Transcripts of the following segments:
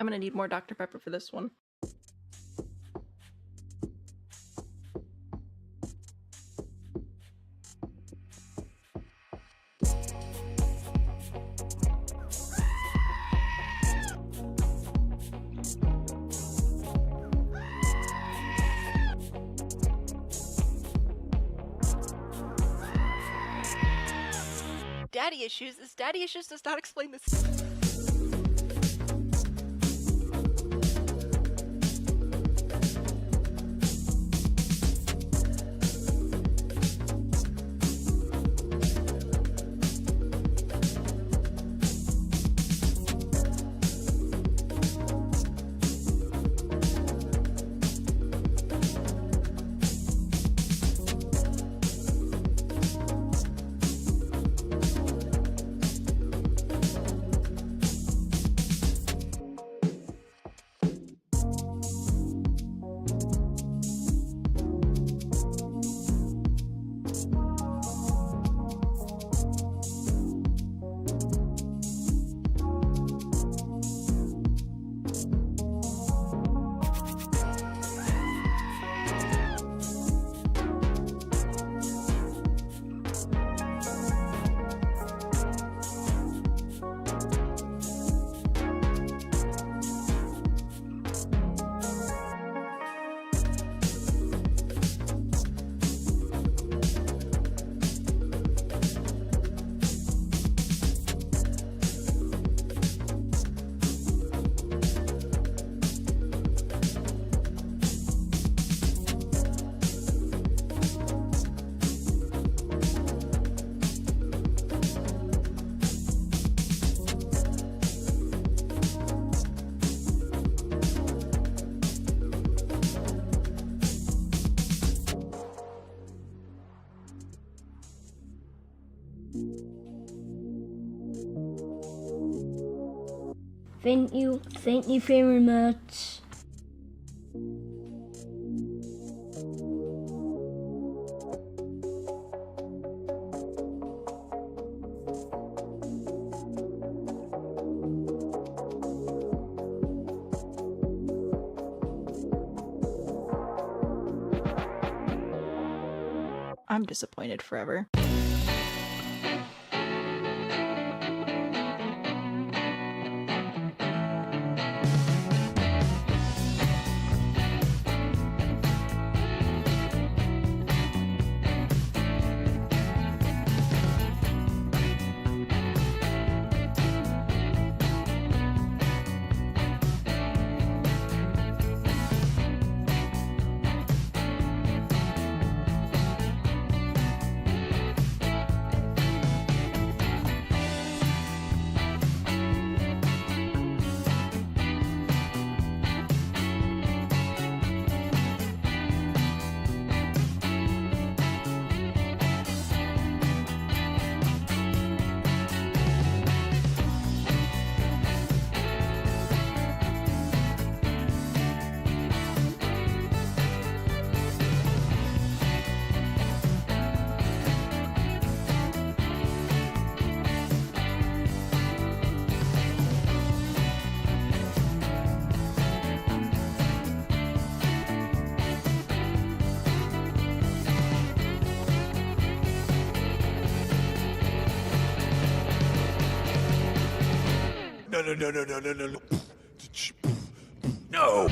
I'm gonna need more Dr. Pepper for this one. Daddy issues? Is daddy issues does not explain this. Thank you very much. I'm disappointed forever. No. No.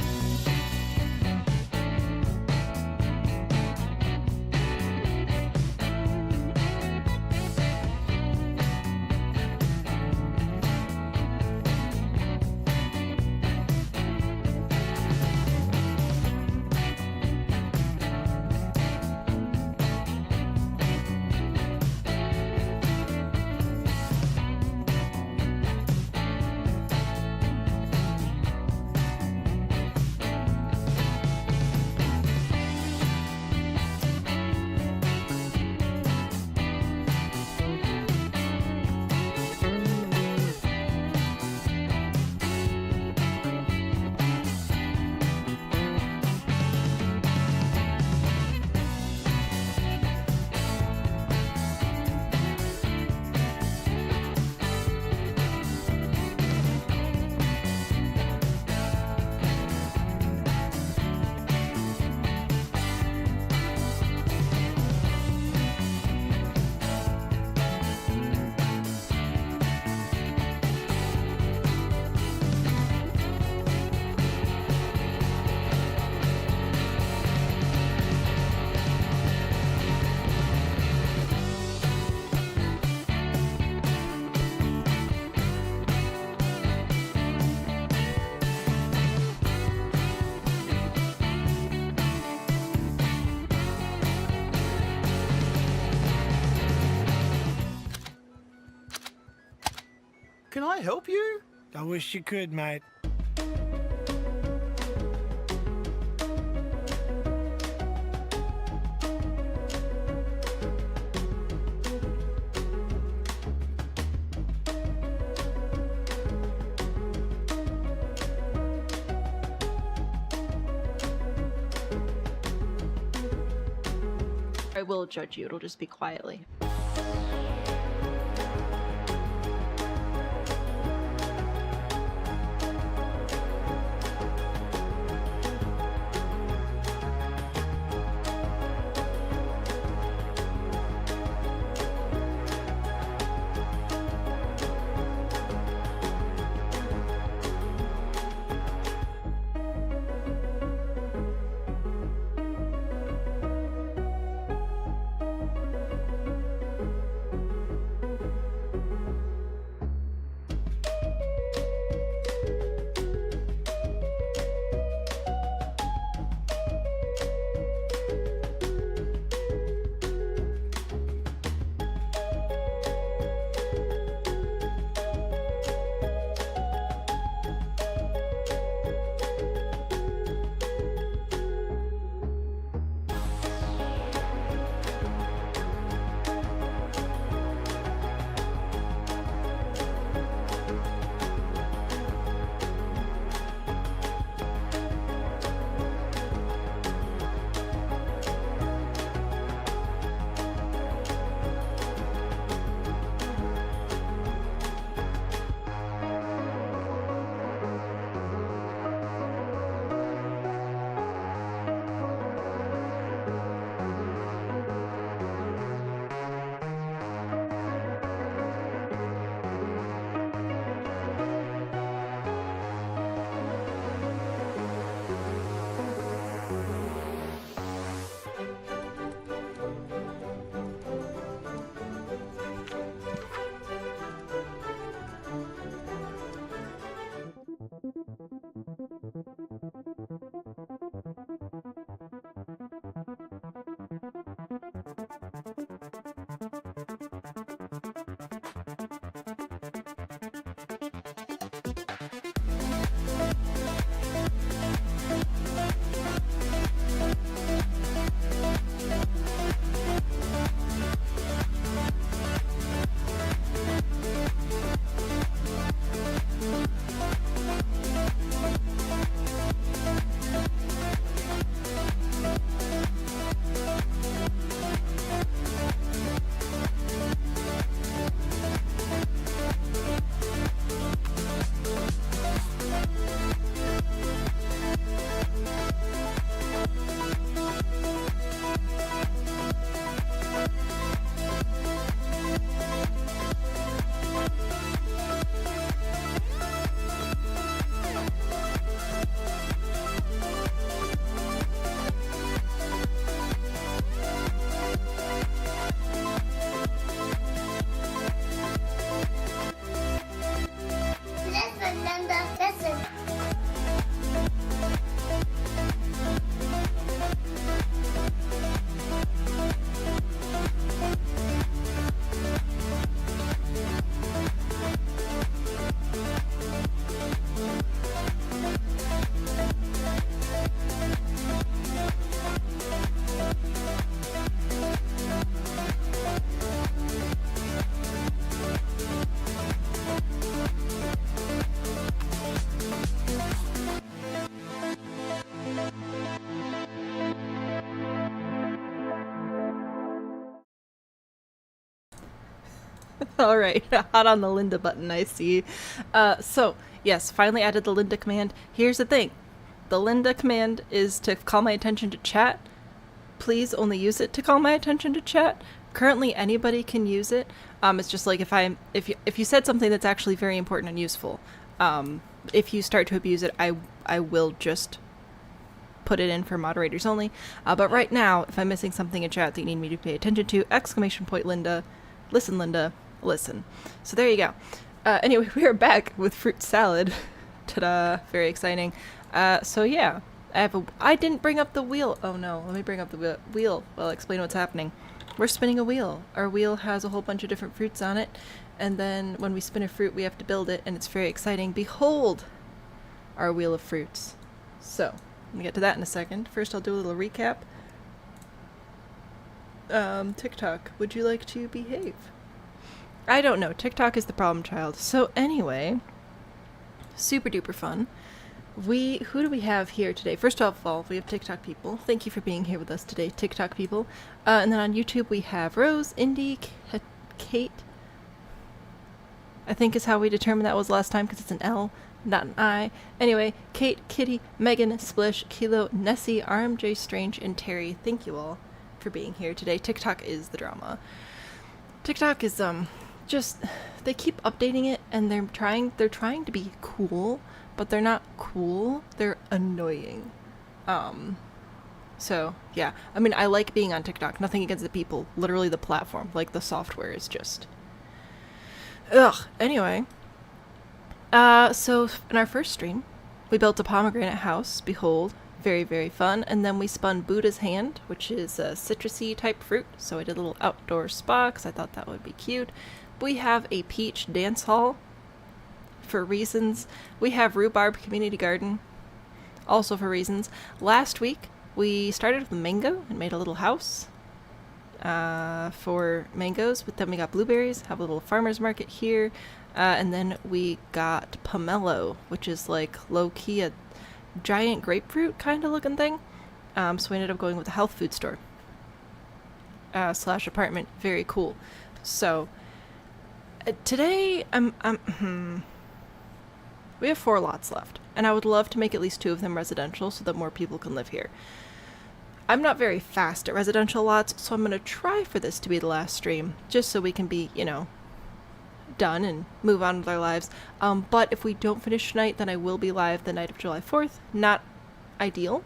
Can I help you? I wish you could, mate. I will judge you, it'll just be quietly. Alright, hot on the Linda button, I see. So, yes, finally added the Linda command. Here's the thing. The Linda command is to call my attention to chat. Please only use it to call my attention to chat. Currently, anybody can use it. It's just like if you said something that's actually very important and useful, if you start to abuse it, I will just put it in for moderators only. But right now, if I'm missing something in chat that you need me to pay attention to, exclamation point Linda, listen. So there you go. Anyway, we are back with fruit salad. Ta-da! Very exciting. So yeah, I didn't bring up the wheel. Oh no, let me bring up the wheel. I'll explain what's happening. We're spinning a wheel. Our wheel has a whole bunch of different fruits on it, and then when we spin a fruit, we have to build it, and it's very exciting. Behold our wheel of fruits. So, let me get to that in a second. First, I'll do a little recap. TikTok, would you like to behave? I don't know. TikTok is the problem child. So anyway, super duper fun. Who do we have here today? First of all, we have TikTok people. Thank you for being here with us today, TikTok people. And then on YouTube, we have Rose, Indy, Kate. I think is how we determined that was last time because it's an L, not an I. Anyway, Kate, Kitty, Megan, Splish, Kilo, Nessie, RMJ Strange, and Terry. Thank you all for being here today. TikTok is the drama. TikTok is, just, they keep updating it and they're trying to be cool, but they're not cool. They're annoying. So yeah, I mean, I like being on TikTok. Nothing against the people. Literally the platform, like the software is just, ugh. Anyway, so in our first stream, we built a pomegranate house. Behold, very, very fun. And then we spun Buddha's hand, which is a citrusy type fruit. So I did a little outdoor spa because I thought that would be cute. We have a peach dance hall for reasons. We have rhubarb community garden, also for reasons. Last week, we started with mango and made a little house for mangoes, but then we got blueberries, have a little farmer's market here, and then we got pomelo, which is like low-key a giant grapefruit kind of looking thing. So we ended up going with the health food store slash apartment. Very cool. So today we have 4 lots left, and I would love to make at least 2 of them residential so that more people can live here. I'm not very fast at residential lots, so I'm going to try for this to be the last stream, just so we can be, you know, done and move on with our lives. But if we don't finish tonight, then I will be live the night of July 4th. Not ideal,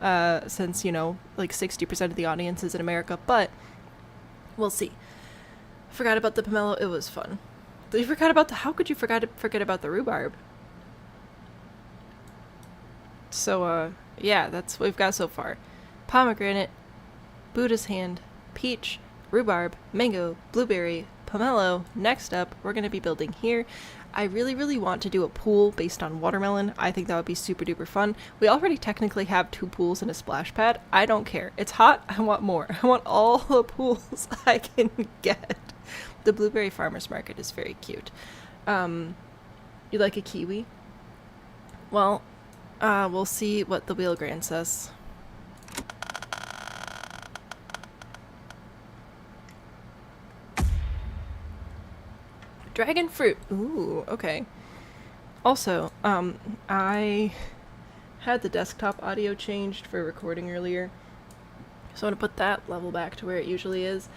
since, you know, like 60% of the audience is in America, but we'll see. Forgot about the pomelo. It was fun. You forgot about how could you forget about the rhubarb? So, yeah, that's what we've got so far. Pomegranate, Buddha's hand, peach, rhubarb, mango, blueberry, pomelo. Next up, we're going to be building here. I really, really want to do a pool based on watermelon. I think that would be super duper fun. We already technically have 2 pools and a splash pad. I don't care. It's hot. I want more. I want all the pools I can get. The blueberry farmer's market is very cute. You like a kiwi? Well, we'll see what the wheel grants us. Dragon fruit. Ooh, okay. Also, I had the desktop audio changed for recording earlier, so I'm gonna put that level back to where it usually is.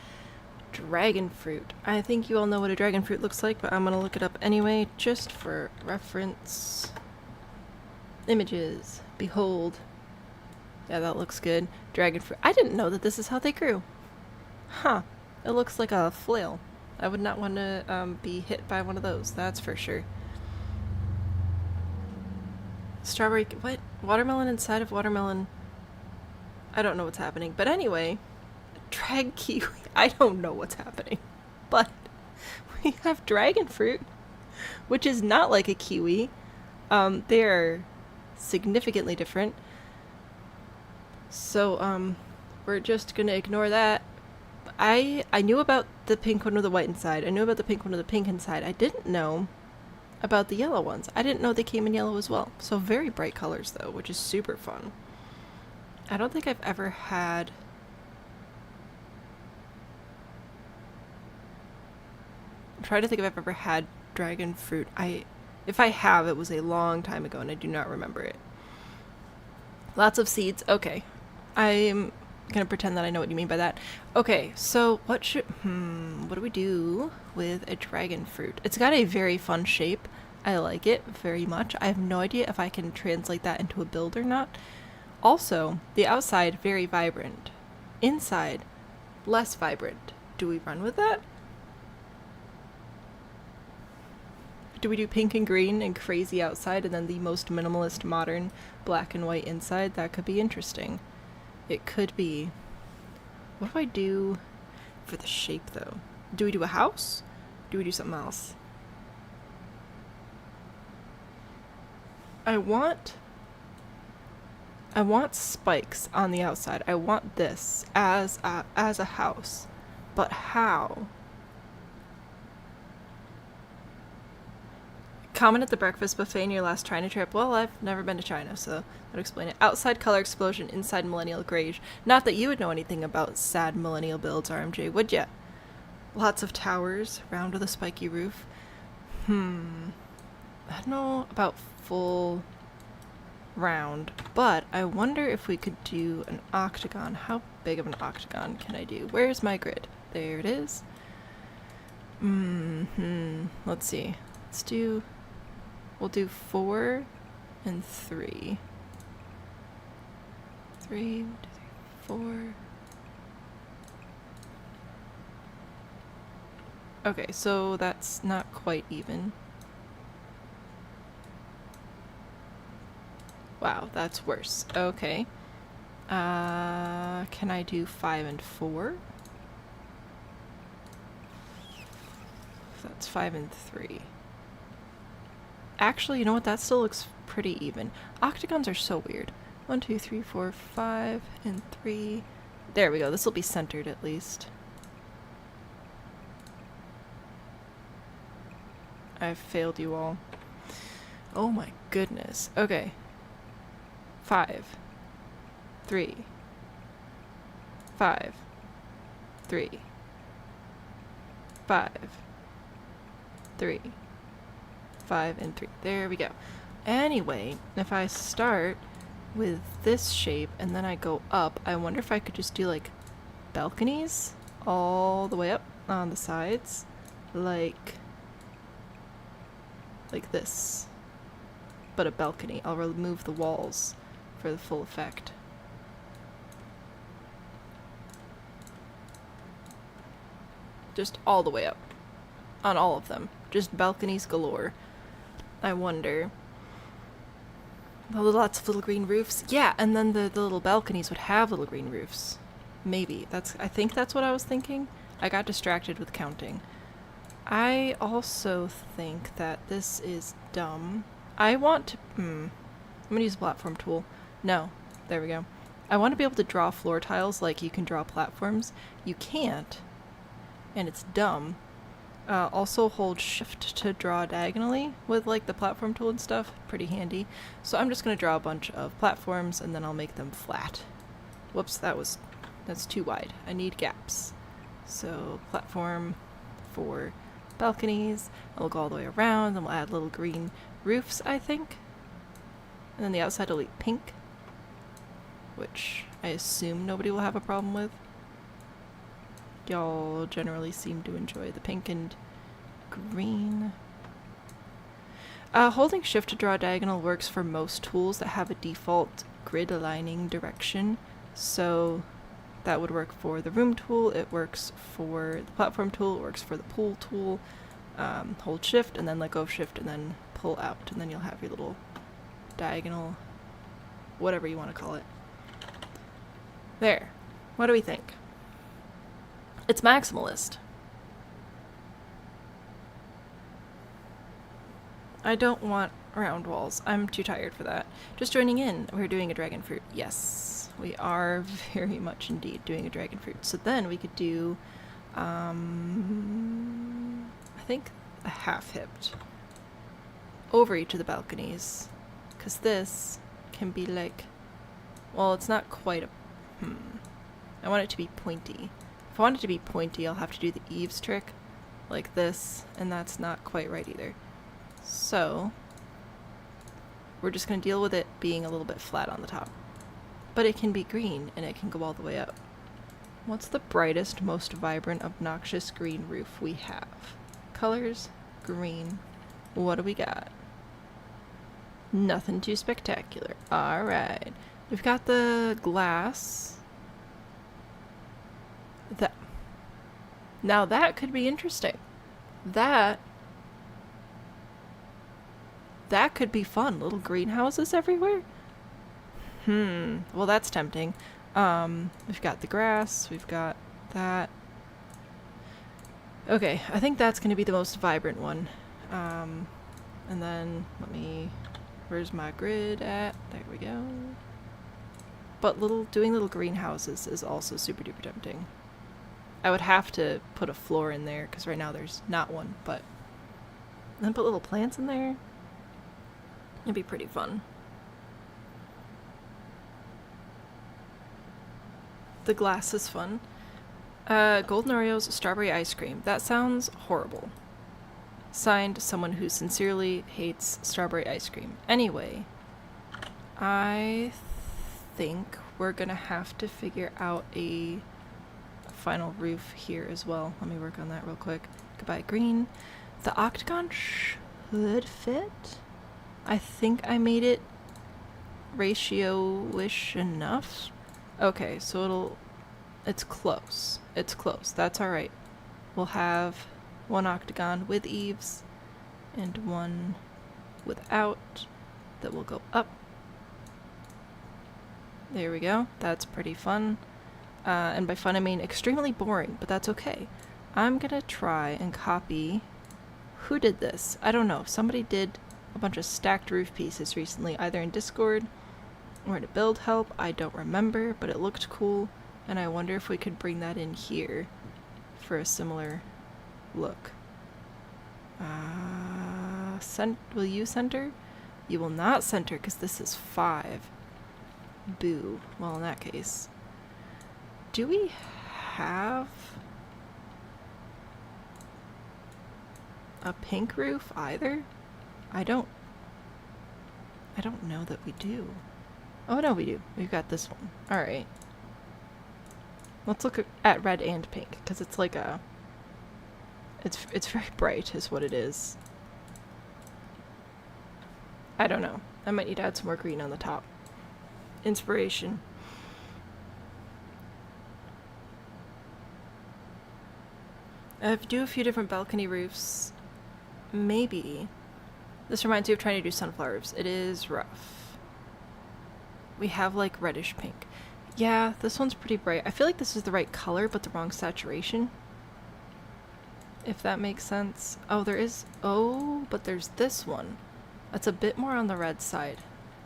Dragon fruit. I think you all know what a dragon fruit looks like, but I'm gonna look it up anyway, just for reference. Images. Behold. Yeah, that looks good. Dragon fruit. I didn't know that this is how they grew. Huh. It looks like a flail. I would not want to be hit by one of those, that's for sure. Strawberry. What? Watermelon inside of watermelon. I don't know what's happening. But anyway, drag kiwi. I don't know what's happening. But we have dragon fruit, which is not like a kiwi. They're significantly different. So, we're just gonna ignore that. I knew about the pink one with the white inside. I knew about the pink one with the pink inside. I didn't know about the yellow ones. I didn't know they came in yellow as well. So very bright colors though, which is super fun. I don't think I've ever had... I'm trying to think if I've ever had dragon fruit. If I have, it was a long time ago and I do not remember it. Lots of seeds. Okay. I'm gonna pretend that I know what you mean by that. Okay, so what do we do with a dragon fruit? It's got a very fun shape. I like it very much. I have no idea if I can translate that into a build or not. Also, the outside, very vibrant. Inside, less vibrant. Do we run with that? Do we do pink and green and crazy outside and then the most minimalist modern black and white inside? That could be interesting. It could be. What do I do for the shape though? Do we do a house? Do we do something else? I want spikes on the outside. I want this as a house. But how? Comment at the breakfast buffet in your last China trip. Well, I've never been to China, so that'll explain it. Outside color explosion, inside millennial grayish. Not that you would know anything about sad millennial builds, RMJ, would ya? Lots of towers, round with a spiky roof. I don't know about full round, but I wonder if we could do an octagon. How big of an octagon can I do? Where's my grid? There it is. Let's see. We'll do 4 and 3. 3, 4. Okay, so that's not quite even. Wow, that's worse. Okay. Can I do 5 and 4? That's 5 and 3. Actually, you know what? That still looks pretty even. Octagons are so weird. 1, 2, 3, 4, 5, and 3. There we go. This will be centered at least. I've failed you all. Oh my goodness. Okay. 5, 3, 5, 3, 5, 3, 5, and 3. There we go. Anyway, if I start with this shape and then I go up, I wonder if I could just do like balconies all the way up on the sides, like this, but a balcony. I'll remove the walls for the full effect. Just all the way up on all of them. Just balconies galore. I wonder. Lots of little green roofs. Yeah, and then the little balconies would have little green roofs. Maybe. I think that's what I was thinking. I got distracted with counting. I also think that this is dumb. I want to... I'm gonna use a platform tool. No. There we go. I want to be able to draw floor tiles like you can draw platforms. You can't. And it's dumb. Also hold shift to draw diagonally with like the platform tool and stuff. Pretty handy. So I'm just going to draw a bunch of platforms and then I'll make them flat. Whoops, that's too wide. I need gaps. So platform for balconies. We'll go all the way around and we'll add little green roofs, I think. And then the outside will be pink, which I assume nobody will have a problem with. Y'all generally seem to enjoy the pink and green. Holding shift to draw a diagonal works for most tools that have a default grid aligning direction. So that would work for the room tool, it works for the platform tool, it works for the pool tool. Hold shift and then let go of shift and then pull out, and then you'll have your little diagonal, whatever you want to call it. There. What do we think? It's maximalist. I don't want round walls. I'm too tired for that. Just joining in. We're doing a dragonfruit. Yes, we are very much indeed doing a dragonfruit. So then we could do, I think a half-hipped over each of the balconies. Because this can be like, well, it's not quite a, I want it to be pointy. If I want it to be pointy, I'll have to do the eaves trick, like this, and that's not quite right either. So, we're just going to deal with it being a little bit flat on the top. But it can be green, and it can go all the way up. What's the brightest, most vibrant, obnoxious green roof we have? Colors, green. What do we got? Nothing too spectacular. Alright. We've got the glass. Now that could be interesting. That That could be fun. Little greenhouses everywhere. Well, that's tempting. We've got the grass. We've got that. Okay, I think that's going to be the most vibrant one. And then, where's my grid at? There we go. But doing little greenhouses is also super duper tempting. I would have to put a floor in there, because right now there's not one, but then put little plants in there. It'd be pretty fun. The glass is fun. Golden Oreos, strawberry ice cream. That sounds horrible. Signed, someone who sincerely hates strawberry ice cream. Anyway, I think we're gonna have to figure out a final roof here as well. Let me work on that real quick. Goodbye, green. The octagon should fit. I think I made it ratio-ish enough. Okay, so it's close. It's close. That's alright. We'll have one octagon with eaves and one without that will go up. There we go. That's pretty fun. And by fun I mean extremely boring, but that's okay. I'm gonna try and copy... Who did this? I don't know. Somebody did a bunch of stacked roof pieces recently, either in Discord or in a build help. I don't remember, but it looked cool, and I wonder if we could bring that in here for a similar look. Will you center? You will not center because this is 5. Boo. Well, in that case. Do we have a pink roof either? I don't know that we do. Oh no, we do. We've got this one. Alright. Let's look at red and pink, because it's like a... It's very bright is what it is. I don't know. I might need to add some more green on the top. Inspiration. Do a few different balcony roofs. Maybe. This reminds me of trying to do sunflower roofs. It is rough. We have like reddish pink. Yeah, this one's pretty bright. I feel like this is the right color, but the wrong saturation. If that makes sense. Oh, there is... Oh, but there's this one. That's a bit more on the red side.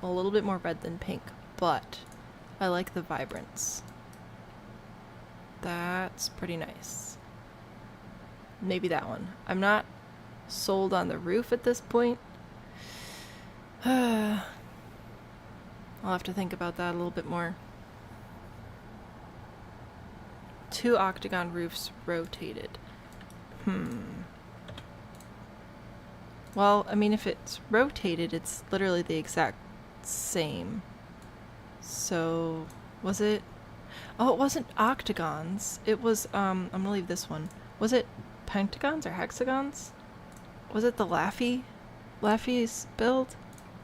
A little bit more red than pink, but I like the vibrance. That's pretty nice. Maybe that one. I'm not sold on the roof at this point. I'll have to think about that a little bit more. 2 octagon roofs rotated. Well, I mean, if it's rotated, it's literally the exact same. So, was it... Oh, it wasn't octagons. It was, I'm gonna leave this one. Was it pentagons or hexagons? Was it the Laffy's build?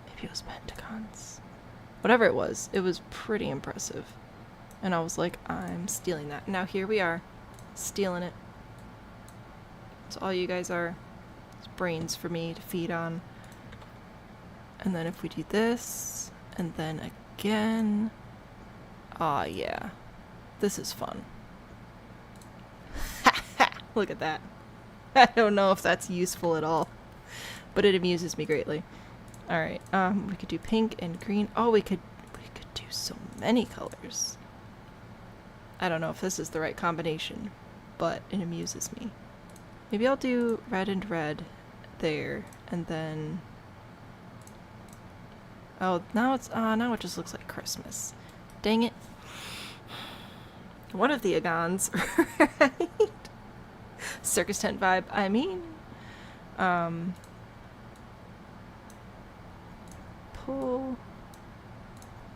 Maybe it was pentagons. Whatever it was pretty impressive. And I was like, I'm stealing that. Now here we are, stealing it. That's all you guys are. It's brains for me to feed on. And then if we do this, and then again... Aw, yeah. This is fun. Look at that. I don't know if that's useful at all, but it amuses me greatly. Alright, we could do pink and green. Oh, we could do so many colors. I don't know if this is the right combination, but it amuses me. Maybe I'll do red and red there, and then... Oh, now it just looks like Christmas. Dang it. One of the agons, right? Circus tent vibe, I mean. Pull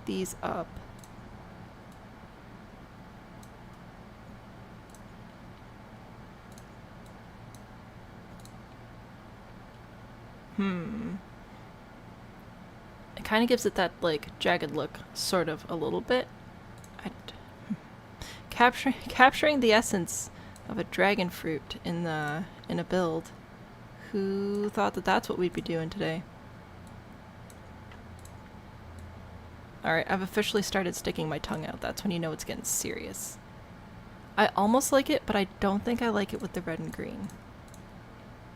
these up. It kind of gives it that, like, jagged look, sort of, a little bit. Capturing the essence of a dragonfruit in a build. Who thought that that's what we'd be doing today? Alright, I've officially started sticking my tongue out. That's when you know it's getting serious. I almost like it, but I don't think I like it with the red and green.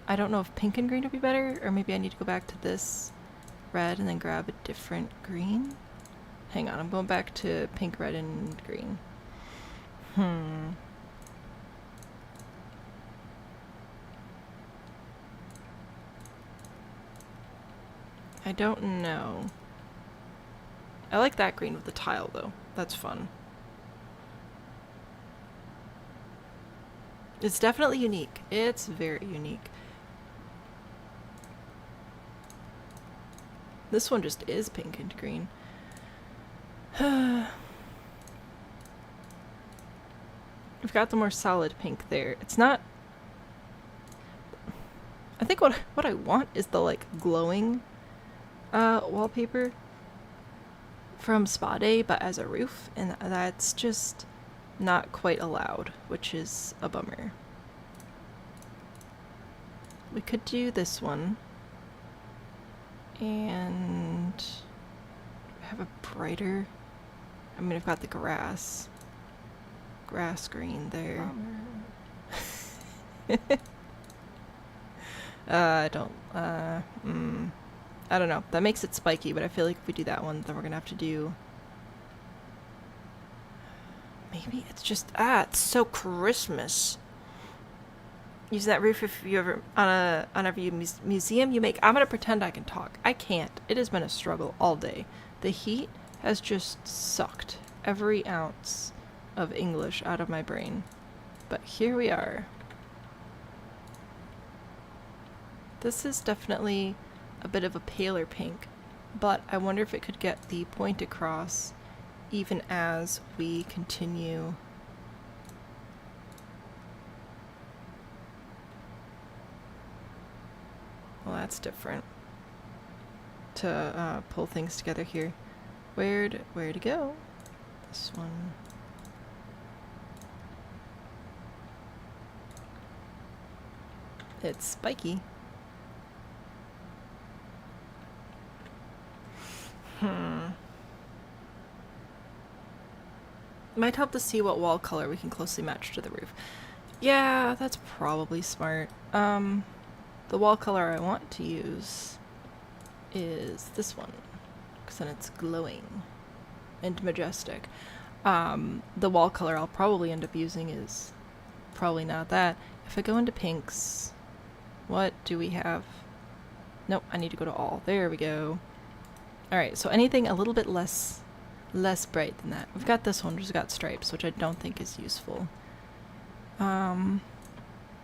I don't know if pink and green would be better, or maybe I need to go back to this red and then grab a different green. Hang on, I'm going back to pink, red, and green. I don't know. I like that green with the tile, though. That's fun. It's definitely unique. It's very unique. This one just is pink and green. We've got the more solid pink there. It's not... I think what I want is the, like, glowing wallpaper from Spa Day, but as a roof, and that's just not quite allowed, which is a bummer. We could do this one, and have a brighter... I mean, I've got the grass green there. I don't know. That makes it spiky, but I feel like if we do that one, then we're gonna have to do... Maybe it's just... it's so Christmas. Use that roof if you ever... on every museum you make... I'm gonna pretend I can talk. I can't. It has been a struggle all day. The heat has just sucked every ounce of English out of my brain. But here we are. This is definitely a bit of a paler pink, but I wonder if it could get the point across even as we continue. Well, that's different. To pull things together here. Where to go? This one. It's spiky. Might help to see what wall color we can closely match to the roof. Yeah, that's probably smart. The wall color I want to use is this one, because then it's glowing and majestic. The wall color I'll probably end up using is probably not that. If I go into pinks, what do we have? Nope, I need to go to all. There we go. Alright, so anything a little bit less bright than that. We've got this one, which has got stripes, which I don't think is useful.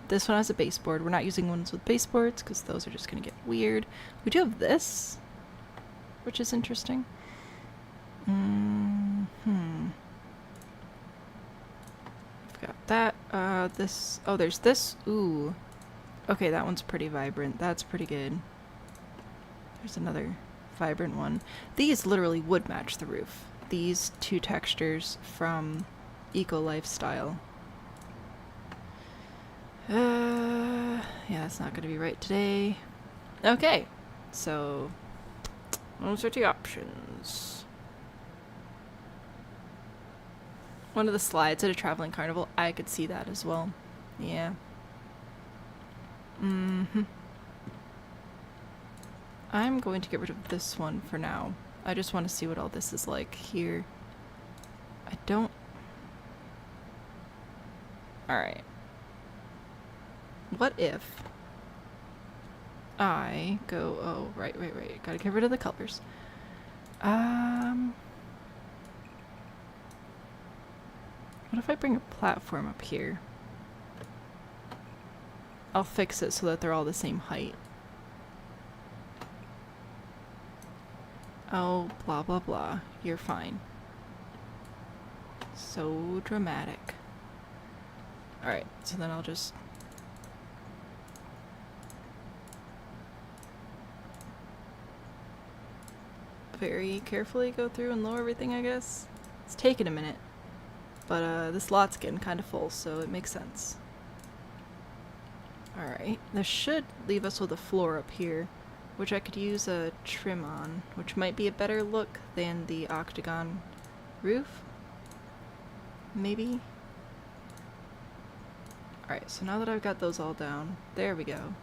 This one has a baseboard. We're not using ones with baseboards, because those are just going to get weird. We do have this, which is interesting. We've got that. This. Oh, there's this. Ooh. Okay, that one's pretty vibrant. That's pretty good. There's another vibrant one. These literally would match the roof. These two textures from Eco Lifestyle. Yeah, it's not going to be right today. Okay, so those are the options. One of the slides at a traveling carnival, I could see that as well. Yeah. I'm going to get rid of this one for now. I just want to see what all this is like here. I don't... Alright. What if I go... Oh, right. Gotta get rid of the colors. What if I bring a platform up here? I'll fix it so that they're all the same height. Oh, blah blah blah. You're fine. So dramatic. Alright, so then I'll just... very carefully go through and lower everything, I guess. It's taking a minute. But this lot's getting kind of full, so it makes sense. Alright, this should leave us with a floor up here. which I could use a trim on, which might be a better look than the octagon roof. Maybe? Alright, so now that I've got those all down, there we go.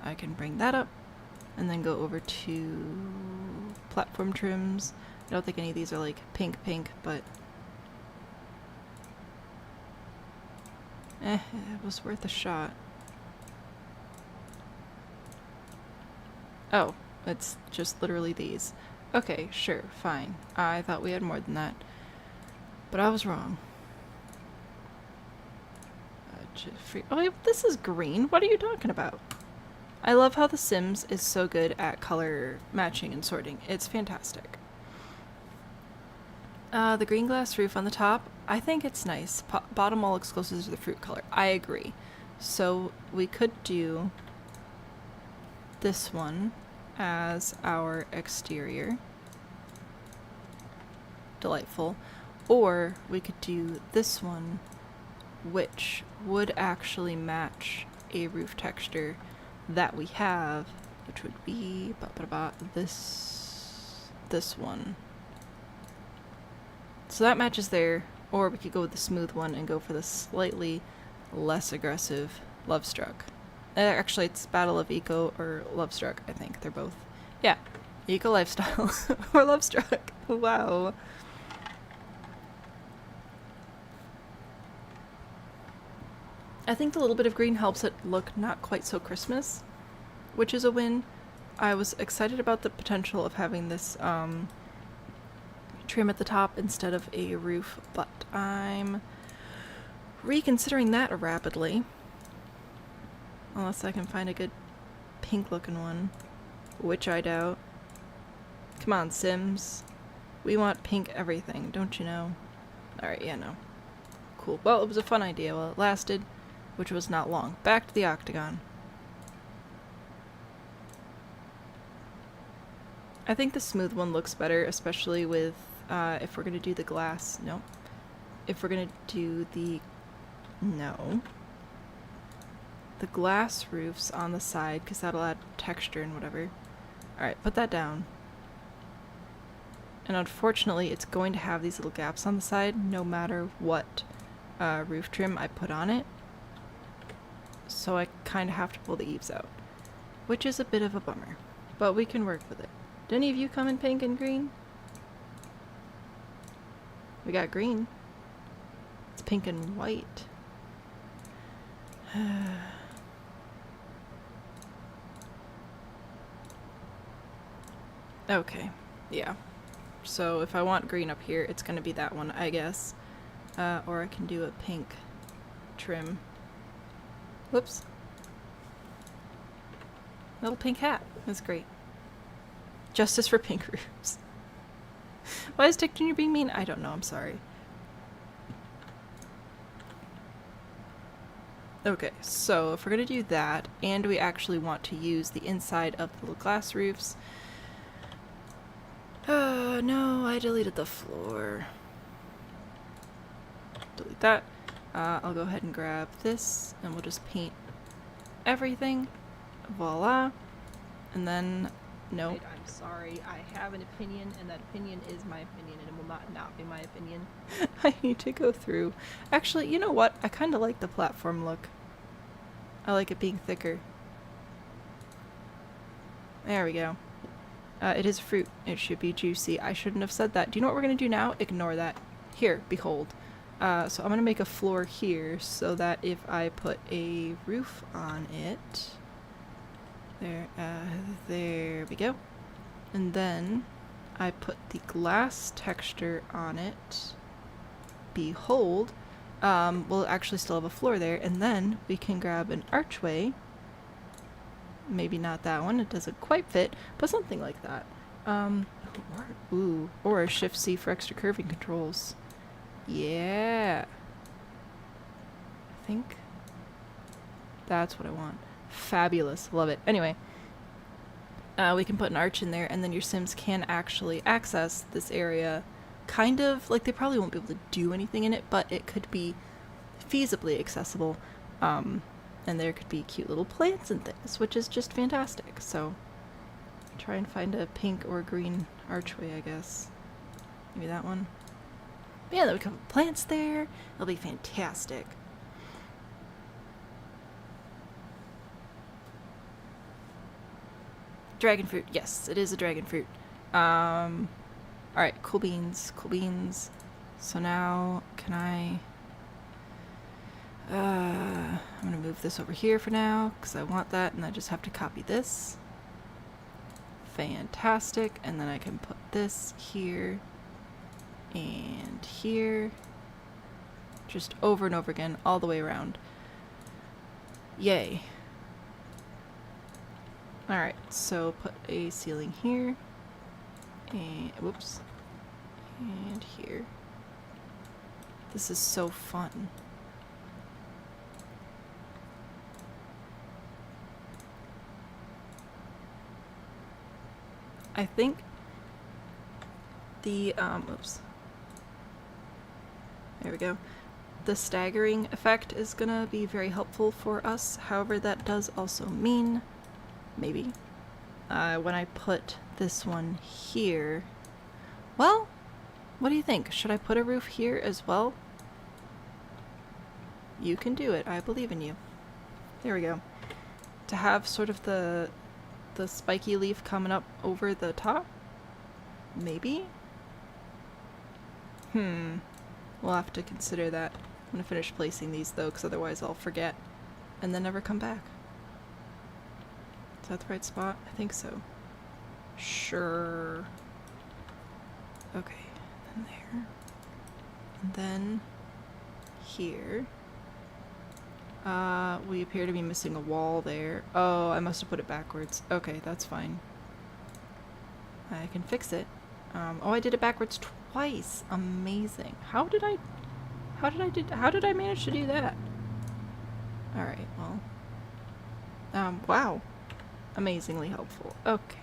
I can bring that up and then go over to platform trims. I don't think any of these are like pink, but it was worth a shot. Oh, it's just literally these. Okay, sure, fine. I thought we had more than that, but I was wrong. Oh, this is green. What are you talking about? I love how The Sims is so good at color matching and sorting. It's fantastic. The green glass roof on the top, I think it's nice. Bottom all looks closer to the fruit color. I agree. So we could do this one as our exterior. Delightful. Or we could do this one, which would actually match a roof texture that we have, which would be this one. So that matches there, or we could go with the smooth one and go for the slightly less aggressive Lovestruck. Actually, it's Battle of Eco or Lovestruck, I think. They're both. Yeah, Eco Lifestyle or Lovestruck. Wow. I think the little bit of green helps it look not quite so Christmas, which is a win. I was excited about the potential of having this trim at the top instead of a roof, but I'm reconsidering that rapidly. Unless I can find a good pink looking one, which I doubt. Come on, Sims. We want pink everything, don't you know? Alright, yeah, no. Cool. Well, it was a fun idea while it lasted, which was not long. Back to the octagon. I think the smooth one looks better, especially with, if we're gonna do the glass. No. If we're gonna do the... No. The glass roofs on the side, because that'll add texture and whatever. Alright, put that down. And unfortunately, it's going to have these little gaps on the side, no matter what roof trim I put on it. So I kind of have to pull the eaves out, which is a bit of a bummer, but we can work with it. Did any of you come in pink and green? We got green. It's pink and white. Okay, yeah. So if I want green up here, it's gonna be that one, I guess. Or I can do a pink trim. Whoops. Little pink hat. That's great. Justice for pink roofs. Why is Dick Jr. being mean? I don't know, I'm sorry. Okay, so if we're gonna do that, and we actually want to use the inside of the little glass roofs... Oh, no, I deleted the floor. Delete that. I'll go ahead and grab this, and we'll just paint everything. Voila. And then, no. I'm sorry, I have an opinion, and that opinion is my opinion, and it will not be my opinion. I need to go through. Actually, you know what? I kind of like the platform look. I like it being thicker. There we go. It is fruit. It should be juicy. I shouldn't have said that. Do you know what we're going to do now? Ignore that. Here, behold. So I'm going to make a floor here so that if I put a roof on it... there we go. And then I put the glass texture on it. Behold. We'll actually still have a floor there, and then we can grab an archway. Maybe not that one, it doesn't quite fit, but something like that. Or a Shift C for extra curving controls. Yeah. I think that's what I want. Fabulous, love it. Anyway, we can put an arch in there, and then your Sims can actually access this area. Kind of, like, they probably won't be able to do anything in it, but it could be feasibly accessible And there could be cute little plants and things, which is just fantastic. So try and find a pink or green archway, I guess. Maybe that one. But yeah, there'll be a couple plants there. It'll be fantastic. Dragon fruit. Yes, it is a dragon fruit. Alright, cool beans. Cool beans. So now, can I... I'm gonna move this over here for now, because I want that, and I just have to copy this. Fantastic. And then I can put this here and here. Just over and over again, all the way around. Yay. Alright, so put a ceiling here. And, whoops. And here. This is so fun. I think the, oops. There we go. The staggering effect is gonna be very helpful for us. However, that does also mean, maybe, when I put this one here, well, what do you think? Should I put a roof here as well? You can do it. I believe in you. There we go. To have sort of the spiky leaf coming up over the top? Maybe? We'll have to consider that. I'm gonna finish placing these though, because otherwise I'll forget and then never come back. Is that the right spot? I think so. Sure. Okay, and there. And then here. We appear to be missing a wall there. Oh, I must have put it backwards. Okay, that's fine. I can fix it. Oh, I did it backwards twice. Amazing. How did I manage to do that? Alright, well. Wow. Amazingly helpful. Okay.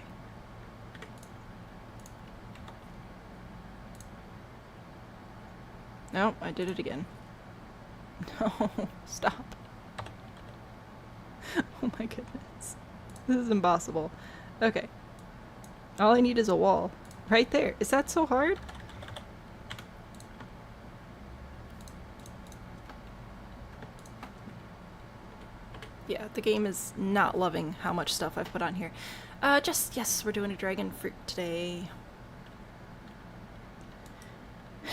Nope, I did it again. No, stop. Oh my goodness. This is impossible. Okay. All I need is a wall. Right there. Is that so hard? Yeah, the game is not loving how much stuff I've put on here. Yes, we're doing a dragon fruit today.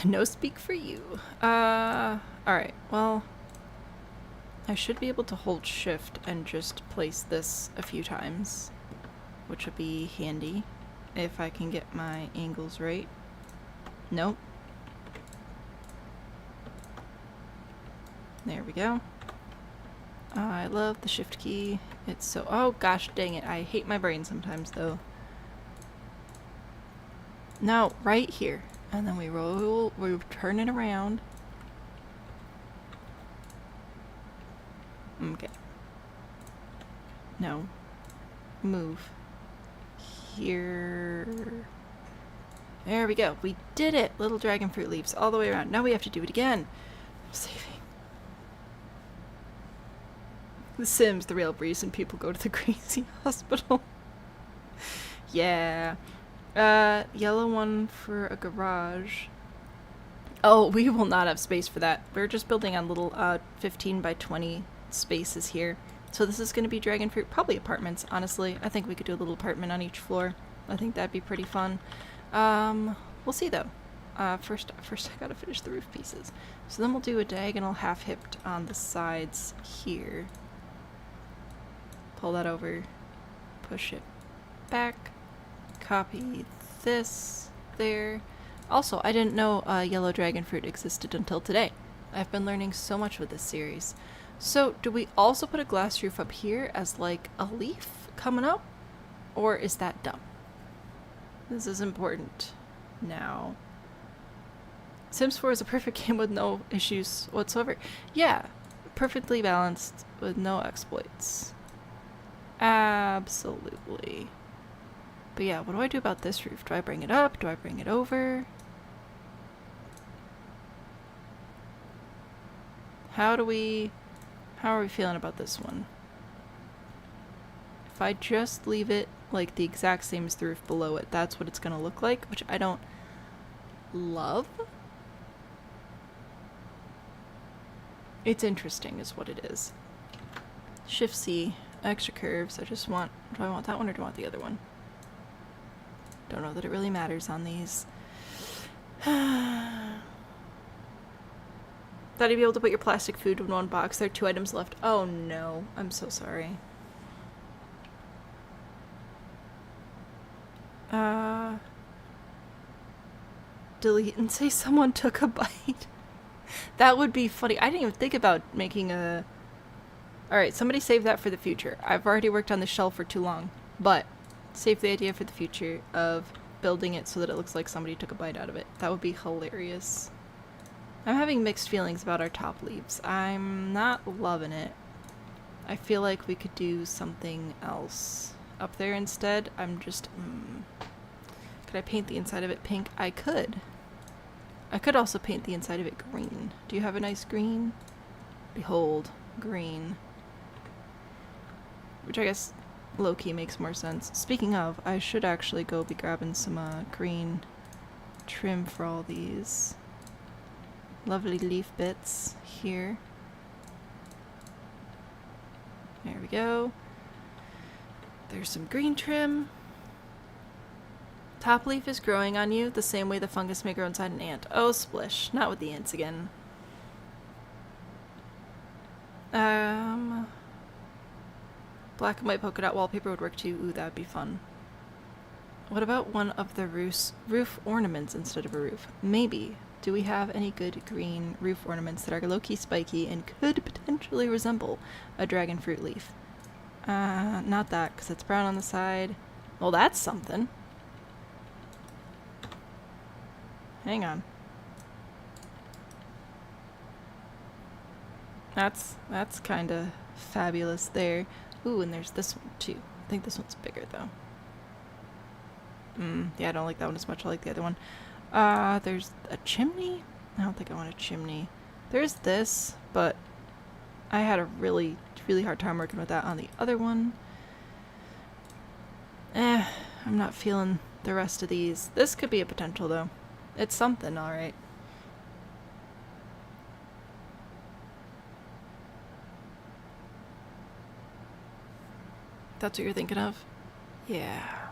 No speak for you. Alright, well, I should be able to hold shift and just place this a few times, which would be handy if I can get my angles right. Nope. There we go. I love the shift key. It's so... Oh gosh, dang it. I hate my brain sometimes, though. No, right here. And then we roll, we turn it around. Okay. No. Move. Here. There we go. We did it! Little dragon fruit leaves all the way around. Now we have to do it again. I'm saving. The Sims, the real reason people go to the crazy hospital. Yeah. Yellow one for a garage. Oh, we will not have space for that. We're just building on little 15 by 20 spaces here. So this is going to be dragon fruit, probably apartments, honestly. I think we could do a little apartment on each floor. I think that'd be pretty fun. We'll see though. First I gotta finish the roof pieces. So then we'll do a diagonal half-hipped on the sides here. Pull that over, push it back, copy this there. Also, I didn't know yellow dragon fruit existed until today. I've been learning so much with this series. So, do we also put a glass roof up here as like a leaf coming up? Or is that dumb? This is important now. Sims 4 is a perfect game with no issues whatsoever. Yeah, perfectly balanced with no exploits. Absolutely. But yeah, what do I do about this roof? Do I bring it up? Do I bring it over? How do we How are we feeling about this one? If I just leave it like the exact same as the roof below it, that's what it's gonna look like, which I don't love. It's interesting is what it is. Shift C, extra curves. I just want, do I want that one or do I want the other one? Don't know that it really matters on these. Thought you'd be able to put your plastic food in one box. There are 2 items left. Oh no, I'm so sorry. Delete and say someone took a bite. That would be funny. I didn't even think about making a... Alright, somebody save that for the future. I've already worked on the shell for too long, but save the idea for the future of building it so that it looks like somebody took a bite out of it. That would be hilarious. I'm having mixed feelings about our top leaves. I'm not loving it. I feel like we could do something else up there instead. I'm just... Could I paint the inside of it pink? I could. I could also paint the inside of it green. Do you have a nice green? Behold, green. Which I guess low-key makes more sense. Speaking of, I should actually go be grabbing some green trim for all these lovely leaf bits here. There we go. There's some green trim. Top leaf is growing on you the same way the fungus may grow inside an ant. Oh, splish. Not with the ants again. Black and white polka dot wallpaper would work too. Ooh, that'd be fun. What about one of the roof ornaments instead of a roof? Maybe. Do we have any good green roof ornaments that are low-key spiky and could potentially resemble a dragon fruit leaf? Not that, because it's brown on the side. Well, that's something. Hang on. That's kind of fabulous there. Ooh, and there's this one too. I think this one's bigger though. Yeah, I don't like that one as much. I like the other one. There's a chimney? I don't think I want a chimney. There's this, but I had a really, really hard time working with that on the other one. I'm not feeling the rest of these. This could be a potential though. It's something, alright. That's what you're thinking of? Yeah.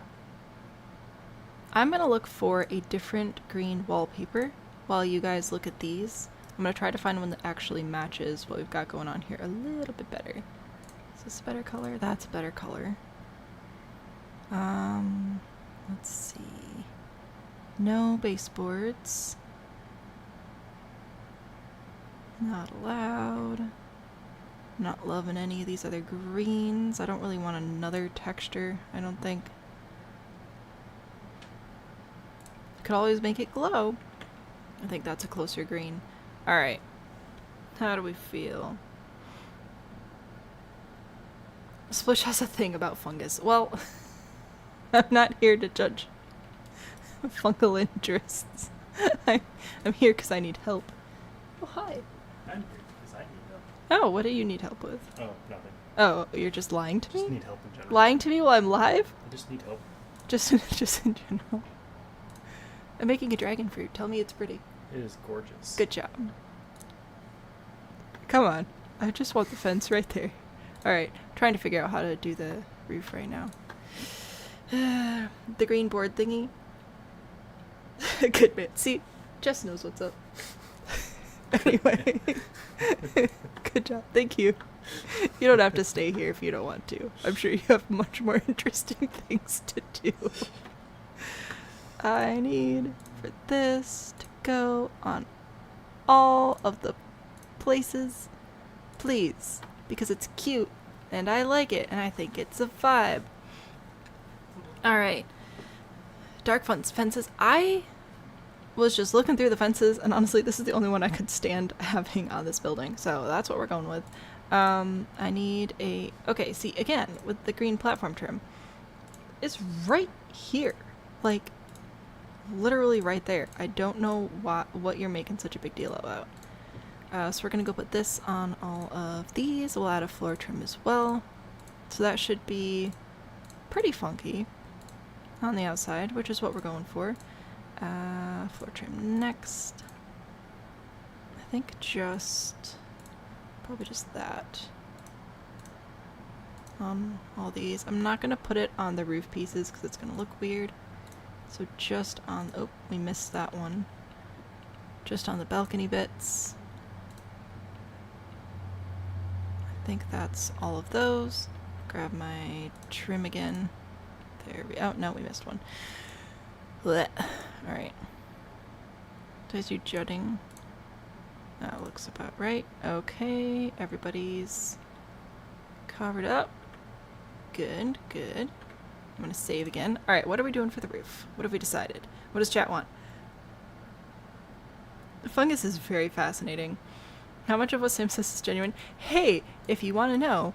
I'm gonna look for a different green wallpaper while you guys look at these. I'm gonna try to find one that actually matches what we've got going on here a little bit better. Is this a better color? That's a better color. Let's see. No baseboards. Not allowed. Not loving any of these other greens. I don't really want another texture, I don't think. Could always make it glow. I think that's a closer green. Alright. How do we feel? Splish has a thing about fungus. Well, I'm not here to judge fungal interests. I'm here because I need help. Oh, hi. I'm here because I need help. Oh, what do you need help with? Oh, nothing. Oh, you're just lying to I just me? need help in general. Lying to me while I'm live? I just need help. Just in general. I'm making a dragon fruit. Tell me it's pretty. It is gorgeous. Good job. Come on. I just want the fence right there. Alright, trying to figure out how to do the roof right now. The green board thingy. Good man. See, Jess knows what's up. Anyway. Good job. Thank you. You don't have to stay here if you don't want to. I'm sure you have much more interesting things to do. I need for this to go on all of the places, please, because it's cute and I like it and I think it's a vibe. Alright. Dark fences. I was just looking through the fences and honestly this is the only one I could stand having on this building, so that's what we're going with. I need a... Okay, see, again, with the green platform trim, it's right here. Like, literally right there. I don't know what you're making such a big deal about. So we're gonna go put this on all of these. We'll add a floor trim as well. So that should be pretty funky on the outside, which is what we're going for. Floor trim next. I think probably just that on all these. I'm not gonna put it on the roof pieces because it's gonna look weird. So just on, oh, we missed that one. Just on the balcony bits. I think that's all of those. Grab my trim again. There we, oh no, we missed one. Blech. Alright. Did I do jutting? That looks about right. Okay, everybody's covered up. Good, good. I'm gonna save again. Alright, what are we doing for the roof? What have we decided? What does chat want? The fungus is very fascinating. How much of what Sam says is genuine? Hey, if you want to know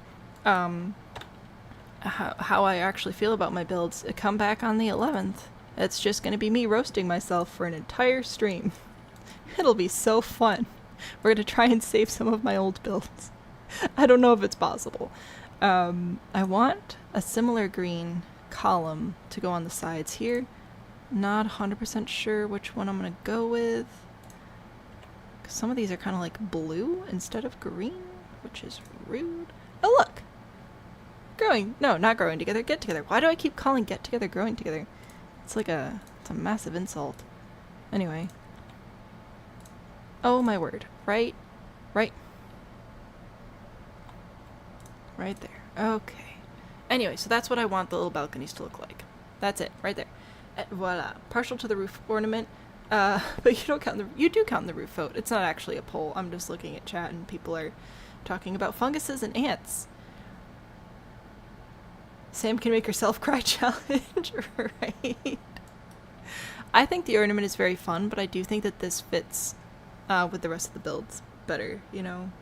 how I actually feel about my builds, come back on the 11th. It's just gonna be me roasting myself for an entire stream. It'll be so fun. We're gonna try and save some of my old builds. I don't know if it's possible. I want a similar green column to go on the sides here. Not 100% sure which one I'm gonna go with. 'Cause some of these are kind of like blue instead of green, which is rude. Oh look! Growing. No, not growing together. Get together. Why do I keep calling get together growing together? It's like it's a massive insult. Anyway. Oh my word. Right there. Okay. Anyway, so that's what I want the little balconies to look like. That's it, right there. Voila. Partial to the roof ornament. But you do count the roof vote. It's not actually a poll. I'm just looking at chat and people are talking about funguses and ants. Sam can make herself cry challenge, right? I think the ornament is very fun, but I do think that this fits with the rest of the builds better, you know?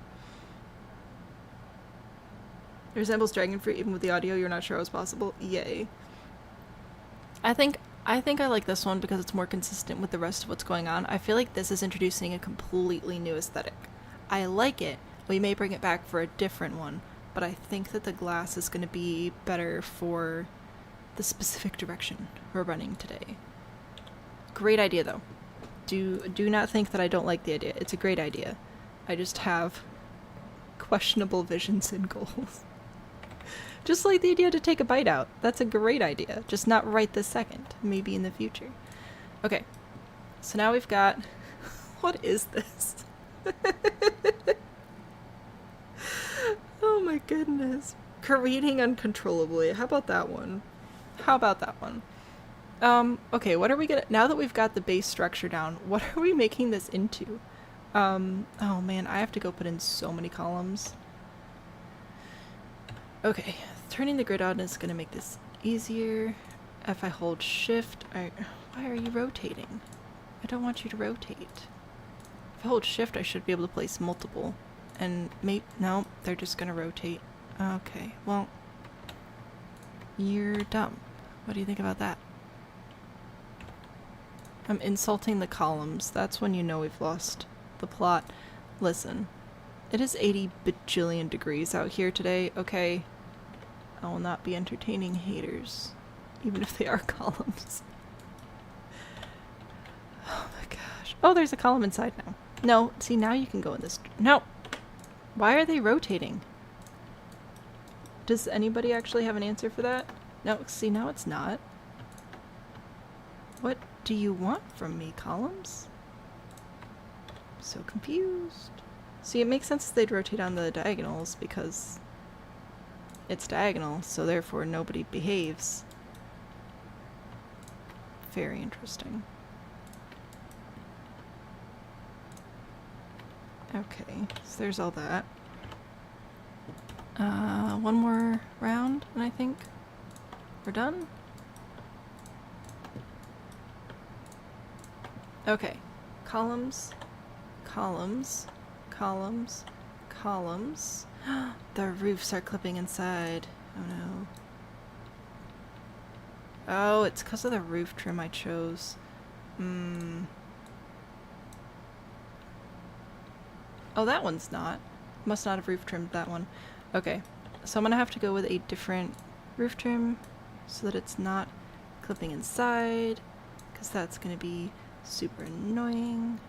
It resembles dragonfruit even with the audio. You're not sure it was possible? Yay. I think I like this one because it's more consistent with the rest of what's going on. I feel like this is introducing a completely new aesthetic. I like it. We may bring it back for a different one, but I think that the glass is going to be better for the specific direction we're running today. Great idea though. Do not think that I don't like the idea. It's a great idea. I just have questionable visions and goals. Just like the idea to take a bite out. That's a great idea. Just not right this second. Maybe in the future. Okay. So now we've got... What is this? Oh my goodness. Careening uncontrollably. How about that one? Okay, what are we gonna... Now that we've got the base structure down, what are we making this into? Oh man, I have to go put in so many columns. Okay, turning the grid on is gonna make this easier. If I hold shift, why are you rotating? I don't want you to rotate. If I hold shift, I should be able to place multiple. And no, they're just gonna rotate. Okay, well, you're dumb. What do you think about that? I'm insulting the columns. That's when you know we've lost the plot. Listen, it is 80 bajillion degrees out here today, okay? I will not be entertaining haters, even if they are columns. Oh my gosh. Oh, there's a column inside now. No, see, now you can go in this. No! Why are they rotating? Does anybody actually have an answer for that? No, see, now it's not. What do you want from me, columns? I'm so confused. See, it makes sense that they'd rotate on the diagonals because it's diagonal, so therefore nobody behaves. Very interesting. Okay, so there's all that. One more round, and I think we're done. Okay, columns, columns, columns, columns. The roofs are clipping inside. Oh no. Oh, it's because of the roof trim I chose. Oh, that one's not. Must not have roof trimmed that one. Okay, so I'm gonna have to go with a different roof trim so that it's not clipping inside, because that's gonna be super annoying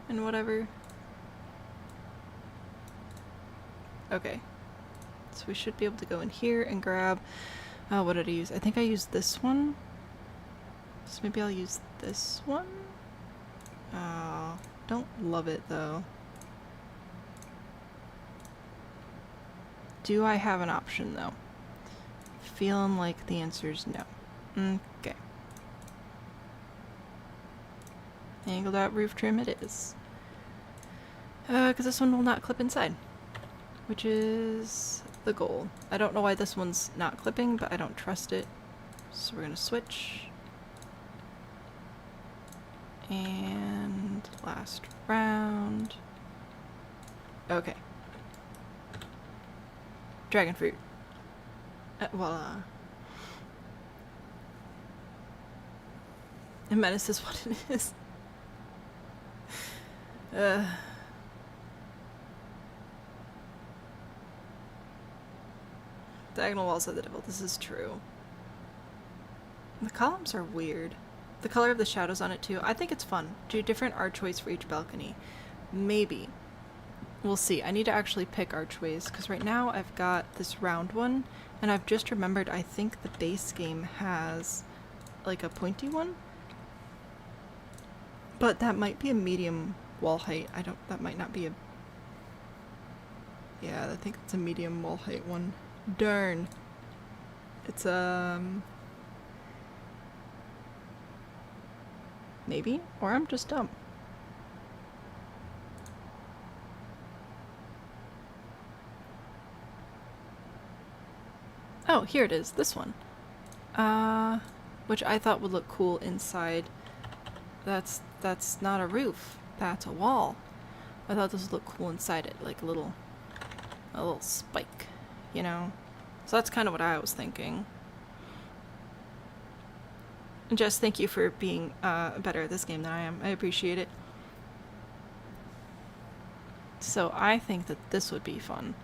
and whatever. Okay, so we should be able to go in here and grab, oh, what did I use? I think I used this one, so maybe I'll use this one. Oh, don't love it though. Do I have an option though? Feeling like the answer is no. Okay. Angled out roof trim it is. Because this one will not clip inside, which is the goal. I don't know why this one's not clipping, but I don't trust it. So we're gonna switch. And last round. Okay. Dragonfruit. Voila. And menace is what it is. Diagonal walls of the devil. This is true. The columns are weird. The color of the shadows on it too. I think it's fun. Do different archways for each balcony. Maybe. We'll see. I need to actually pick archways because right now I've got this round one and I've just remembered I think the base game has like a pointy one. But that might be a medium wall height. That might not be a... Yeah, I think it's a medium wall height one. Darn. It's maybe? Or I'm just dumb. Oh, here it is, this one. Which I thought would look cool inside. That's not a roof. That's a wall. I thought this would look cool inside it, like a little spike, you know? So that's kind of what I was thinking. And Jess, thank you for being better at this game than I am. I appreciate it. So I think that this would be fun.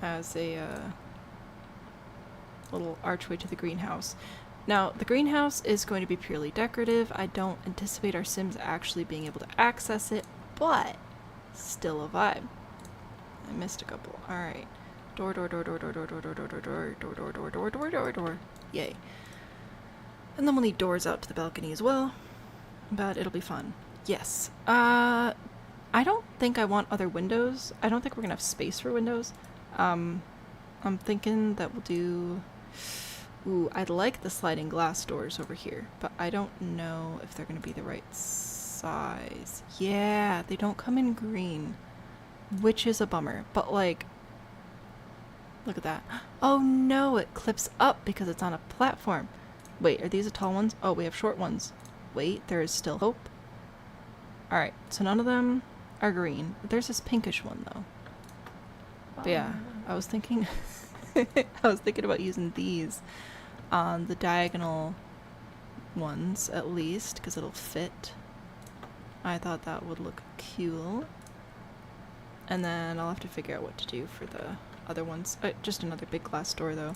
As a little archway to the greenhouse. Now, the greenhouse is going to be purely decorative. I don't anticipate our Sims actually being able to access it, but still a vibe. I missed a couple. Alright. Door, door, door, door, door, door, door, door, door, door, door, door, door, door, door, door, door, door. Yay. And then we'll need doors out to the balcony as well. But it'll be fun. Yes. I don't think I want other windows. I don't think we're gonna have space for windows. I'm thinking that we'll do... Ooh, I'd like the sliding glass doors over here, but I don't know if they're gonna be the right size. Yeah, they don't come in green, which is a bummer, but like, look at that. Oh no, it clips up because it's on a platform. Wait, are these the tall ones? Oh, we have short ones. Wait, there is still hope. Alright, so none of them are green. There's this pinkish one though. But yeah, I was thinking I was thinking about using these on the diagonal ones at least, because it'll fit. I thought that would look cool. And then I'll have to figure out what to do for the other ones. Just another big glass door though.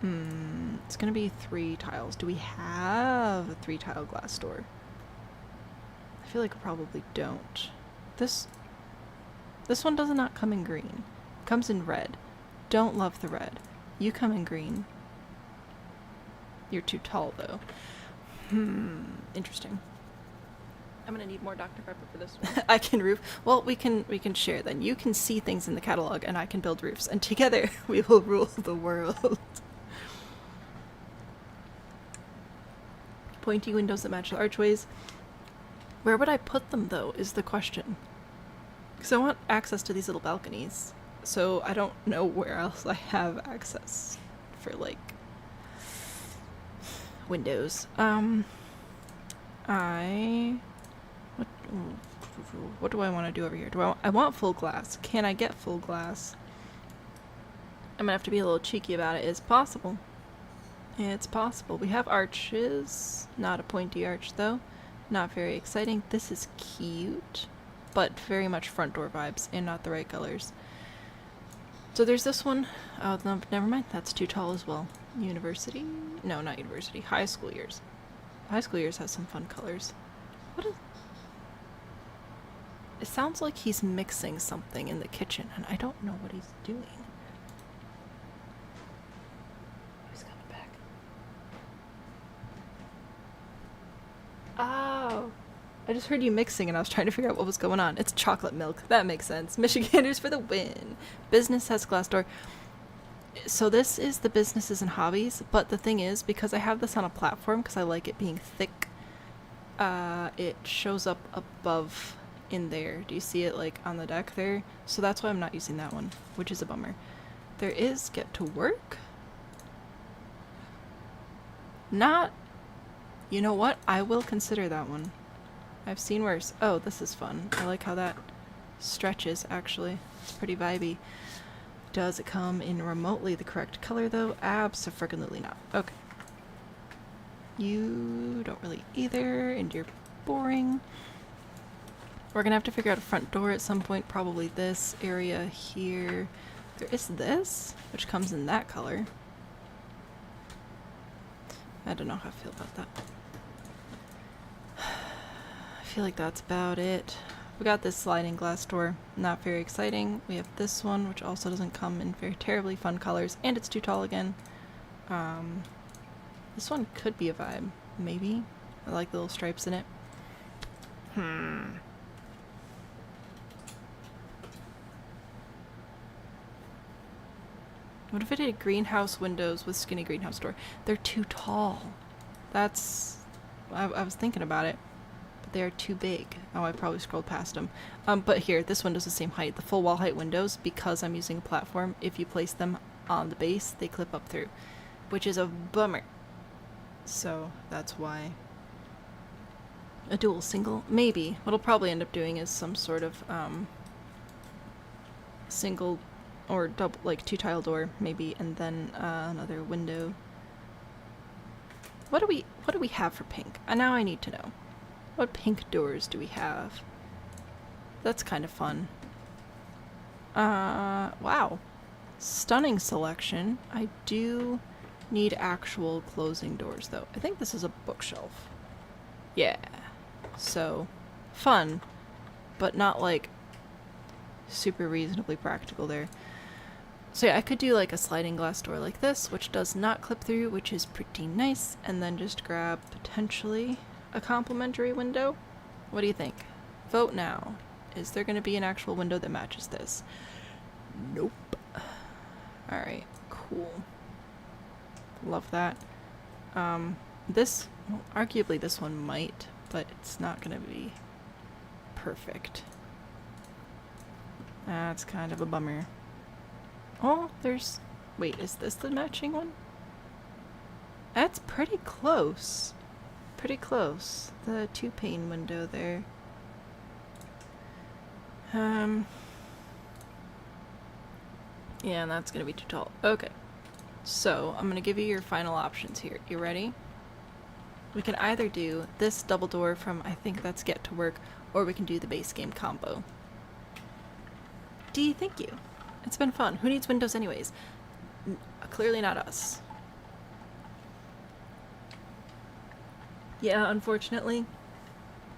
It's gonna be 3 tiles. Do we have a 3-tile glass door? I feel like we probably don't. This one does not come in green. It comes in red. Don't love the red. You come in green. You're too tall though. Interesting. I'm gonna need more Dr. Pepper for this one. I can roof. Well, we can share then. You can see things in the catalog and I can build roofs, and together we will rule the world. Pointy windows that match the archways. Where would I put them though is the question. Because I want access to these little balconies. So I don't know where else I have access for like windows. What do I want to do over here? I want full glass. Can I get full glass? I'm gonna have to be a little cheeky about it. It's possible. It's possible. We have arches. Not a pointy arch, though. Not very exciting. This is cute, but very much front door vibes and not the right colors. So there's this one. Oh, no, never mind. That's too tall as well. University? No, not university. High school years. High school years has some fun colors. What is... It sounds like he's mixing something in the kitchen, and I don't know what he's doing. He's coming back. Oh. I just heard you mixing and I was trying to figure out what was going on. It's chocolate milk. That makes sense. Michiganders for the win. Business has glass door. So this is the businesses and hobbies, but the thing is, because I have this on a platform, because I like it being thick, it shows up above in there. Do you see it like on the deck there? So that's why I'm not using that one, which is a bummer. There is get to work. Not, you know what? I will consider that one. I've seen worse. Oh, this is fun. I like how that stretches, actually. It's pretty vibey. Does it come in remotely the correct color, though? Abso-freaking-lutely not. Okay. You don't really either, and you're boring. We're gonna have to figure out a front door at some point. Probably this area here. There is this, which comes in that color. I don't know how I feel about that. I feel like that's about it. We got this sliding glass door. Not very exciting. We have this one, which also doesn't come in very terribly fun colors, and it's too tall again. This one could be a vibe. Maybe. I like the little stripes in it. What if it had greenhouse windows with skinny greenhouse door? They're too tall. That's... I was thinking about it. But they are too big. Oh, I probably scrolled past them. But here, this window's the same height. The full wall height windows, because I'm using a platform, if you place them on the base, they clip up through. Which is a bummer. So, that's why. A dual single? Maybe. What I'll probably end up doing is some sort of, single or double, like two tile door, maybe, and then, another window. What do we have for pink? Now I need to know. What pink doors do we have? That's kind of fun. Wow. Stunning selection. I do need actual closing doors, though. I think this is a bookshelf. Yeah. So, fun, but not, like, super reasonably practical there. So yeah, I could do, like, a sliding glass door like this, which does not clip through, which is pretty nice, and then just grab, potentially, a complementary window. What do you think? Vote now. Is there going to be an actual window that matches this? Nope. Alright, cool. Love that. This, well, arguably this one might, but it's not going to be perfect. That's kind of a bummer. Oh, there's... Wait, is this the matching one? That's pretty close. Pretty close. The two-pane window there. Yeah, and that's gonna be too tall. Okay. So, I'm gonna give you your final options here. You ready? We can either do this double door from, I think that's Get to Work, or we can do the base game combo. Thank you. It's been fun. Who needs windows anyways? Clearly not us. Yeah, unfortunately,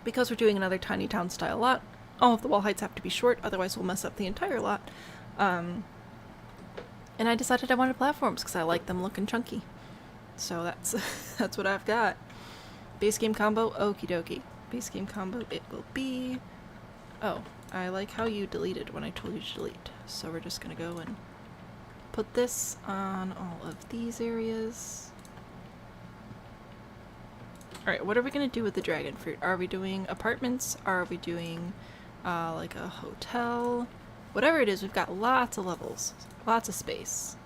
because we're doing another tiny town style lot, all of the wall heights have to be short, otherwise we'll mess up the entire lot. And I decided I wanted platforms because I like them looking chunky. So that's that's what I've got. Base game combo, okie dokie. Base game combo it will be... Oh, I like how you deleted when I told you to delete. So we're just gonna go and put this on all of these areas. Alright, what are we gonna do with the dragon fruit? Are we doing apartments? Are we doing like a hotel? Whatever it is, we've got lots of levels. Lots of space.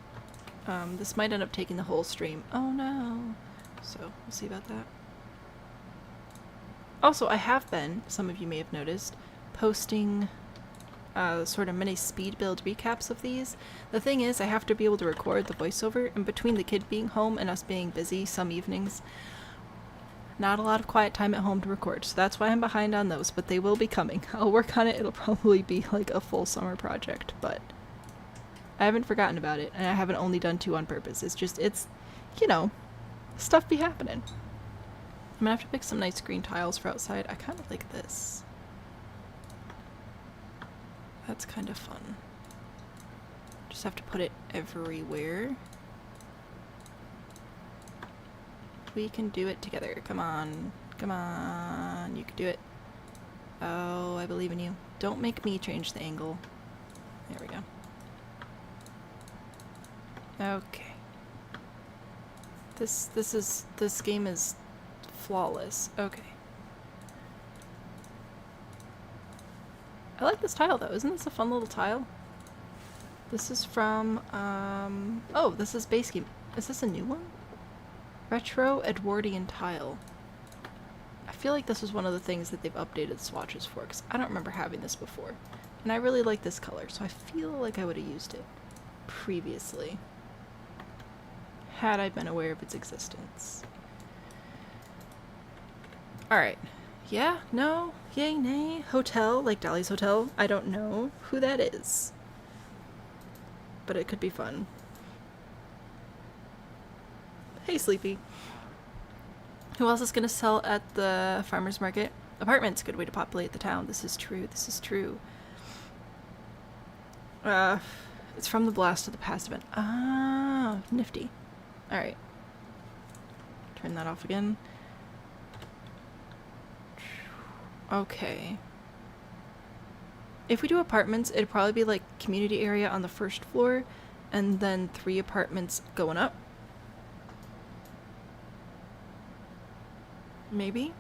This might end up taking the whole stream. Oh no. So, we'll see about that. Also, I have been, some of you may have noticed, posting sort of mini speed build recaps of these. The thing is, I have to be able to record the voiceover, and between the kid being home and us being busy some evenings, not a lot of quiet time at home to record, so that's why I'm behind on those, but they will be coming. I'll work on it. It'll probably be like a full summer project, but I haven't forgotten about it, and I haven't only done 2 on purpose. It's just, you know, stuff be happening. I'm gonna have to pick some nice green tiles for outside. I kind of like this. That's kind of fun. Just have to put it everywhere. We can do it together. Come on. Come on. You can do it. Oh, I believe in you. Don't make me change the angle. There we go. Okay. This game is flawless. Okay. I like this tile though. Isn't this a fun little tile? This is from, oh, this is base game. Is this a new one? Retro Edwardian tile. I feel like this was one of the things that they've updated swatches for, because I don't remember having this before. And I really like this color, so I feel like I would have used it previously, had I been aware of its existence. Alright. Yeah, no, yay, nay, hotel, like Dolly's Hotel. I don't know who that is, but it could be fun. Hey, Sleepy. Who else is gonna sell at the farmer's market? Apartments, good way to populate the town. This is true, this is true. It's from the Blast of the Past event. Ah, nifty. Alright. Turn that off again. Okay. If we do apartments, it'd probably be like community area on the first floor, and then 3 apartments going up. Maybe?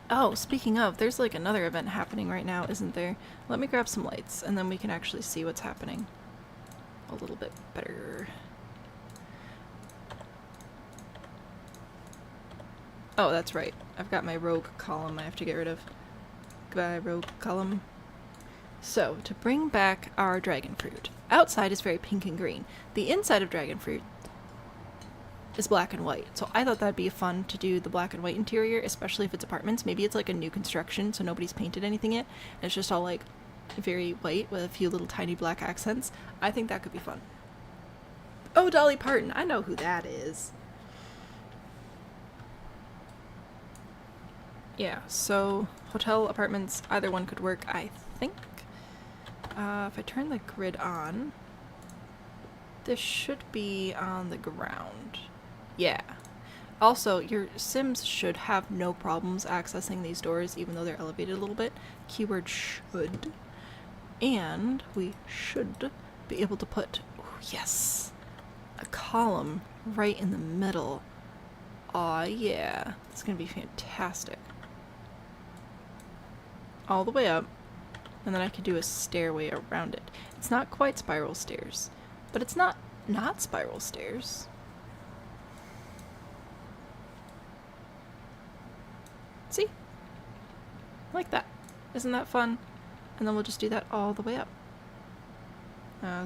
Oh, speaking of, there's like another event happening right now, isn't there? Let me grab some lights, and then we can actually see what's happening a little bit better. Oh, that's right. I've got my rogue column I have to get rid of. Goodbye, rogue column. So, to bring back our dragonfruit. Outside is very pink and green. The inside of dragonfruit is black and white. So I thought that'd be fun to do the black and white interior, especially if it's apartments. Maybe it's like a new construction, so nobody's painted anything yet. And it's just all like very white with a few little tiny black accents. I think that could be fun. Oh, Dolly Parton. I know who that is. Yeah, so hotel, apartments, either one could work, I think. If I turn the grid on, this should be on the ground. Yeah. Also, your Sims should have no problems accessing these doors, even though they're elevated a little bit. Keyword should. And we should be able to put, oh, yes, a column right in the middle. Aw, yeah. It's gonna be fantastic. All the way up, and then I could do a stairway around it. It's not quite spiral stairs, but it's not spiral stairs. See? Like that. Isn't that fun? And then we'll just do that all the way up.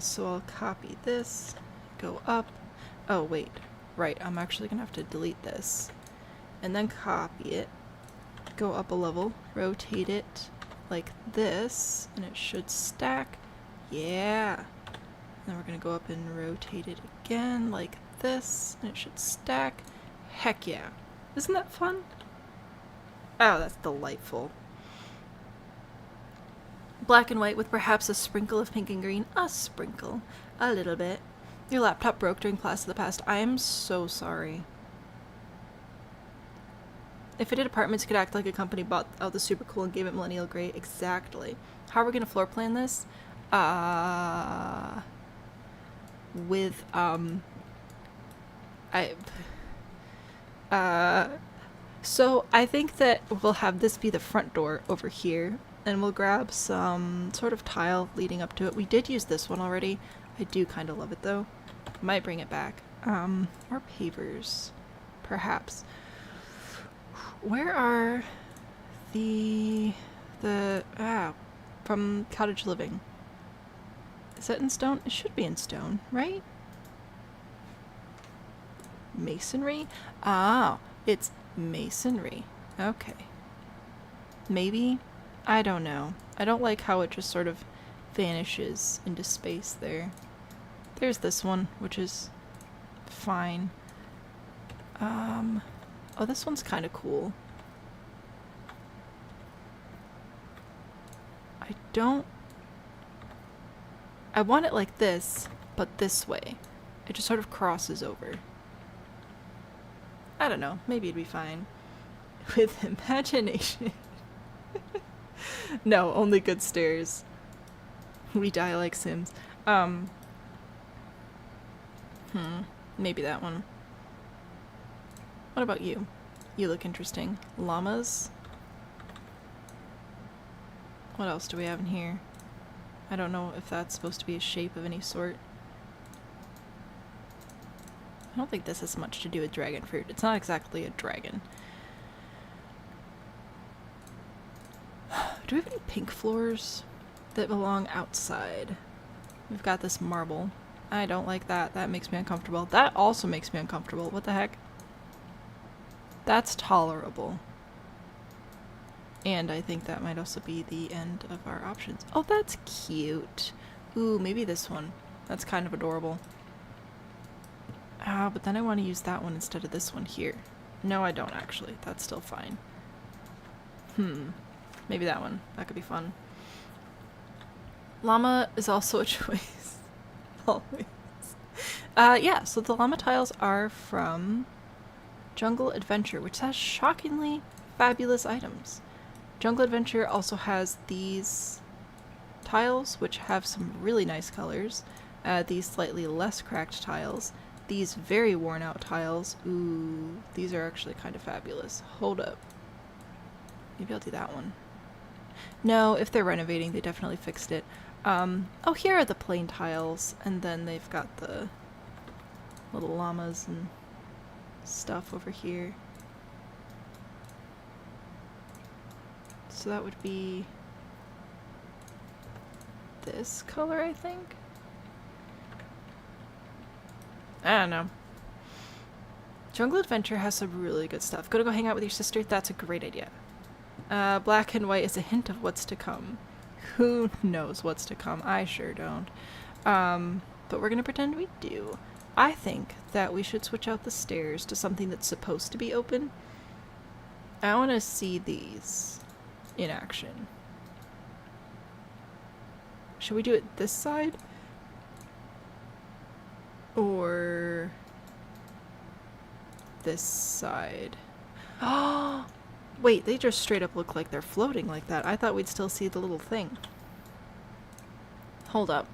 So I'll copy this, go up. Oh, wait. Right, I'm actually gonna have to delete this. And then copy it. Go up a level, rotate it like this, and it should stack. Yeah. Then we're gonna go up and rotate it again like this, and it should stack. Heck yeah. Isn't that fun? Oh, that's delightful. Black and white with perhaps a sprinkle of pink and green. A sprinkle. A little bit. Your laptop broke during Blast of the Past. I am so sorry. If it did apartments, it could act like a company bought out the super cool and gave it millennial gray. Exactly. How are we gonna floor plan this? So I think that we'll have this be the front door over here, and we'll grab some sort of tile leading up to it. We did use this one already. I do kind of love it though. Might bring it back. Or pavers, perhaps. Where are the from Cottage Living. Is that in stone? It should be in stone, right? Masonry? Ah, it's masonry. Okay. Maybe? I don't know. I don't like how it just sort of vanishes into space there. There's this one, which is fine. Oh, this one's kind of cool. I want it like this, but this way. It just sort of crosses over. I don't know. Maybe it'd be fine. With imagination. No, only good stairs. We die like Sims. Maybe that one. What about you? You look interesting. Llamas? What else do we have in here? I don't know if that's supposed to be a shape of any sort. I don't think this has much to do with dragon fruit. It's not exactly a dragon. Do we have any pink floors that belong outside? We've got this marble. I don't like that. That makes me uncomfortable. That also makes me uncomfortable. What the heck? That's tolerable. And I think that might also be the end of our options. Oh, that's cute. Ooh, maybe this one. That's kind of adorable. Ah, but then I want to use that one instead of this one here. No, I don't actually. That's still fine. Maybe that one. That could be fun. Llama is also a choice. Always. Yeah, so the llama tiles are from Jungle Adventure, which has shockingly fabulous items. Jungle Adventure also has these tiles, which have some really nice colors. These slightly less cracked tiles. These very worn out tiles. Ooh, these are actually kind of fabulous. Hold up. Maybe I'll do that one. No, if they're renovating, they definitely fixed it. Oh, here are the plain tiles, and then they've got the little llamas and stuff over here. So that would be this color, I think? I don't know. Jungle Adventure has some really good stuff. Gonna go hang out with your sister? That's a great idea. Black and white is a hint of what's to come. Who knows what's to come? I sure don't. But we're gonna pretend we do. I think that we should switch out the stairs to something that's supposed to be open. I want to see these in action. Should we do it this side? Or this side? Oh! Wait, they just straight up look like they're floating like that. I thought we'd still see the little thing. Hold up.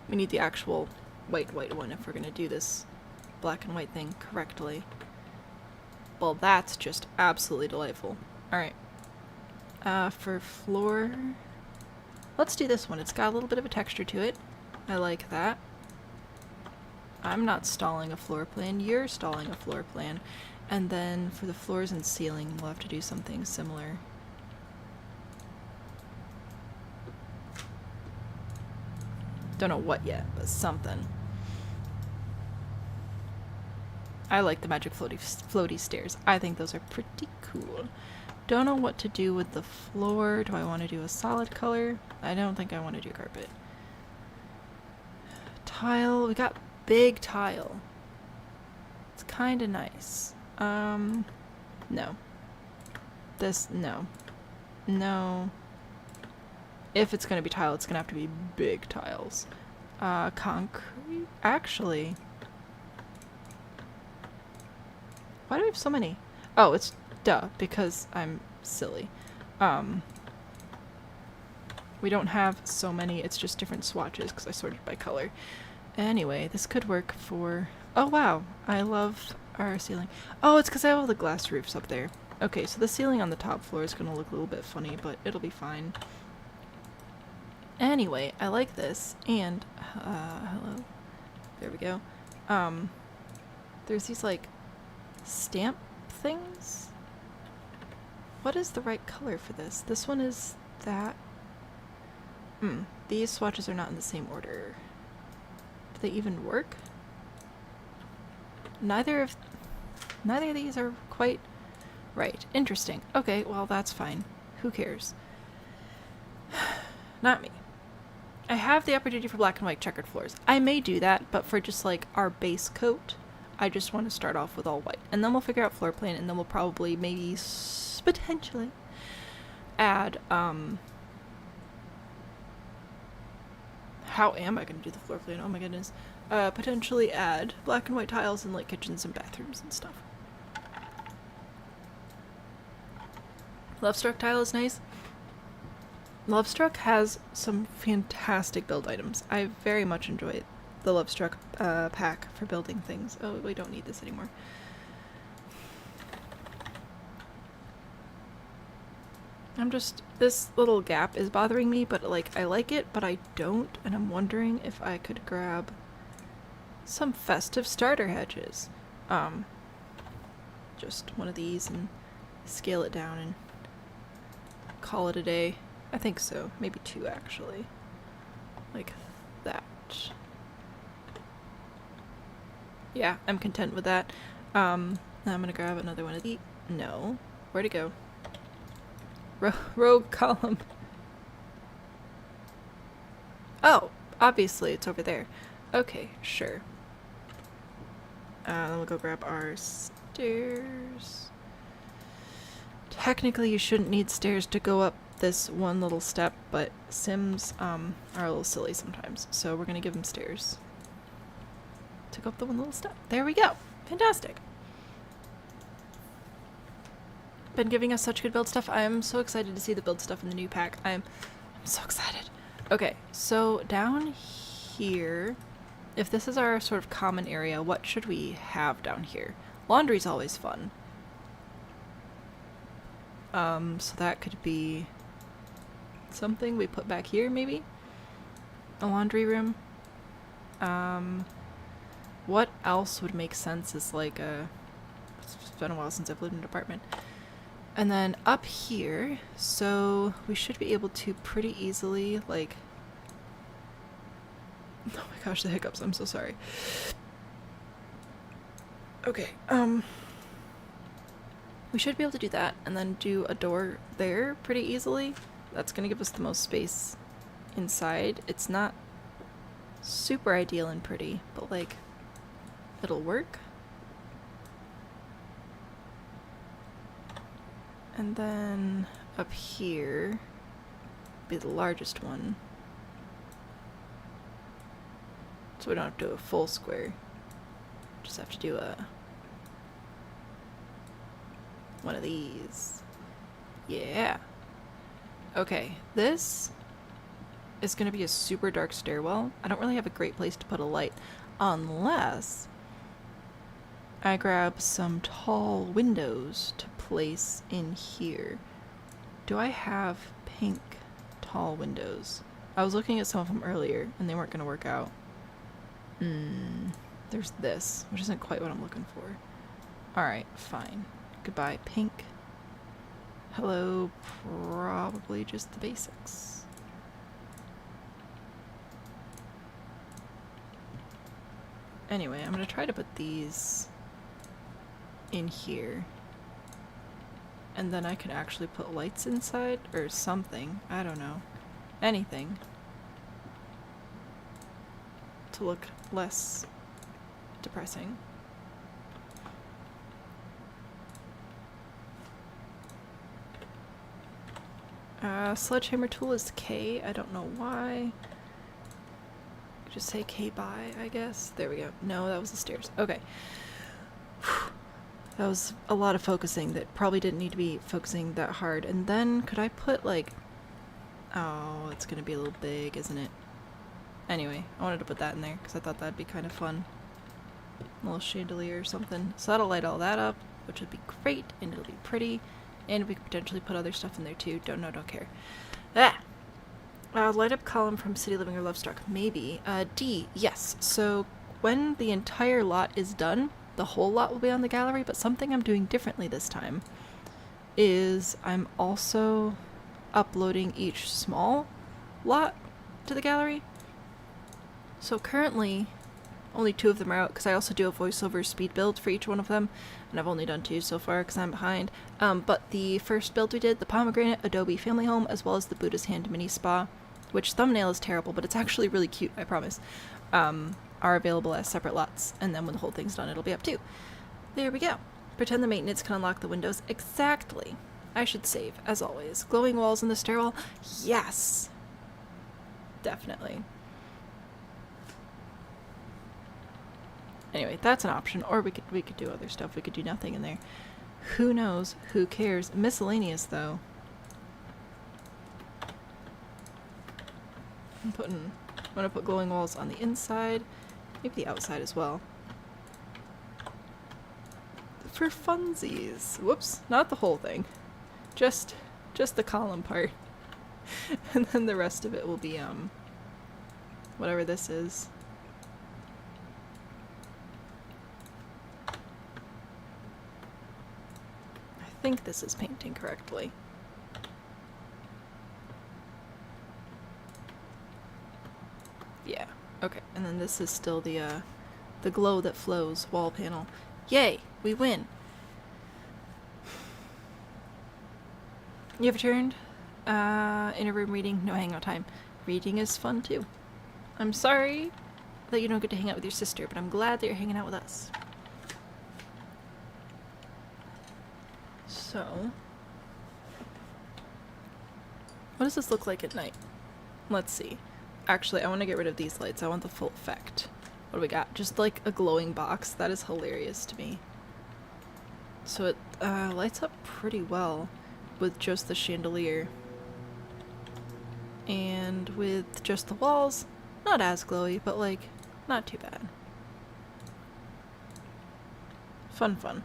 We need the actual white one if we're gonna do this black and white thing correctly. Well, that's just absolutely delightful. Alright. For floor... Let's do this one. It's got a little bit of a texture to it. I like that. I'm not stalling a floor plan. You're stalling a floor plan. And then for the floors and ceiling, we'll have to do something similar. Don't know what yet, but something. I like the magic floaty stairs. I think those are pretty cool. Don't know what to do with the floor. Do I want to do a solid color? I don't think I want to do carpet. Tile. We got big tile. It's kind of nice. No. This, no. No. If it's gonna be tile, it's gonna have to be big tiles. Concrete? Actually. Why do we have so many? Oh, it's duh, because I'm silly. We don't have so many, it's just different swatches because I sorted by color. Anyway, this could work for... Oh wow, I love our ceiling. Oh, it's because I have all the glass roofs up there. Okay, so the ceiling on the top floor is going to look a little bit funny, but it'll be fine. Anyway, I like this, and, hello. There we go. There's these, like, stamp things? What is the right color for this? This one is that These swatches are not in the same order. Do they even work? Neither of these are quite right. Interesting. Okay, well that's fine. Who cares? Not me. I have the opportunity for black and white checkered floors. I may do that, but for just like our base coat, I just want to start off with all white. And then we'll figure out floor plan, and then we'll probably maybe potentially add how am I going to do the floor plan? Oh my goodness. Potentially add black and white tiles in like kitchens and bathrooms and stuff. Lovestruck tile is nice. Lovestruck has some fantastic build items. I very much enjoy the Lovestruck pack for building things. Oh, we don't need this anymore. This little gap is bothering me, but like I like it, but I don't, and I'm wondering if I could grab some festive starter hedges. Just one of these and scale it down and call it a day. I think so. Maybe two, actually. Like that. Yeah, I'm content with that. Now I'm gonna grab another one of these. No. Where'd it go? Rogue column. Oh, obviously it's over there. Okay, sure. Then we'll go grab our stairs. Technically, you shouldn't need stairs to go up this one little step, but Sims are a little silly sometimes, so we're gonna give them stairs to go up the one little step. There we go. Fantastic. Been giving us such good build stuff. I'm so excited to see the build stuff in the new pack. I'm so excited. Okay, so down here, if this is our sort of common area, what should we have down here? Laundry's always fun. So that could be something we put back here, maybe? A laundry room. What else would make sense is like a... It's been a while since I've lived in an apartment. And then up here, so we should be able to pretty easily, like... Oh my gosh, the hiccups, I'm so sorry. Okay, we should be able to do that, and then do a door there pretty easily. That's gonna give us the most space inside. It's not super ideal and pretty, but like, it'll work. And then up here be the largest one. So we don't have to do a full square. Just have to do one of these. Yeah. Okay, this is gonna be a super dark stairwell. I don't really have a great place to put a light unless I grab some tall windows to place in here. Do I have pink tall windows? I was looking at some of them earlier and they weren't gonna work out. There's this, which isn't quite what I'm looking for. Alright, fine. Goodbye, pink. Hello, probably just the basics. Anyway, I'm gonna try to put these in here. And then I can actually put lights inside, or something. I don't know. Anything. To look less depressing. Sledgehammer tool is K. I don't know why. Just say K by, I guess. There we go. No, that was the stairs. Okay. That was a lot of focusing that probably didn't need to be focusing that hard. And then could I put like... Oh, it's gonna be a little big, isn't it? Anyway, I wanted to put that in there because I thought that'd be kind of fun. A little chandelier or something. So that'll light all that up, which would be great, and it'll be pretty. And we could potentially put other stuff in there too. Don't know, don't care. Light up column from City Living or Lovestruck. Maybe. D. Yes. So when the entire lot is done, the whole lot will be on the gallery, but something I'm doing differently this time is I'm also uploading each small lot to the gallery. So currently, only 2 of them are out, because I also do a voiceover speed build for each one of them, and I've only done 2 so far because I'm behind. But the first build we did, the Pomegranate Adobe Family Home, as well as the Buddha's Hand Mini Spa, which thumbnail is terrible, but it's actually really cute, I promise, are available as separate lots, and then when the whole thing's done, it'll be up too. There we go. Pretend the maintenance can unlock the windows. Exactly. I should save, as always. Glowing walls in the stairwell? Yes! Definitely. Anyway, that's an option, or we could do other stuff. We could do nothing in there. Who knows? Who cares? Miscellaneous, though. I'm gonna put glowing walls on the inside, maybe the outside as well. For funsies. Whoops, not the whole thing. Just the column part. And then the rest of it will be, whatever this is. I think this is painting correctly. Yeah, okay. And then this is still the glow that flows wall panel. Yay, we win. You have returned? In a room reading? No hangout time. Reading is fun too. I'm sorry that you don't get to hang out with your sister, but I'm glad that you're hanging out with us. So, what does this look like at night? Let's see. Actually, I want to get rid of these lights. I want the full effect. What do we got? Just like a glowing box. That is hilarious to me. So it lights up pretty well with just the chandelier. And with just the walls, not as glowy, but like, not too bad. Fun, fun.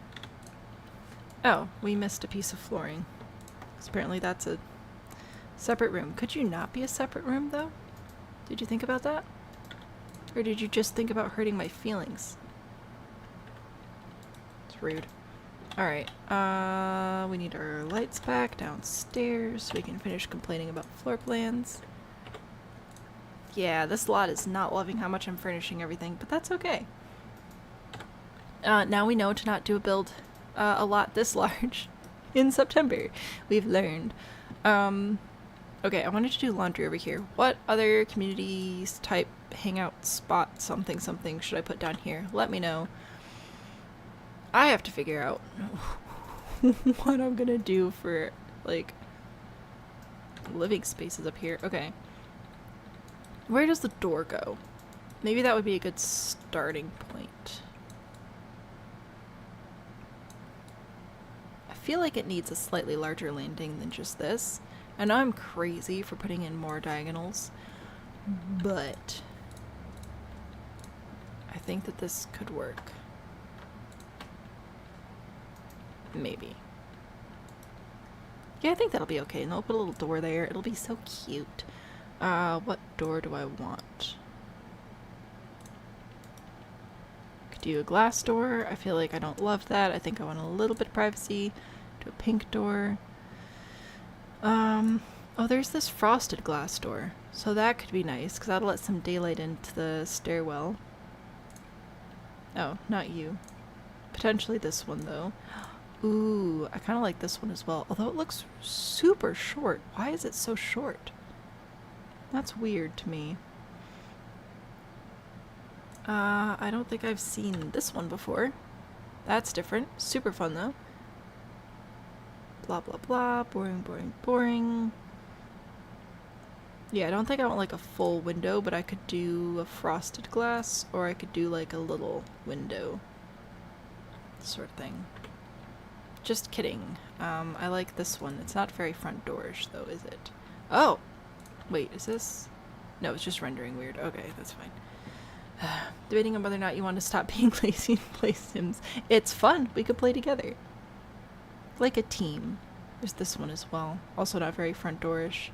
Oh, we missed a piece of flooring. 'Cause apparently that's a separate room. Could you not be a separate room, though? Did you think about that? Or did you just think about hurting my feelings? It's rude. Alright, we need our lights back downstairs so we can finish complaining about floor plans. Yeah, this lot is not loving how much I'm furnishing everything, but that's okay. Now we know to not do a build a lot this large in September. We've learned. Okay, I wanted to do laundry over here. What other communities type hangout spot something something should I put down here? Let me know. I have to figure out what I'm gonna do for, like, living spaces up here. Okay. Where does the door go? Maybe that would be a good starting point. I feel like it needs a slightly larger landing than just this. I know I'm crazy for putting in more diagonals, but I think that this could work. Maybe. Yeah, I think that'll be okay. And I'll put a little door there. It'll be so cute. What door do I want? Could do a glass door. I feel like I don't love that. I think I want a little bit of privacy. Do a pink door. Oh, there's this frosted glass door. So that could be nice, because that'll let some daylight into the stairwell. Oh, not you. Potentially this one, though. Ooh, I kind of like this one as well. Although it looks super short. Why is it so short? That's weird to me. I don't think I've seen this one before. That's different. Super fun, though. Blah, blah, blah. Boring, boring, boring. Yeah, I don't think I want, like, a full window, but I could do a frosted glass, or I could do, like, a little window sort of thing. Just kidding. I like this one. It's not very front doorish, though, is it? Oh! Wait, is this? No, it's just rendering weird. Okay, that's fine. Debating on whether or not you want to stop being lazy and play Sims. It's fun. We could play together. Like a team. There's this one as well. Also not very front doorish.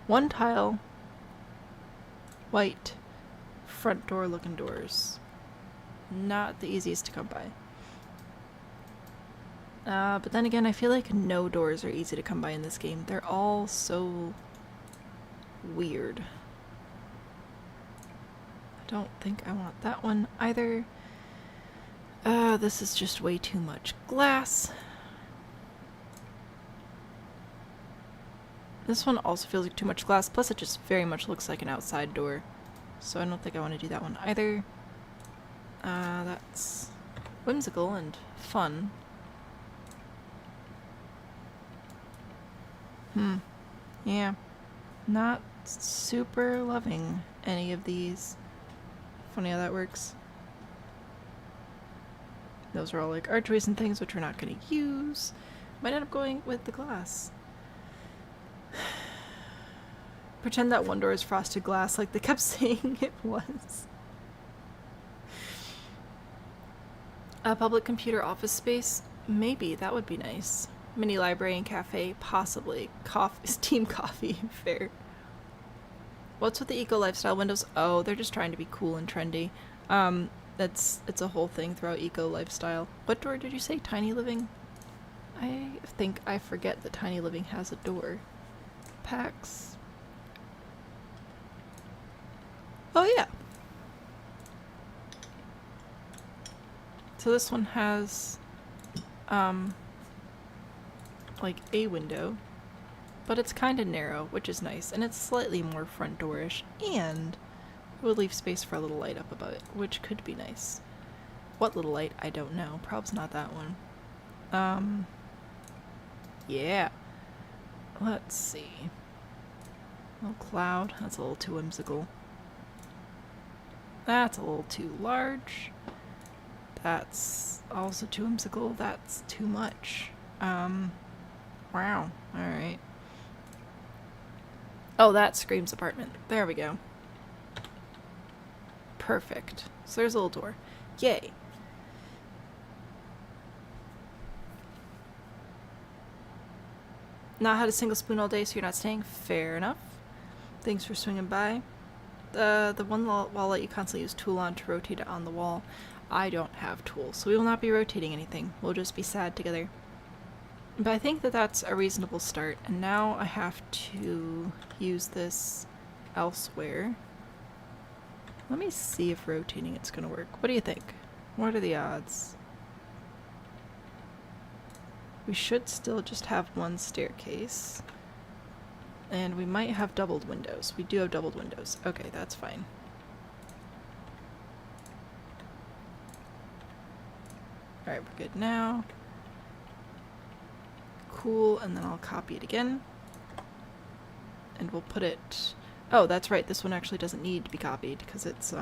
One tile. White. Front door looking doors. Not the easiest to come by. But then again, I feel like no doors are easy to come by in this game. They're all so weird. don't think I want that one either. This is just way too much glass. This one also feels like too much glass, plus it just very much looks like an outside door. So I don't think I want to do that one either. That's whimsical and fun. Yeah. Not super loving any of these. Funny how that works. Those are all like archways and things which we're not going to use. Might end up going with the glass. Pretend that one door is frosted glass like they kept saying it was. A public computer office space? Maybe, that would be nice. Mini library and cafe? Possibly. Steam coffee, fair. What's with the eco lifestyle windows? Oh, they're just trying to be cool and trendy. It's a whole thing throughout eco lifestyle. What door did you say? Tiny living? I think I forget that tiny living has a door. Pax. Oh yeah. So this one has like a window, but it's kind of narrow, which is nice, and it's slightly more front doorish, and it would leave space for a little light up above it, which could be nice. What little light? I don't know. Probably not that one. Yeah. Let's see. Little cloud. That's a little too whimsical. That's a little too large. That's also too whimsical. That's too much. Wow. Alright. Oh, that screams apartment. There we go. Perfect. So there's a little door. Yay. Not had a single spoon all day, so you're not staying? Fair enough. Thanks for swinging by. The one wallet you constantly use tool on to rotate it on the wall. I don't have tools, so we will not be rotating anything. We'll just be sad together. But I think that that's a reasonable start, and now I have to use this elsewhere. Let me see if rotating it's gonna work. What do you think? What are the odds? We should still just have one staircase. And we might have doubled windows. We do have doubled windows. Okay, that's fine. Alright, we're good now. Cool, and then I'll copy it again. And we'll put it... Oh, that's right, this one actually doesn't need to be copied because it's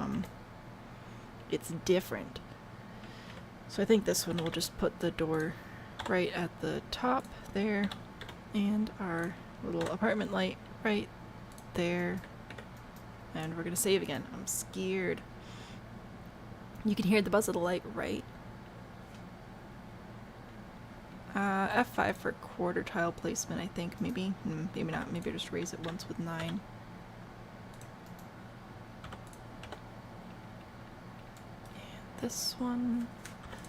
different. So I think this one will just put the door right at the top there, and our little apartment light right there. And we're gonna save again. I'm scared. You can hear the buzz of the light, right? F5 for quarter tile placement, I think, maybe. Maybe not. Maybe I just raise it once with 9. And this one...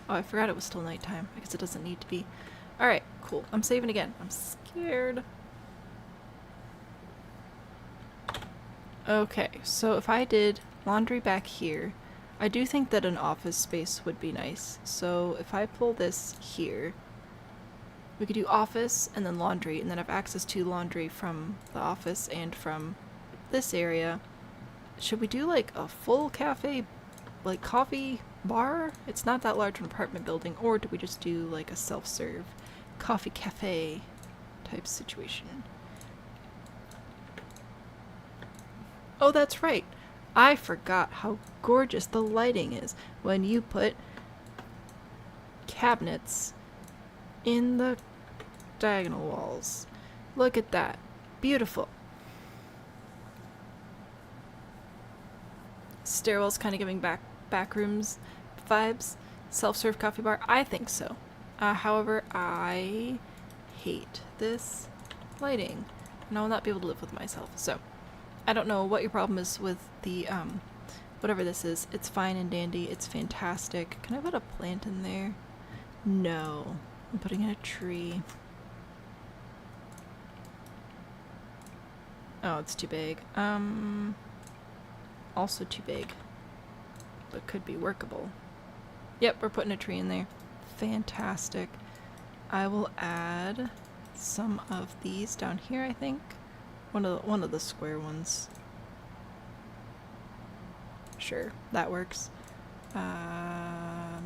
Oh, I forgot it was still nighttime. I guess it doesn't need to be. Alright, cool. I'm saving again. I'm scared. Okay, so if I did laundry back here, I do think that an office space would be nice. So if I pull this here, we could do office and then laundry, and then have access to laundry from the office and from this area. Should we do like a full cafe, like coffee bar? It's not that large an apartment building, or do we just do like a self-serve coffee cafe type situation? Oh, that's right. I forgot how gorgeous the lighting is when you put cabinets in the diagonal walls. Look at that. Beautiful. Stairwell's kind of giving back rooms vibes. Self-serve coffee bar? I think so. However, I hate this lighting, and I will not be able to live with myself. So, I don't know what your problem is with the, whatever this is. It's fine and dandy. It's fantastic. Can I put a plant in there? No. I'm putting in a tree. Oh, it's too big. Also too big. but could be workable. Yep, we're putting a tree in there. Fantastic. I will add some of these down here, I think. One of the square ones. Sure, that works.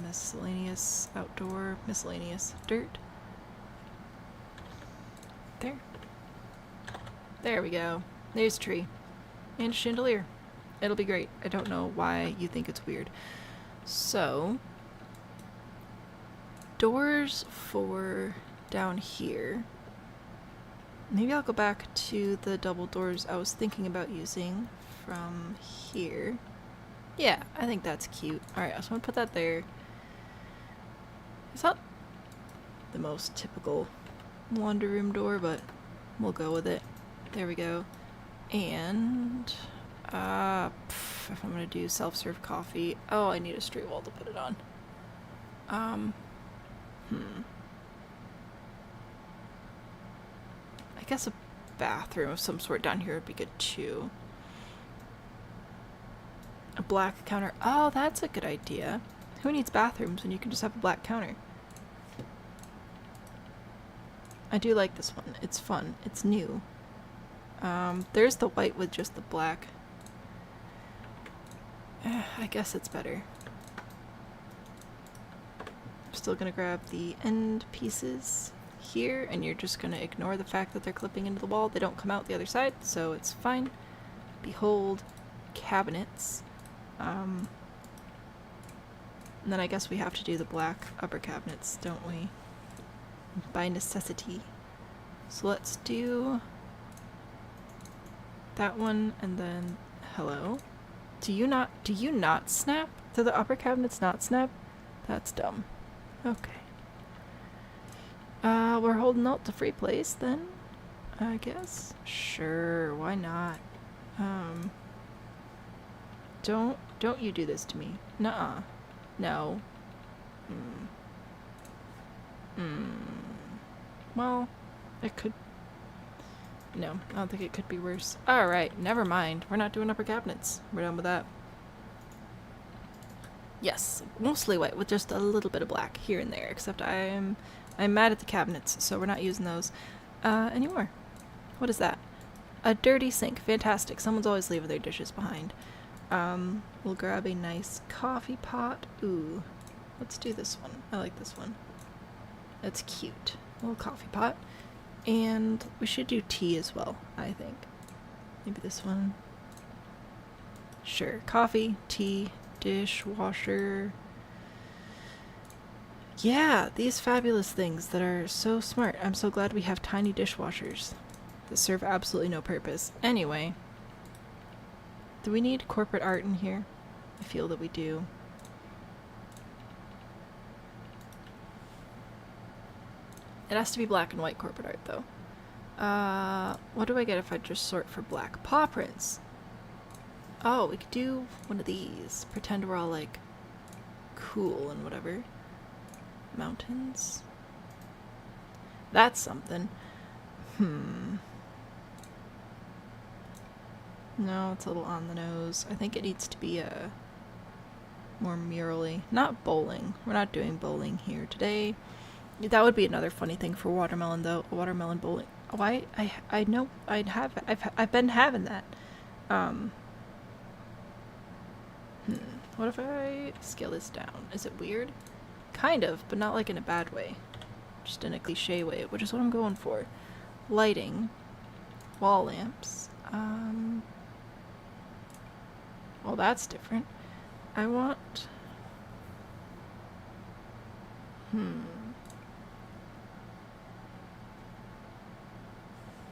Miscellaneous outdoor, miscellaneous dirt. There. There we go. There's a tree. And a chandelier. It'll be great. I don't know why you think it's weird. So, doors for down here. Maybe I'll go back to the double doors I was thinking about using from here. Yeah, I think that's cute. Alright, I just want to put that there. It's not the most typical laundry room door, but we'll go with it. There we go. And if I'm gonna do self-serve coffee, oh, I need a straight wall to put it on. I guess a bathroom of some sort down here would be good too. A black counter. Oh, that's a good idea. Who needs bathrooms when you can just have a black counter? I do like this one. It's fun. It's new. There's the white with just the black. I guess it's better. I'm still gonna grab the end pieces here, and you're just gonna ignore the fact that they're clipping into the wall. They don't come out the other side, so it's fine. Behold, cabinets. And then I guess we have to do the black upper cabinets, don't we? By necessity. So let's do that one, and then hello. Do you not snap? Do the upper cabinets not snap? That's dumb. Okay. We're holding out to free place then, I guess. Sure, why not? Don't you do this to me. Nuh-uh. No. Well, it could... No, I don't think it could be worse. Alright, never mind. We're not doing upper cabinets. We're done with that. Yes, mostly white with just a little bit of black here and there, except I'm mad at the cabinets, so we're not using those anymore. What is that? A dirty sink. Fantastic. Someone's always leaving their dishes behind. We'll grab a nice coffee pot. Ooh, let's do this one. I like this one. That's cute. A little coffee pot. And we should do tea as well, I think. Maybe this one. Sure. Coffee, tea, dishwasher. Yeah, these fabulous things that are so smart. I'm so glad we have tiny dishwashers that serve absolutely no purpose. Anyway. Do we need corporate art in here? I feel that we do. It has to be black and white corporate art, though. What do I get if I just sort for black? Paw prints! Oh, we could do one of these. Pretend we're all, like, cool and whatever. Mountains? That's something. No, it's a little on the nose. I think it needs to be more murally. Not bowling. We're not doing bowling here today. That would be another funny thing for watermelon, though. Watermelon bowling. Why? I know I've been having that. What if I scale this down? Is it weird? Kind of, but not like in a bad way. Just in a cliche way, which is what I'm going for. Lighting. Wall lamps. Well, that's different. I want...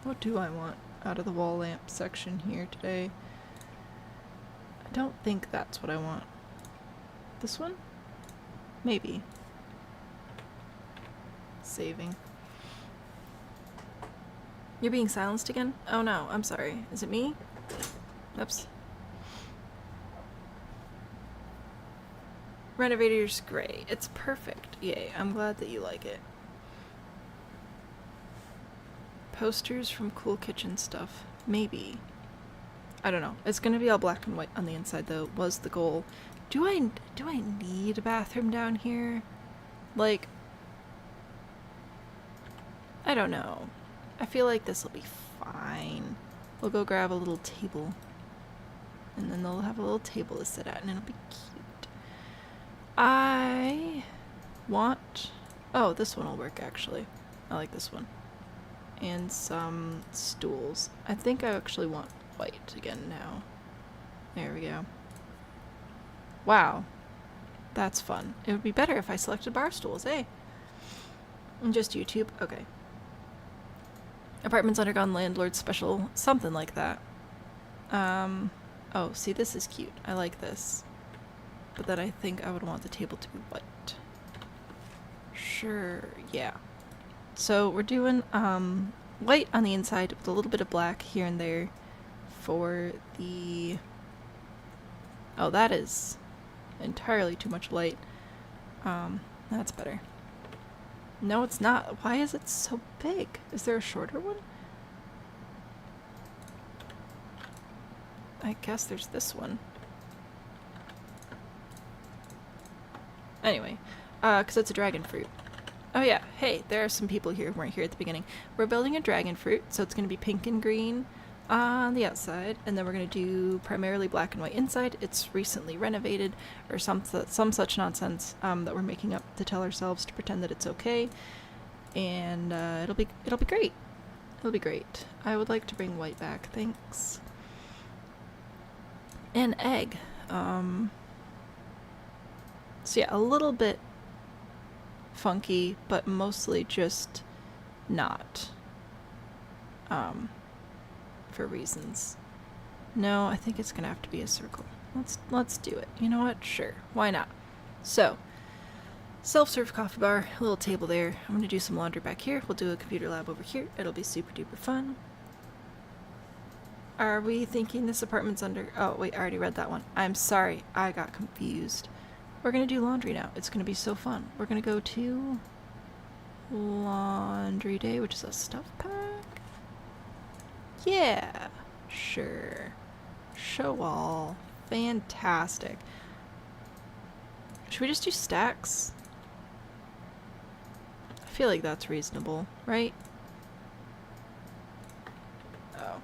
What do I want out of the wall lamp section here today? I don't think that's what I want. This one? Maybe. Saving. You're being silenced again? Oh no, I'm sorry. Is it me? Oops. Renovator's gray. It's perfect. Yay, I'm glad that you like it. Posters from cool kitchen stuff. Maybe. I don't know. It's gonna be all black and white on the inside though, was the goal. Do I need a bathroom down here? Like, I don't know. I feel like this will be fine. We'll go grab a little table. And then they'll have a little table to sit at, and it'll be cute. I want... Oh, this one will work, actually. I like this one. And some stools. I think I actually want white again now. There we go. Wow. That's fun. It would be better if I selected bar stools, eh? And just YouTube? Okay. Apartments undergone landlord special, something like that. Oh, see, this is cute. I like this. But then I think I would want the table to be white. Sure, yeah. So we're doing, white on the inside with a little bit of black here and there for the... Oh, that is entirely too much light. That's better. No, it's not. Why is it so big? Is there a shorter one? I guess there's this one. Anyway, because it's a dragon fruit. Oh yeah, hey, there are some people here who weren't here at the beginning. We're building a dragon fruit, so it's going to be pink and green on the outside, and then we're going to do primarily black and white inside. It's recently renovated, or some such nonsense that we're making up to tell ourselves to pretend that it's okay, and it'll be great. It'll be great. I would like to bring white back, thanks. An egg. So yeah, a little bit funky, but mostly just not. For reasons. No, I think it's gonna have to be a circle. Let's do it. You know what? Sure. Why not? So, self-serve coffee bar, a little table there. I'm gonna do some laundry back here. We'll do a computer lab over here. It'll be super duper fun. Are we thinking this apartment's under... Oh, wait, I already read that one. I'm sorry. I got confused. We're gonna do laundry now. It's gonna be so fun. We're gonna go to... Laundry Day, which is a stuff pack? Yeah, sure. Show all. Fantastic. Should we just do stacks? I feel like that's reasonable, right? Oh.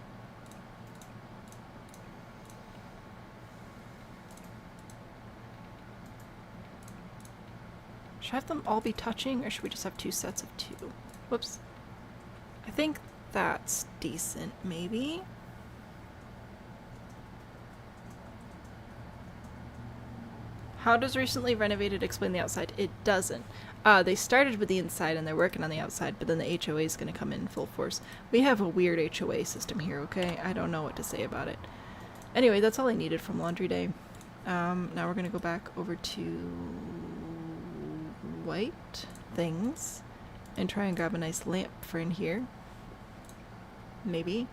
Should I have them all be touching, or should we just have two sets of two? Whoops. I think that's decent, maybe? How does recently renovated explain the outside? It doesn't. They started with the inside and they're working on the outside, but then the HOA is going to come in full force. We have a weird HOA system here, okay? I don't know what to say about it. Anyway, that's all I needed from Laundry Day. Now we're going to go back over to white things and try and grab a nice lamp for in here. Maybe.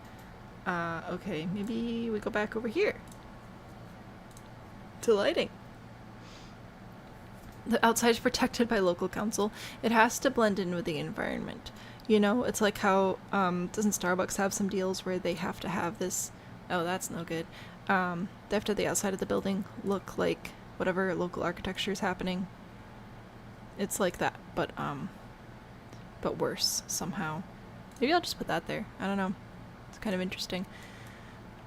Okay, maybe we go back over here to lighting. The outside is protected by local council. It has to blend in with the environment. You know, it's like how, doesn't Starbucks have some deals where they have to have this... Oh, that's no good. They have to have the outside of the building look like whatever local architecture is happening. It's like that, but worse somehow. Maybe I'll just put that there. I don't know. It's kind of interesting.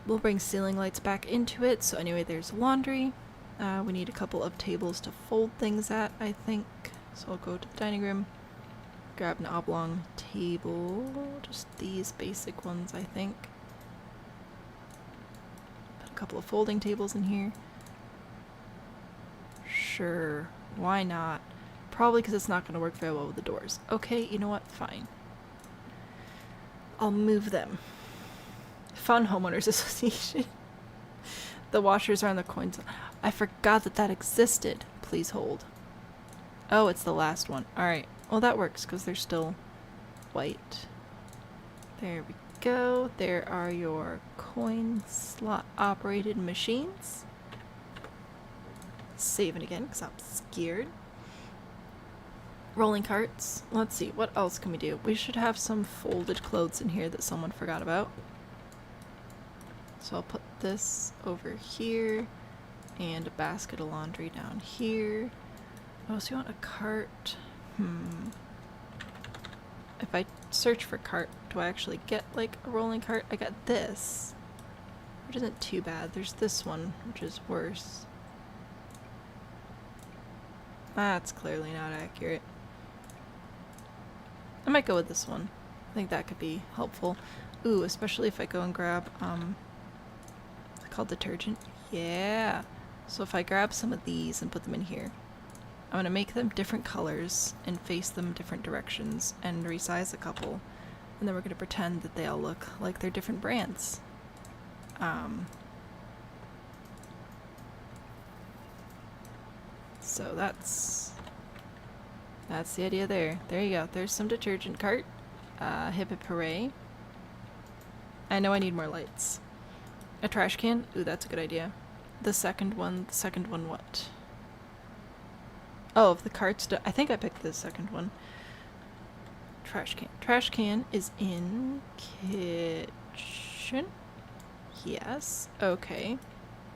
We'll bring ceiling lights back into it. So anyway, there's laundry. We need a couple of tables to fold things at, I think. So I'll go to the dining room, grab an oblong table. Just these basic ones, I think. Put a couple of folding tables in here. Sure, why not? Probably because it's not going to work very well with the doors. Okay, you know what? Fine. I'll move them. Fun Homeowners Association. The washers are on the coins. I forgot that that existed. Please hold. Oh, it's the last one. Alright. Well, that works because they're still white. There we go. There are your coin slot operated machines. Save it again because I'm scared. Rolling carts. Let's see. What else can we do? We should have some folded clothes in here that someone forgot about. So I'll put this over here. And a basket of laundry down here. Oh, so you want a cart? If I search for cart, do I actually get like a rolling cart? I got this, which isn't too bad. There's this one, which is worse. That's clearly not accurate. I might go with this one. I think that could be helpful. Ooh, especially if I go and grab, is it called detergent? Yeah. So if I grab some of these and put them in here, I'm gonna make them different colors and face them different directions and resize a couple. And then we're gonna pretend that they all look like they're different brands. So that's the idea there. There you go. There's some detergent cart. Hip hip hooray. I know I need more lights. A trash can? Ooh, that's a good idea. The second one what? Oh, if the cart's I think I picked the second one. Trash can. Trash can is in kitchen. Yes. Okay.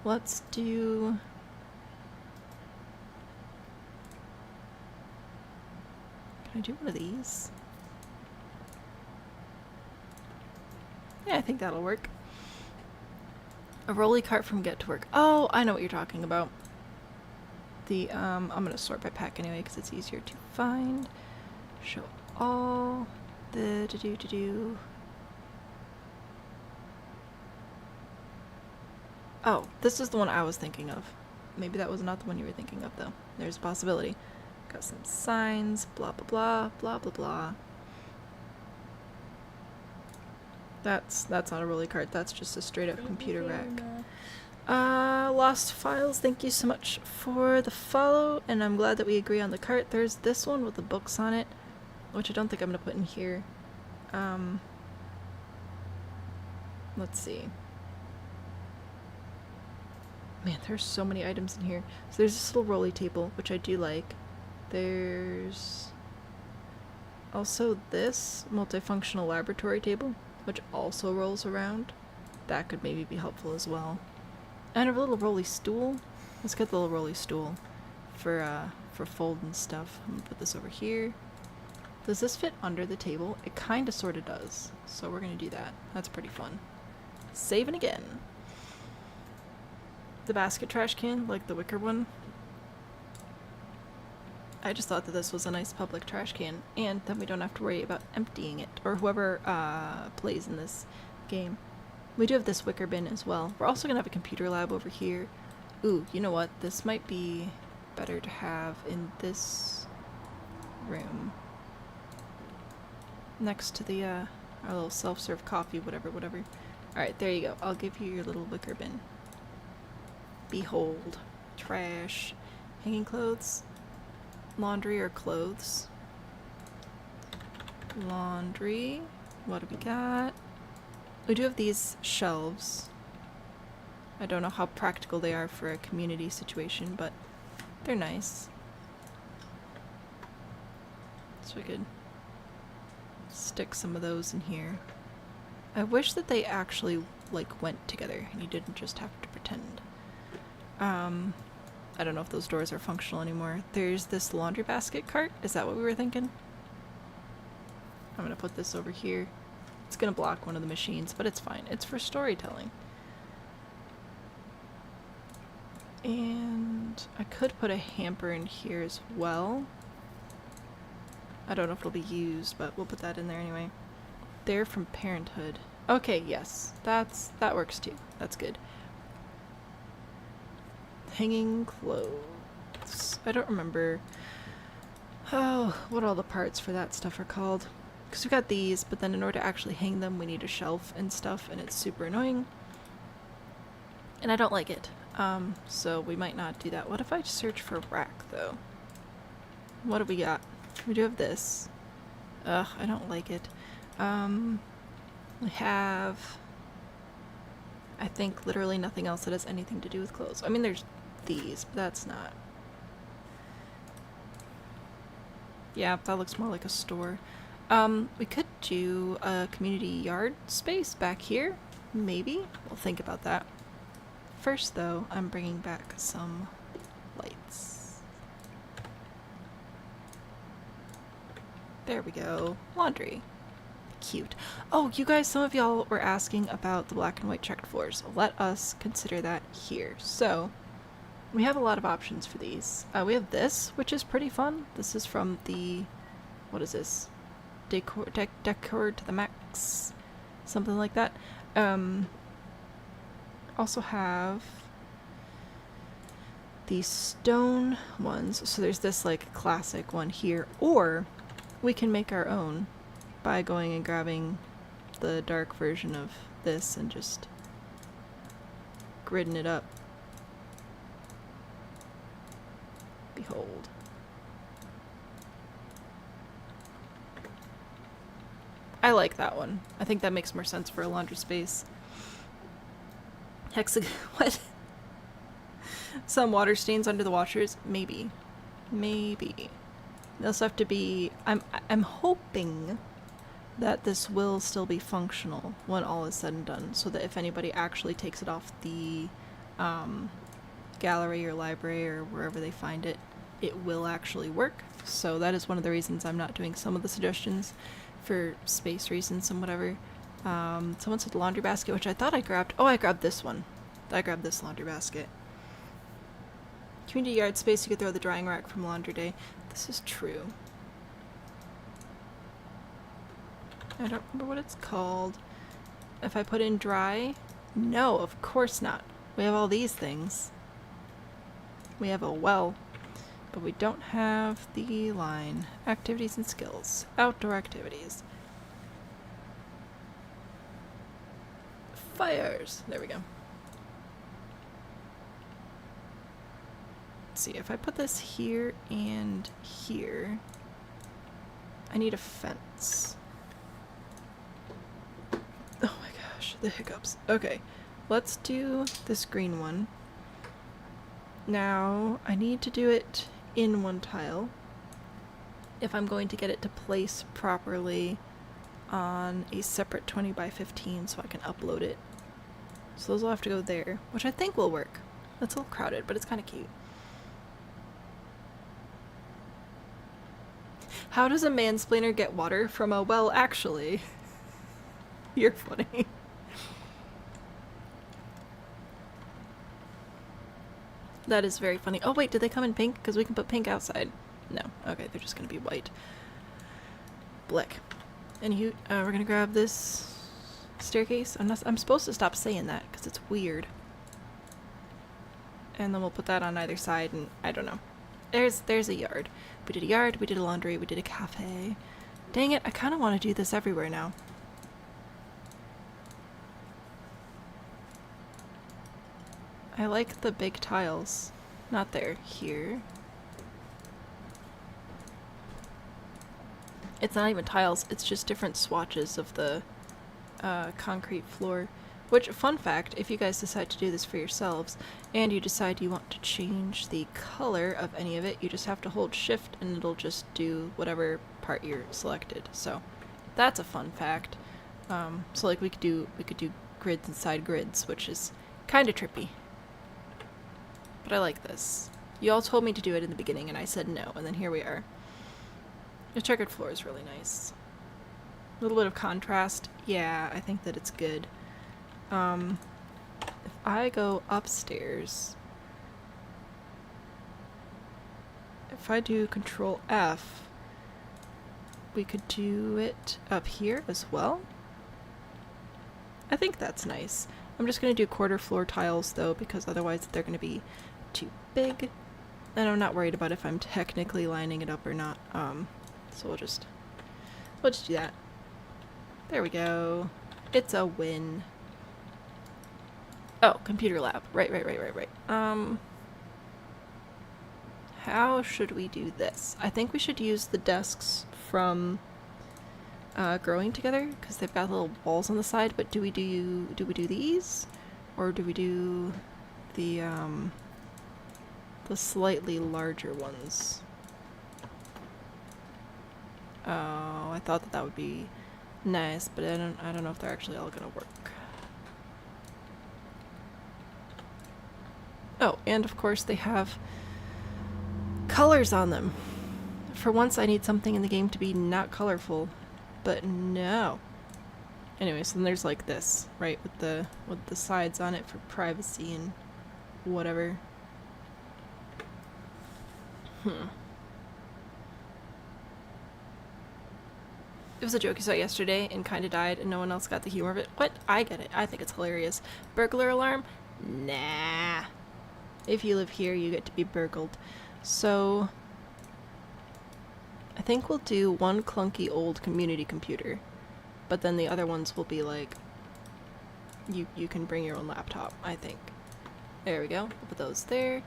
Let's do... Can I do one of these? Yeah, I think that'll work. A rolly cart from Get to Work. Oh, I know what you're talking about. The, I'm gonna sort by pack anyway because it's easier to find. Show all. The do-do-do-do. Oh, this is the one I was thinking of. Maybe that was not the one you were thinking of, though. There's a possibility. Got some signs, blah blah blah, blah blah blah. That's not a rolly cart, that's just a straight up computer rack. Lost Files, thank you so much for the follow, and I'm glad that we agree on the cart. There's this one with the books on it, which I don't think I'm gonna put in here. Let's see. Man, there's so many items in here. So there's this little rolly table, which I do like. There's also this multifunctional laboratory table, which also rolls around. That could maybe be helpful as well. And a little rolly stool. Let's get the little rolly stool for folding stuff. I'm gonna put this over here. Does this fit under the table? It kinda sorta does. So we're gonna do that. That's pretty fun. Saving again. The basket trash can, like the wicker one. I just thought that this was a nice public trash can, and then we don't have to worry about emptying it, or whoever plays in this game. We do have this wicker bin as well. We're also gonna have a computer lab over here. Ooh, you know what? This might be better to have in this room. Next to the, our little self-serve coffee, whatever. Alright, there you go. I'll give you your little wicker bin. Behold. Trash. Hanging clothes. Laundry or clothes. Laundry. What do we got? We do have these shelves. I don't know how practical they are for a community situation, but they're nice. So we could stick some of those in here. I wish that they actually, like, went together and you didn't just have to pretend. I don't know if those doors are functional anymore. There's this laundry basket cart. Is that what we were thinking? I'm gonna put this over here. It's gonna block one of the machines, but it's fine. It's for storytelling. And I could put a hamper in here as well. I don't know if it'll be used, but we'll put that in there anyway. They're from Parenthood. Okay, yes. That works too. That's good. Hanging clothes. I don't remember what all the parts for that stuff are called. Because we've got these, but then in order to actually hang them, we need a shelf and stuff, and it's super annoying. And I don't like it. So we might not do that. What if I search for rack, though? What do we got? We do have this. Ugh, I don't like it. We have... I think literally nothing else that has anything to do with clothes. I mean, there's these, but that's not. Yeah, that looks more like a store. We could do a community yard space back here. Maybe. We'll think about that. First, though, I'm bringing back some lights. There we go. Laundry. Cute. Oh, you guys, some of y'all were asking about the black and white checked floors. Let us consider that here. So, we have a lot of options for these. We have this, which is pretty fun. This is from the... what is this? Decor to the max. Something like that. Also have the stone ones. So there's this like classic one here. Or we can make our own by going and grabbing the dark version of this and just gridding it up. Behold. I like that one. I think that makes more sense for a laundry space. Hexagon. What? Some water stains under the washers? Maybe. Maybe. They also have to be... I'm hoping that this will still be functional when all is said and done, so that if anybody actually takes it off the gallery or library or wherever they find it, it will actually work. So that is one of the reasons I'm not doing some of the suggestions for space reasons and whatever. Someone said laundry basket, which I thought I grabbed. Oh, I grabbed this one. I grabbed this laundry basket. Community yard space, you could throw the drying rack from laundry day. This is true. I don't remember what it's called. If I put in dry? No, of course not. We have all these things. We have a well, but we don't have the line. Activities and skills. Outdoor activities. Fires! There we go. Let's see, if I put this here and here, I need a fence. Oh my gosh, the hiccups. Okay, let's do this green one. Now, I need to do it in one tile if I'm going to get it to place properly on a separate 20 by 15 so I can upload it. So those will have to go there, which I think will work. That's a little crowded, but it's kind of cute. How does a mansplainer get water from a well, actually? You're funny. That is very funny. Oh wait, did they come in pink? Because we can put pink outside. No. Okay, they're just gonna be white. Blick. Anywho, we're gonna grab this staircase. I'm supposed to stop saying that because it's weird. And then we'll put that on either side, and I don't know. There's a yard. We did a yard, we did a laundry, we did a cafe. Dang it, I kind of want to do this everywhere now. I like the big tiles. Not there. Here. It's not even tiles, it's just different swatches of the concrete floor. Which, fun fact, if you guys decide to do this for yourselves, and you decide you want to change the color of any of it, you just have to hold shift and it'll just do whatever part you're selected. So, that's a fun fact. So like we could do grids inside grids, which is kind of trippy. But I like this. You all told me to do it in the beginning and I said no, and then here we are. The checkered floor is really nice. A little bit of contrast. Yeah, I think that it's good. If I go upstairs, if I do Control F, we could do it up here as well. I think that's nice. I'm just going to do quarter floor tiles though, because otherwise they're going to be too big. And I'm not worried about if I'm technically lining it up or not. So we'll just do that. There we go. It's a win. Oh, computer lab. Right. How should we do this? I think we should use the desks from Growing Together, because they've got little walls on the side, but do we do these? Or do we do the slightly larger ones? Oh, I thought that would be nice, but I don't know if they're actually all gonna work. Oh, and of course they have colors on them. For once I need something in the game to be not colorful, but no. Anyways, then there's like this, right, with the sides on it for privacy and whatever. It was a joke you saw yesterday and kinda died and no one else got the humor of it. What? I get it. I think it's hilarious. Burglar alarm? Nah. If you live here, you get to be burgled. So I think we'll do one clunky old community computer, but then the other ones will be like, you can bring your own laptop, I think. There we go. We'll put those there.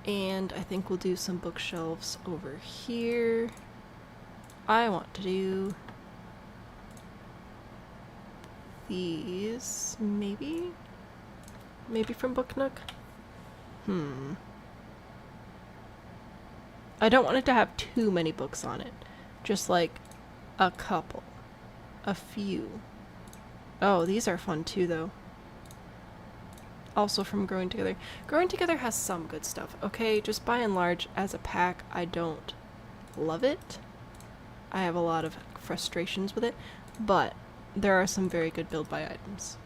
And I think we'll do some bookshelves over here. I want to do these, maybe? Maybe from Book Nook? I don't want it to have too many books on it. Just like a couple. A few. Oh, these are fun too, though. Also from Growing Together. Growing Together has some good stuff, okay? Just by and large, as a pack, I don't love it. I have a lot of frustrations with it, but there are some very good build by items.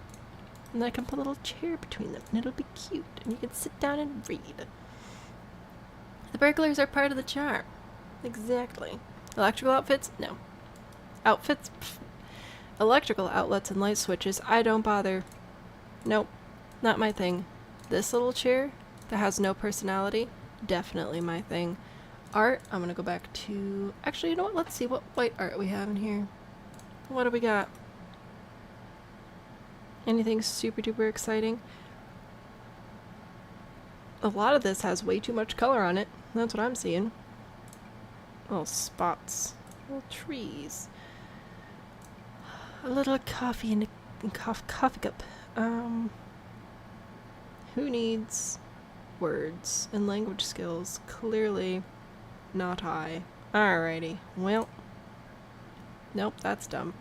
And I can put a little chair between them, and it'll be cute, and you can sit down and read. The burglars are part of the charm. Exactly. Electrical outfits? No. Outfits? Pfft. Electrical outlets and light switches, I don't bother. Nope. Not my thing. This little chair that has no personality? Definitely my thing. Art, I'm gonna go back to... Actually, you know what? Let's see what white art we have in here. What do we got? Anything super duper exciting? A lot of this has way too much color on it. That's what I'm seeing. Little spots. Little trees. A little coffee in a coffee cup. Who needs words and language skills? Clearly not I. Alrighty. Well. Nope, that's dumb.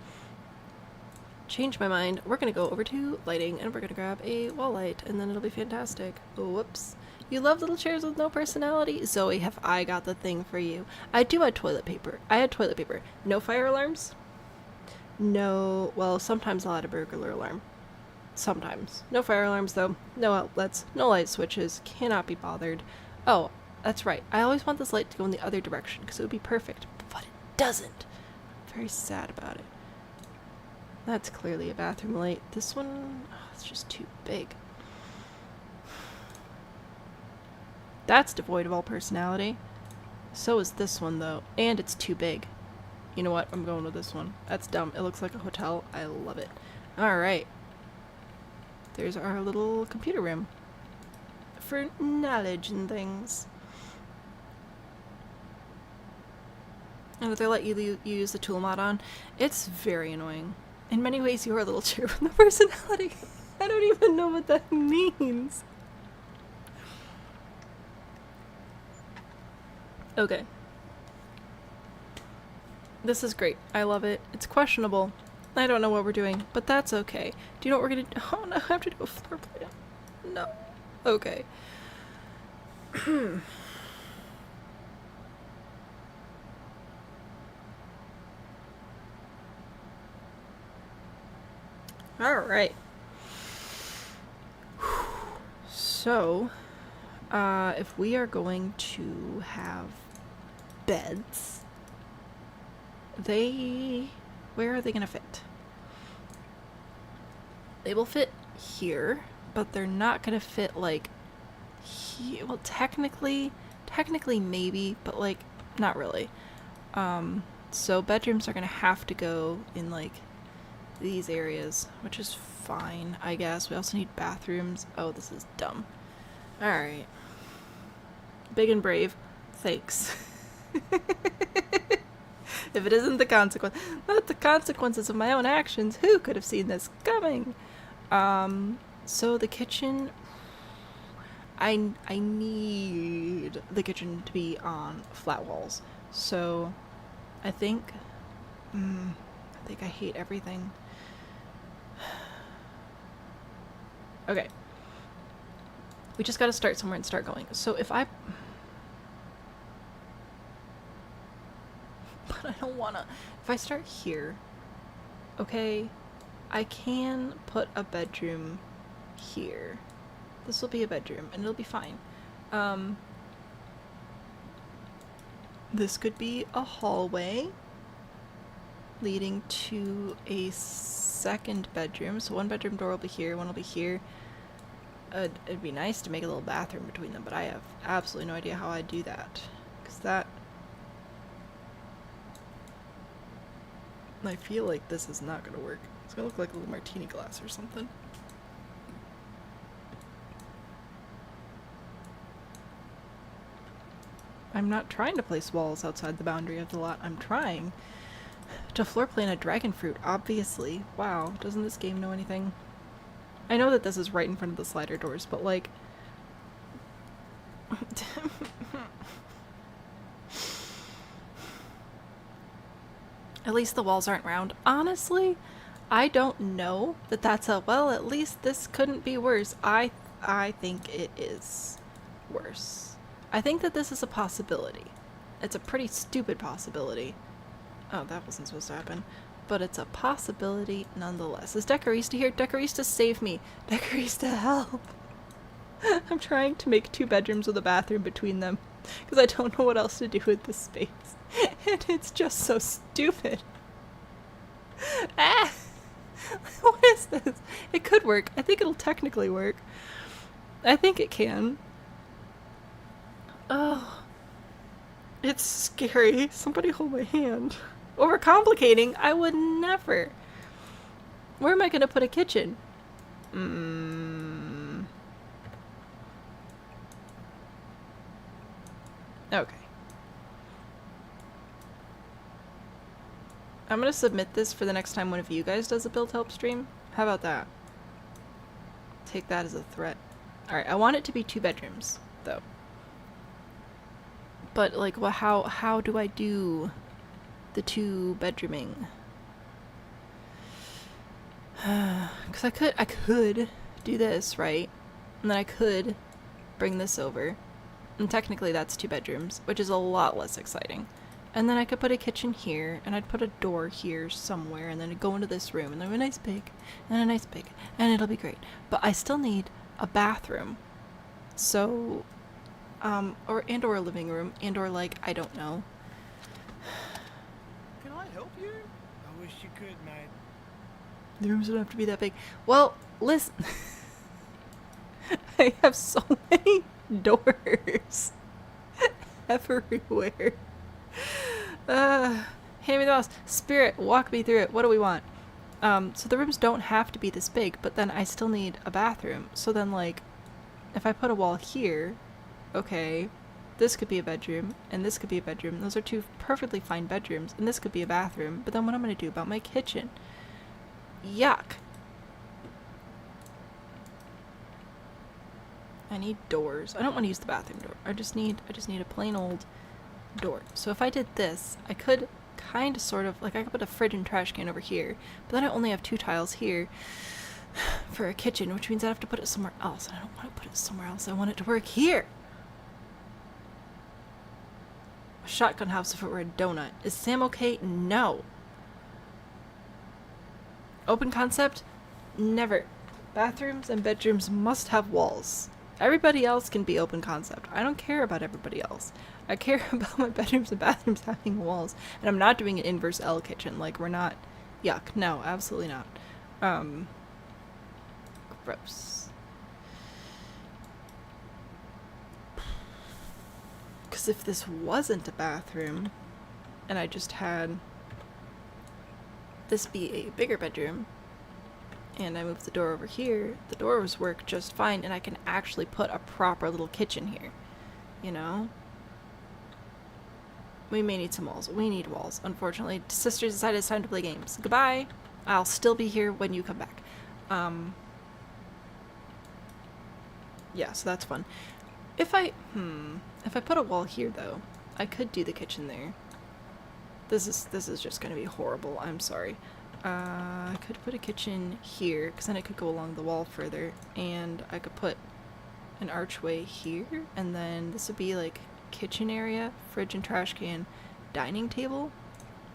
Change my mind. We're gonna go over to lighting and we're gonna grab a wall light and then it'll be fantastic. Whoops. You love little chairs with no personality? Zoe, have I got the thing for you. I do have toilet paper. I had toilet paper. No fire alarms? No, well, sometimes I'll add a burglar alarm. Sometimes. No fire alarms though. No outlets. No light switches. Cannot be bothered. Oh, that's right. I always want this light to go in the other direction because it would be perfect, but it doesn't. I'm very sad about it. That's clearly a bathroom light. This one, oh, it's just too big. That's devoid of all personality. So is this one though, and it's too big. You know what? I'm going with this one. That's dumb. It looks like a hotel. I love it. Alright. There's our little computer room. For knowledge and things. And if they let you use the tool mod on, it's very annoying. In many ways, you are a little chair with no personality. I don't even know what that means. Okay. This is great. I love it. It's questionable. I don't know what we're doing, but that's okay. Do you know what we're gonna do? Oh no, I have to do a floor plan. No. Okay. Alright. So, if we are going to have beds, where are they gonna fit? They will fit here, but they're not gonna fit like here. Well, technically maybe, but like not really. So bedrooms are gonna have to go in like these areas, which is fine, I guess. We also need bathrooms. Oh, this is dumb. Alright. Big and brave. Thanks. If it isn't the consequence, not the consequences of my own actions, who could have seen this coming? So the kitchen, I need the kitchen to be on flat walls. So I think I hate everything. Okay. We just gotta start somewhere and start going. So if I... But I don't wanna... If I start here, okay, I can put a bedroom here. This will be a bedroom, and it'll be fine. This could be a hallway leading to a second bedroom. So one bedroom door will be here, one will be here. It'd be nice to make a little bathroom between them, but I have absolutely no idea how I'd do that. Because that... I feel like this is not going to work. It's going to look like a little martini glass or something. I'm not trying to place walls outside the boundary of the lot. I'm trying to floor plan a dragonfruit, obviously. Wow, doesn't this game know anything? I know that this is right in front of the slider doors, but like... At least the walls aren't round. Honestly, I don't know that that's a, well, at least this couldn't be worse. I think it is worse. I think that this is a possibility. It's a pretty stupid possibility. Oh, that wasn't supposed to happen. But it's a possibility nonetheless. Is Decorista here? Decorista, save me. Decorista, help. I'm trying to make 2 bedrooms with a bathroom between them because I don't know what else to do with this space. And it's just so stupid. Ah! What is this? It could work. I think it'll technically work. I think it can. Oh. It's scary. Somebody hold my hand. Overcomplicating? I would never. Where am I going to put a kitchen? Okay. I'm going to submit this for the next time one of you guys does a build help stream. How about that? Take that as a threat. Alright, I want it to be 2 bedrooms, though. But, like, well, how do I do the 2 bedrooming? Because I could do this, right? And then I could bring this over. And technically that's 2 bedrooms, which is a lot less exciting. And then I could put a kitchen here, and I'd put a door here somewhere, and then I'd go into this room, and then a nice big, and a nice big, and it'll be great. But I still need a bathroom. So, or a living room, or like, I don't know. Can I help you? I wish you could, mate. The rooms don't have to be that big. Well, listen. I have so many doors everywhere. Hand me the mouse. Spirit, walk me through it. What do we want? So the rooms don't have to be this big, but then I still need a bathroom. So then, like, if I put a wall here, okay, this could be a bedroom, and this could be a bedroom. Those are 2 perfectly fine bedrooms, and this could be a bathroom. But then what am I going to do about my kitchen? Yuck. I need doors. I don't want to use the bathroom door. I just need a plain old door. So if I did this, I could kind of sort of, like, I could put a fridge and trash can over here, but then I only have 2 tiles here for a kitchen, which means I have to put it somewhere else, and I don't want to put it somewhere else. I want it to work here. A shotgun house if it were a donut. Is Sam okay? No. Open concept? Never. Bathrooms and bedrooms must have walls. Everybody else can be open concept. I don't care about everybody else. I care about my bedrooms and bathrooms having walls. And I'm not doing an inverse L kitchen. Like, we're not... Yuck. No, absolutely not. Gross. Because if this wasn't a bathroom, and I just had this be a bigger bedroom, and I move the door over here, the doors work just fine, and I can actually put a proper little kitchen here. You know? We may need some walls. We need walls. Unfortunately, sisters decided it's time to play games. Goodbye! I'll still be here when you come back. Yeah, so that's fun. If I put a wall here, though, I could do the kitchen there. This is just gonna be horrible. I'm sorry. I could put a kitchen here, because then it could go along the wall further, and I could put an archway here, and then this would be like kitchen area, fridge and trash can, dining table.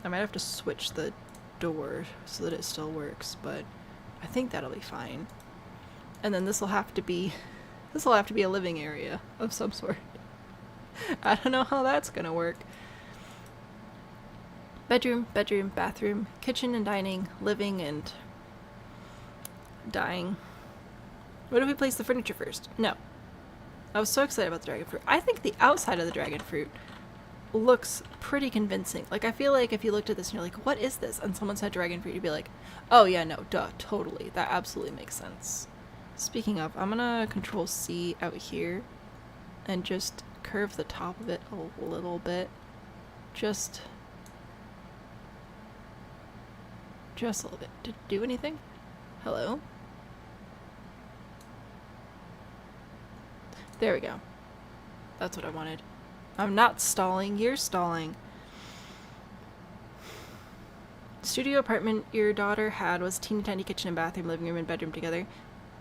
I might have to switch the door so that it still works, but I think that'll be fine. And then this will have to be a living area of some sort. I don't know how that's gonna work. Bedroom, bedroom, bathroom, kitchen and dining, living and dying. What if we place the furniture first? No. I was so excited about the dragon fruit. I think the outside of the dragon fruit looks pretty convincing. Like, I feel like if you looked at this and you're like, what is this? And someone said dragon fruit, you'd be like, oh yeah, no, duh, totally. That absolutely makes sense. Speaking of, I'm gonna Control C out here and just curve the top of it a little bit. Just a little bit. Did it do anything? Hello? There we go. That's what I wanted. I'm not stalling, you're stalling. Studio apartment your daughter had was teeny tiny kitchen and bathroom, living room and bedroom together.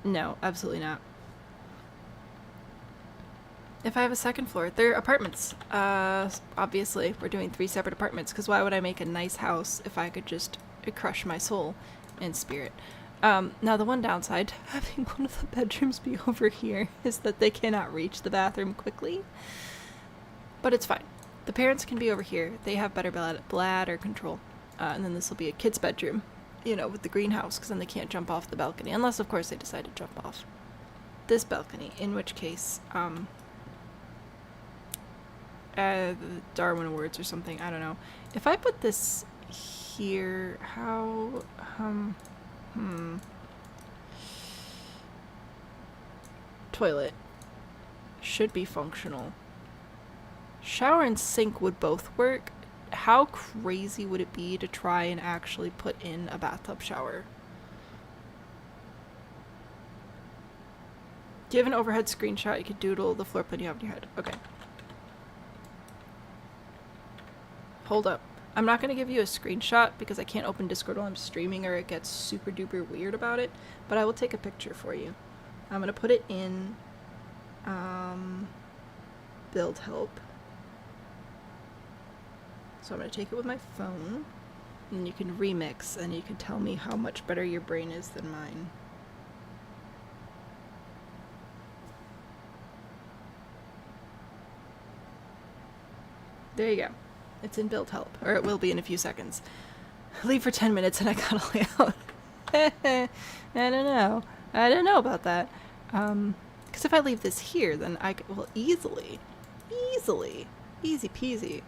No, absolutely not. If I have a second floor, they're apartments. Obviously, we're doing 3 separate apartments, because why would I make a nice house if I could just crush my soul and spirit? Now the one downside to having one of the bedrooms be over here is that they cannot reach the bathroom quickly. But it's fine. The parents can be over here. They have better bladder control. And then this will be a kid's bedroom, you know, with the greenhouse, because then they can't jump off the balcony. Unless, of course, they decide to jump off this balcony, in which case, Darwin Awards or something, I don't know. If I put this here, how, toilet should be functional. Shower and sink would both work. How crazy would it be to try and actually put in a bathtub shower? Do you have an overhead screenshot? You could doodle the floor plan you have in your head. Okay. Hold up. I'm not going to give you a screenshot because I can't open Discord while I'm streaming or it gets super duper weird about it, but I will take a picture for you. I'm going to put it in build help. So I'm going to take it with my phone, and you can remix, and you can tell me how much better your brain is than mine. There you go. It's in build help, or it will be in a few seconds. Leave for 10 minutes and I gotta lay out. I don't know about that. Because if I leave this here, then I will easy peasy,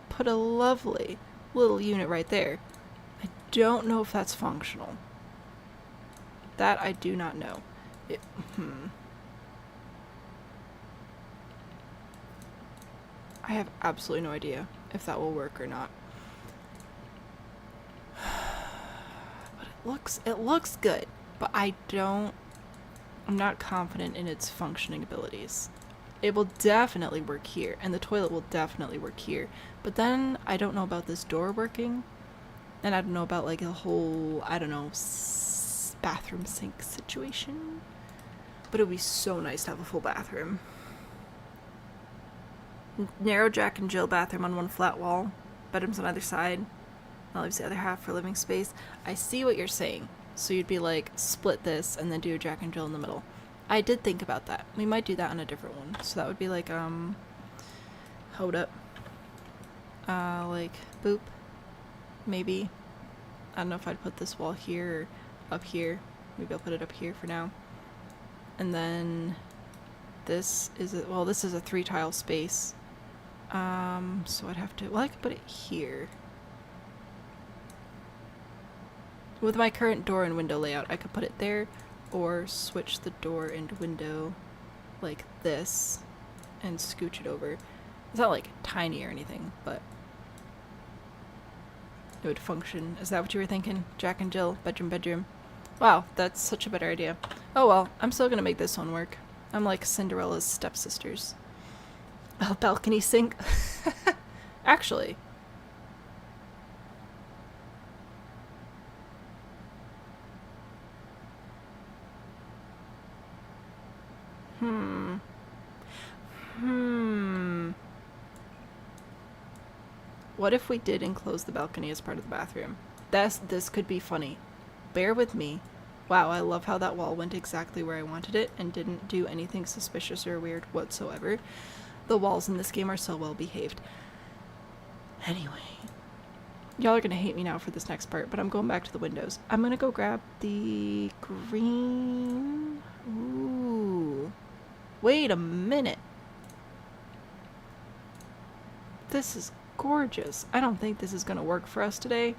put a lovely little unit right there. I don't know if that's functional. That I do not know. I have absolutely no idea if that will work or not. But it looks good, but I'm not confident in its functioning abilities. It will definitely work here, and the toilet will definitely work here. But then I don't know about this door working, and I don't know about like a whole, I don't know, bathroom sink situation. But it would be so nice to have a full bathroom. Narrow Jack and Jill bathroom on one flat wall. Bedrooms on either side. That leaves the other half for living space. I see what you're saying. So you'd be like, split this and then do a Jack and Jill in the middle. I did think about that. We might do that on a different one. So that would be like, hold up. Like, boop. Maybe. I don't know if I'd put this wall here or up here. Maybe I'll put it up here for now. And then this is this is a 3-tile space. So I'd have to, I could put it here. With my current door and window layout, I could put it there, or switch the door and window like this and scooch it over. It's not like tiny or anything, but it would function. Is that what you were thinking? Jack and Jill, bedroom. Wow, that's such a better idea. Oh well, I'm still gonna make this one work. I'm like Cinderella's stepsisters. Oh, balcony sink. Actually. Hmm. What if we did enclose the balcony as part of the bathroom? This could be funny. Bear with me. Wow, I love how that wall went exactly where I wanted it and didn't do anything suspicious or weird whatsoever. The walls in this game are so well behaved. Anyway. Y'all are gonna hate me now for this next part, but I'm going back to the windows. I'm gonna go grab the green... Ooh. Wait a minute. This is gorgeous. I don't think this is gonna work for us today.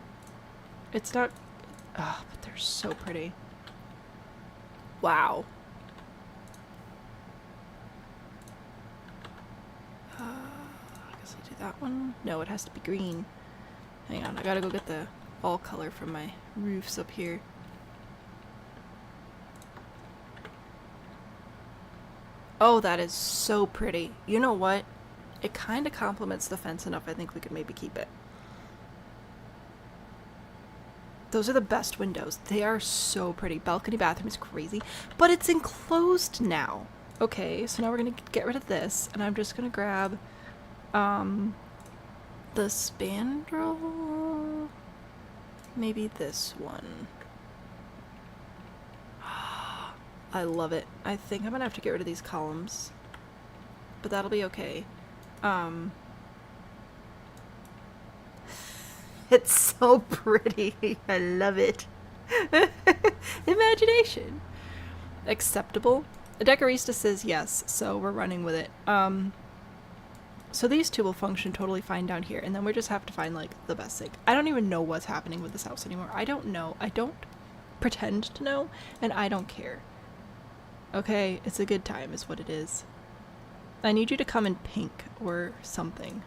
It's not... Oh, but they're so pretty. Wow. I guess I'll do that one. No, it has to be green. Hang on, I gotta go get the wall color from my roofs up here. Oh, that is so pretty. You know what? It kind of complements the fence enough. I think we could maybe keep it. Those are the best windows. They are so pretty. Balcony bathroom is crazy, but it's enclosed now. Okay, so now we're gonna get rid of this, and I'm just gonna grab the spandrel. Maybe this one. I love it. I think I'm gonna have to get rid of these columns, but that'll be okay. It's so pretty. I love it. Imagination. Acceptable. The Decorista says yes, so we're running with it. So these two will function totally fine down here, and then we just have to find, like, the best sink. I don't even know what's happening with this house anymore. I don't know. I don't pretend to know, and I don't care. Okay, it's a good time is what it is. I need you to come in pink or something.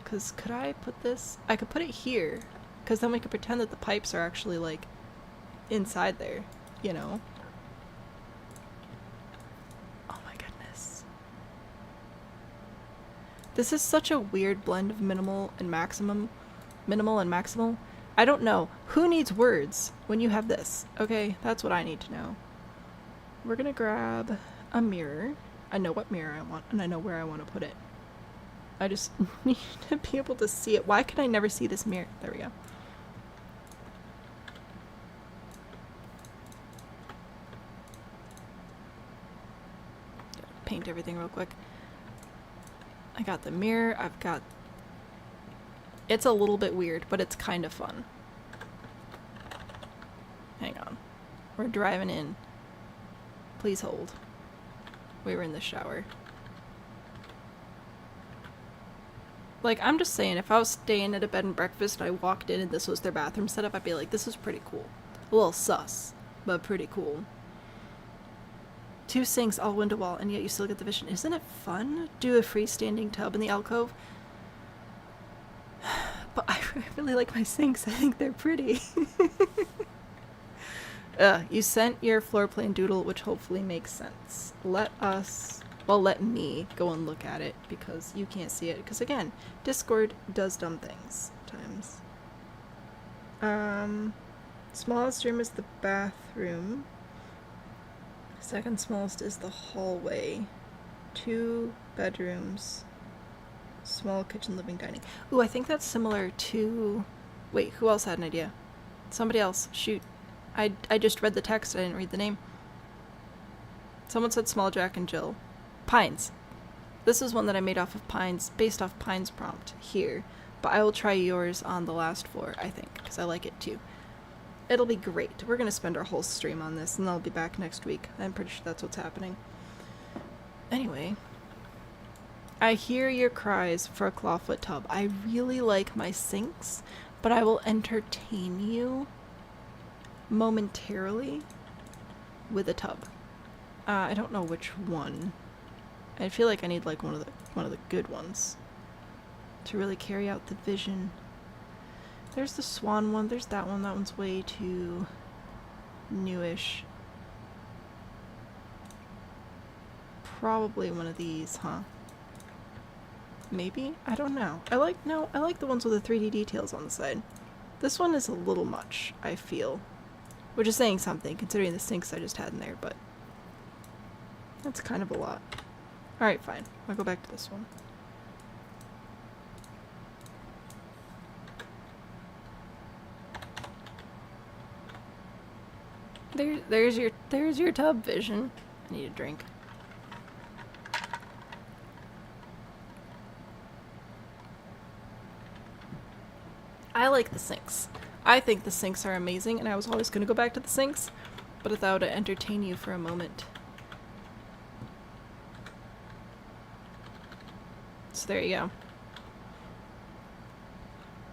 Because could I put this? I could put it here, because then we could pretend that the pipes are actually, like, inside there, you know? Oh my goodness. This is such a weird blend of minimal and maximum. Minimal and maximal. I don't know. Who needs words when you have this? Okay, that's what I need to know. We're gonna grab a mirror. I know what mirror I want, and I know where I want to put it. I just need to be able to see it. Why can I never see this mirror? There we go. Paint everything real quick. I got the mirror. I've got... It's a little bit weird, but it's kind of fun. Hang on. We're driving in. Please hold. We were in the shower. Like, I'm just saying, if I was staying at a bed and breakfast and I walked in and this was their bathroom setup, I'd be like, this is pretty cool. A little sus, but pretty cool. 2 sinks, all window wall, and yet you still get the vision. Isn't it fun? Do a freestanding tub in the alcove. But I really like my sinks. I think they're pretty. You sent your floor plan doodle, which hopefully makes sense. Let me go and look at it, because you can't see it. Because again, Discord does dumb things sometimes. Smallest room is the bathroom. Second smallest is the hallway. 2 bedrooms. Small kitchen, living, dining. Ooh, I think that's similar to... Wait, who else had an idea? Somebody else. Shoot. I just read the text, I didn't read the name. Someone said Small Jack and Jill. Pines. This is one that I made off of Pines, based off Pines prompt here. But I will try yours on the last floor, I think, because I like it too. It'll be great. We're going to spend our whole stream on this, and I'll be back next week. I'm pretty sure that's what's happening. Anyway. I hear your cries for a clawfoot tub. I really like my sinks, but I will entertain you momentarily with a tub. I don't know which one. I feel like I need like one of the good ones to really carry out the vision. There's the swan one. There's that one. That one's way too newish. Probably one of these, huh? Maybe? I don't know. I like the ones with the 3D details on the side. This one is a little much, I feel. Which is saying something, considering the sinks I just had in there, but... That's kind of a lot. Alright, fine. I'll go back to this one. There's your tub, Vision. I need a drink. I like the sinks. I think the sinks are amazing, and I was always gonna go back to the sinks, but I thought I'd entertain you for a moment. So there you go.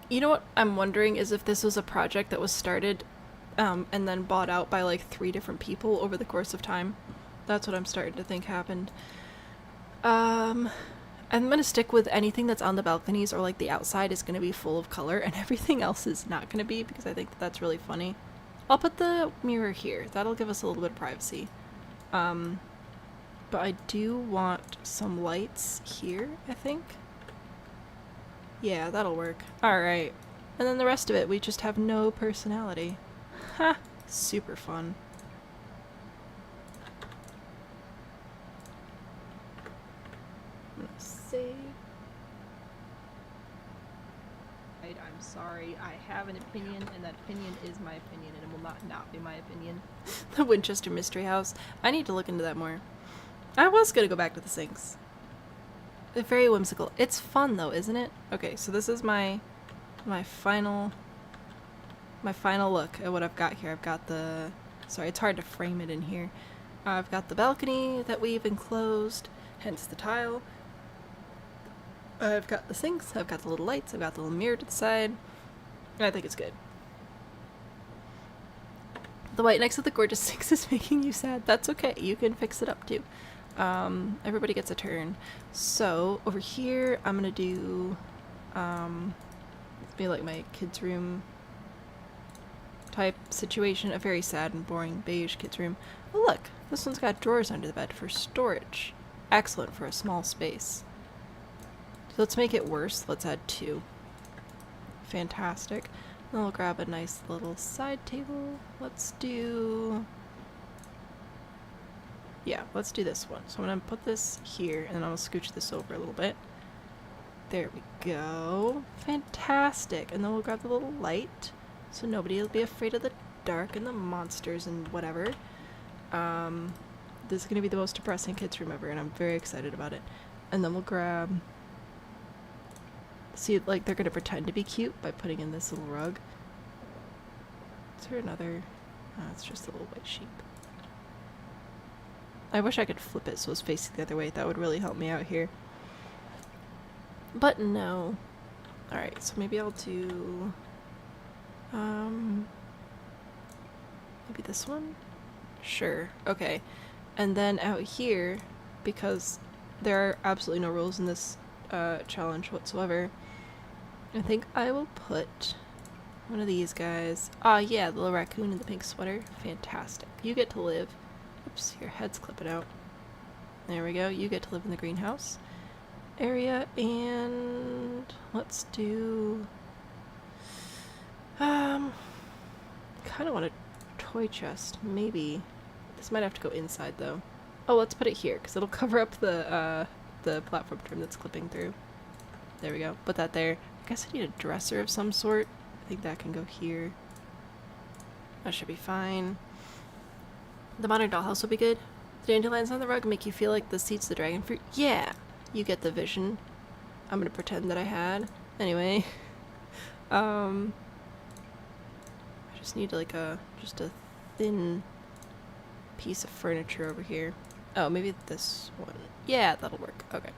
You know what I'm wondering is if this was a project that was started and then bought out by like 3 different people over the course of time. That's what I'm starting to think happened. I'm gonna stick with anything that's on the balconies or like the outside is gonna be full of color, and everything else is not gonna be, because I think that's really funny. I'll put the mirror here. That'll give us a little bit of privacy. But I do want some lights here, I think. Yeah, that'll work. Alright. And then the rest of it, we just have no personality. Ha! Super fun. I'm gonna save. I'm sorry, I have an opinion, and that opinion is my opinion, and it will not be my opinion. The Winchester Mystery House. I need to look into that more. I was gonna go back to the sinks. They're very whimsical. It's fun though, isn't it? Okay, so this is my final look at what I've got here. I've got the... Sorry, it's hard to frame it in here. I've got the balcony that we've enclosed, hence the tile. I've got the sinks, I've got the little lights, I've got the little mirror to the side. I think it's good. The white next to the gorgeous sinks is making you sad. That's okay, you can fix it up too. Everybody gets a turn. So, over here, I'm gonna do, be like my kids' room type situation. A very sad and boring beige kids' room. Oh look, this one's got drawers under the bed for storage. Excellent for a small space. So let's make it worse. Let's add 2. Fantastic. Then we'll grab a nice little side table. Let's do... Yeah, let's do this one. So I'm gonna put this here, and then I'm gonna scooch this over a little bit. There we go. Fantastic. And then we'll grab the little light, so nobody will be afraid of the dark and the monsters and whatever. This is gonna be the most depressing kids' room ever, and I'm very excited about it. And then we'll grab... See, like, they're gonna pretend to be cute by putting in this little rug. Is there another... Oh, it's just a little white sheep. I wish I could flip it so it's facing the other way. That would really help me out here. But no. Alright, so maybe I'll do... maybe this one? Sure. Okay. And then out here, because there are absolutely no rules in this challenge whatsoever, I think I will put one of these guys. Ah, yeah, the little raccoon in the pink sweater. Fantastic. You get to live. Oops, your head's clipping out. There we go. You get to live in the greenhouse area, and let's do... kind of want a toy chest. Maybe. This might have to go inside, though. Oh, let's put it here, because it'll cover up the platform trim that's clipping through. There we go. Put that there. I guess I need a dresser of some sort. I think that can go here. That should be fine. The modern dollhouse will be good. The dandelions on the rug make you feel like the seats of the dragonfruit. Yeah! You get the vision. I'm gonna pretend that I had. Anyway. I just need like just a thin piece of furniture over here. Oh, maybe this one. Yeah, that'll work. Okay.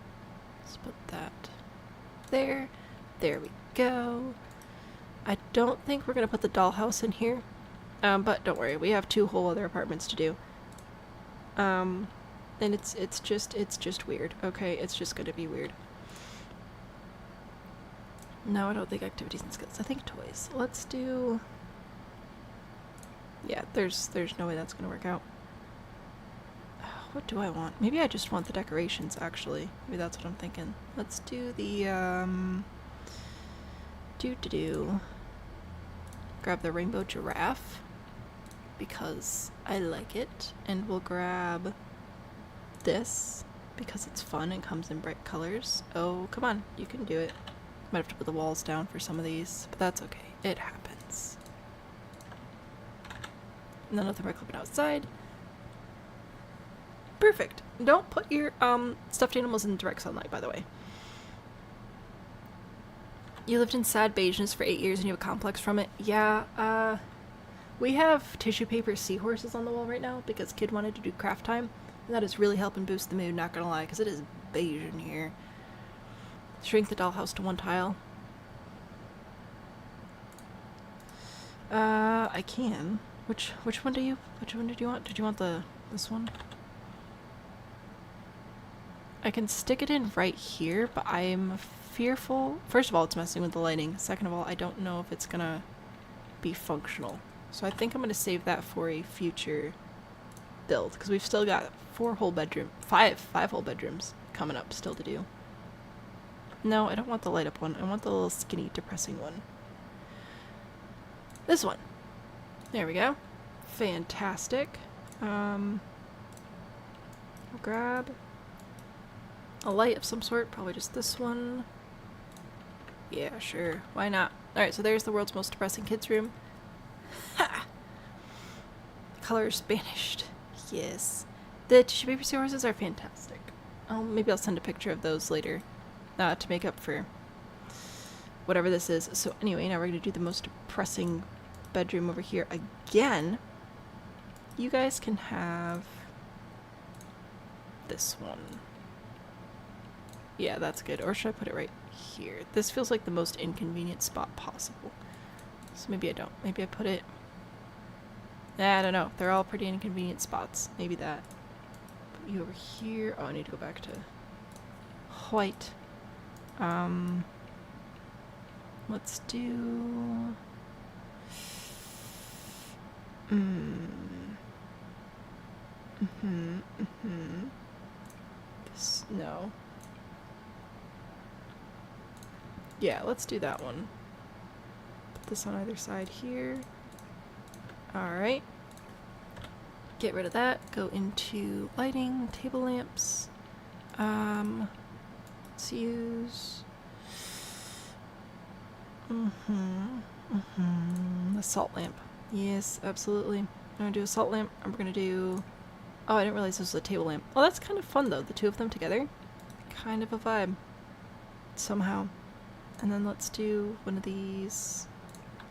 Let's put that there. There we go. I don't think we're gonna put the dollhouse in here. But don't worry, we have 2 whole other apartments to do. And it's just weird. Okay, it's just gonna be weird. No, I don't think activities and skills. I think toys. Let's do... Yeah, there's no way that's gonna work out. What do I want? Maybe I just want the decorations, actually. Maybe that's what I'm thinking. Let's do the, grab the rainbow giraffe, because I like it. And we'll grab this because it's fun and comes in bright colors. Oh, come on, you can do it. Might have to put the walls down for some of these, but that's okay. It happens. None of them are clipping outside. Perfect. Don't put your stuffed animals in direct sunlight, by the way. You lived in sad beigeness for 8 years and you have a complex from it. Yeah, we have tissue paper seahorses on the wall right now because kid wanted to do craft time. And that is really helping boost the mood, not gonna lie, because it is beige in here. Shrink the dollhouse to 1 tile. I can. Which one did you want? Did you want this one? I can stick it in right here, but I'm fearful. First of all, it's messing with the lighting. Second of all, I don't know if it's gonna be functional. So I think I'm gonna save that for a future build, because we've still got 5 whole bedrooms coming up still to do. No, I don't want the light up one. I want the little skinny depressing one. This one. There we go. Fantastic. I'll grab a light of some sort, probably just this one. Yeah, sure. Why not? Alright, so there's the world's most depressing kids' room. Ha! Colors banished. Yes. The tissue paper seahorses are fantastic. Maybe I'll send a picture of those later. To make up for whatever this is. So anyway, now we're going to do the most depressing bedroom over here again. You guys can have this one. Yeah, that's good. Or should I put it right here? This feels like the most inconvenient spot possible. So maybe I don't. Maybe I put it... I don't know. They're all pretty inconvenient spots. Maybe that. Put you over here. Oh, I need to go back to white. Let's do... This, no. Yeah, let's do that one. Put this on either side here. Alright. Get rid of that. Go into lighting, table lamps. Let's use... the salt lamp. Yes, absolutely. I'm gonna do a salt lamp. I'm gonna do... Oh, I didn't realize this was a table lamp. Oh, that's kind of fun though, the two of them together. Kind of a vibe. Somehow. And then let's do one of these.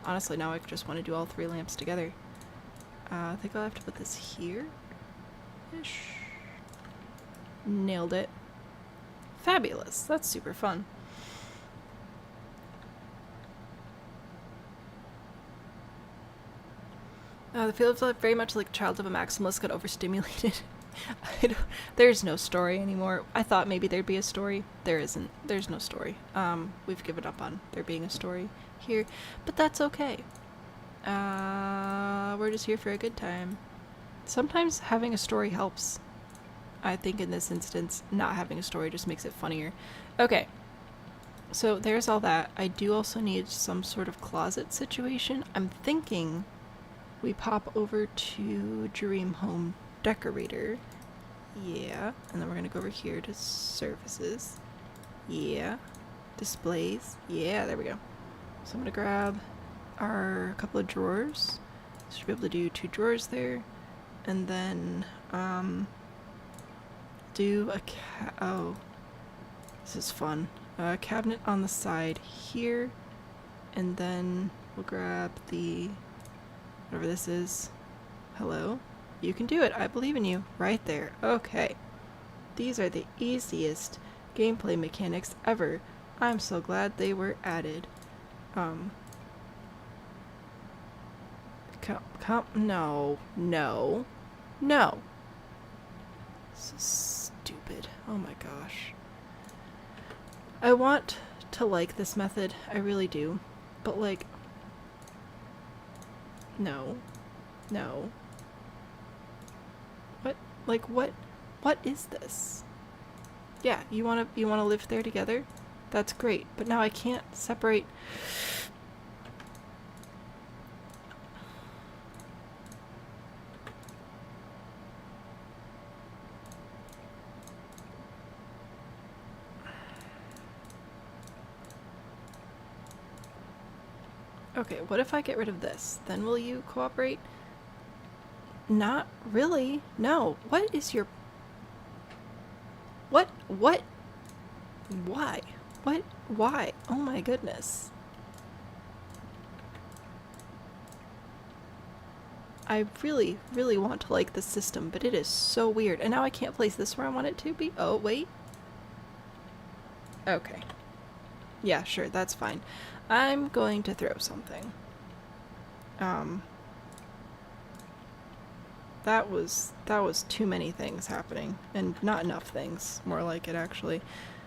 Honestly, now I just want to do all 3 lamps together. I think I'll have to put this here-ish. Nailed it. Fabulous. That's super fun. The field felt very much like a child of a maximalist got overstimulated. There's no story anymore. I thought maybe there'd be a story. There isn't. There's no story. We've given up on there being a story here, but that's okay. We're just here for a good time. Sometimes having a story helps. I think in this instance, not having a story just makes it funnier. Okay. So there's all that. I do also need some sort of closet situation. I'm thinking we pop over to Dream Home Decorator. Yeah. And then we're going to go over here to Services. Yeah. Displays. Yeah, there we go. So I'm going to grab our couple of drawers. Should be able to do 2 drawers there. And then, do a oh. This is fun. A cabinet on the side here. And then we'll grab the... whatever this is. Hello? You can do it. I believe in you. Right there. Okay. These are the easiest gameplay mechanics ever. I'm so glad they were added. No. No. No. This is stupid. Oh my gosh. I want to like this method. I really do. But like... No. No. What? Like, what is this? Yeah, you wanna live there together? That's great. But now I can't separate... Okay, what if I get rid of this? Then will you cooperate? Not really. No. What is your... What? What? Why? What? Why? Oh my goodness. I really, really want to like this system, but it is so weird. And now I can't place this where I want it to be. Oh, wait. Okay. Yeah, sure, that's fine. I'm going to throw something. That was too many things happening. And not enough things. More like it, actually.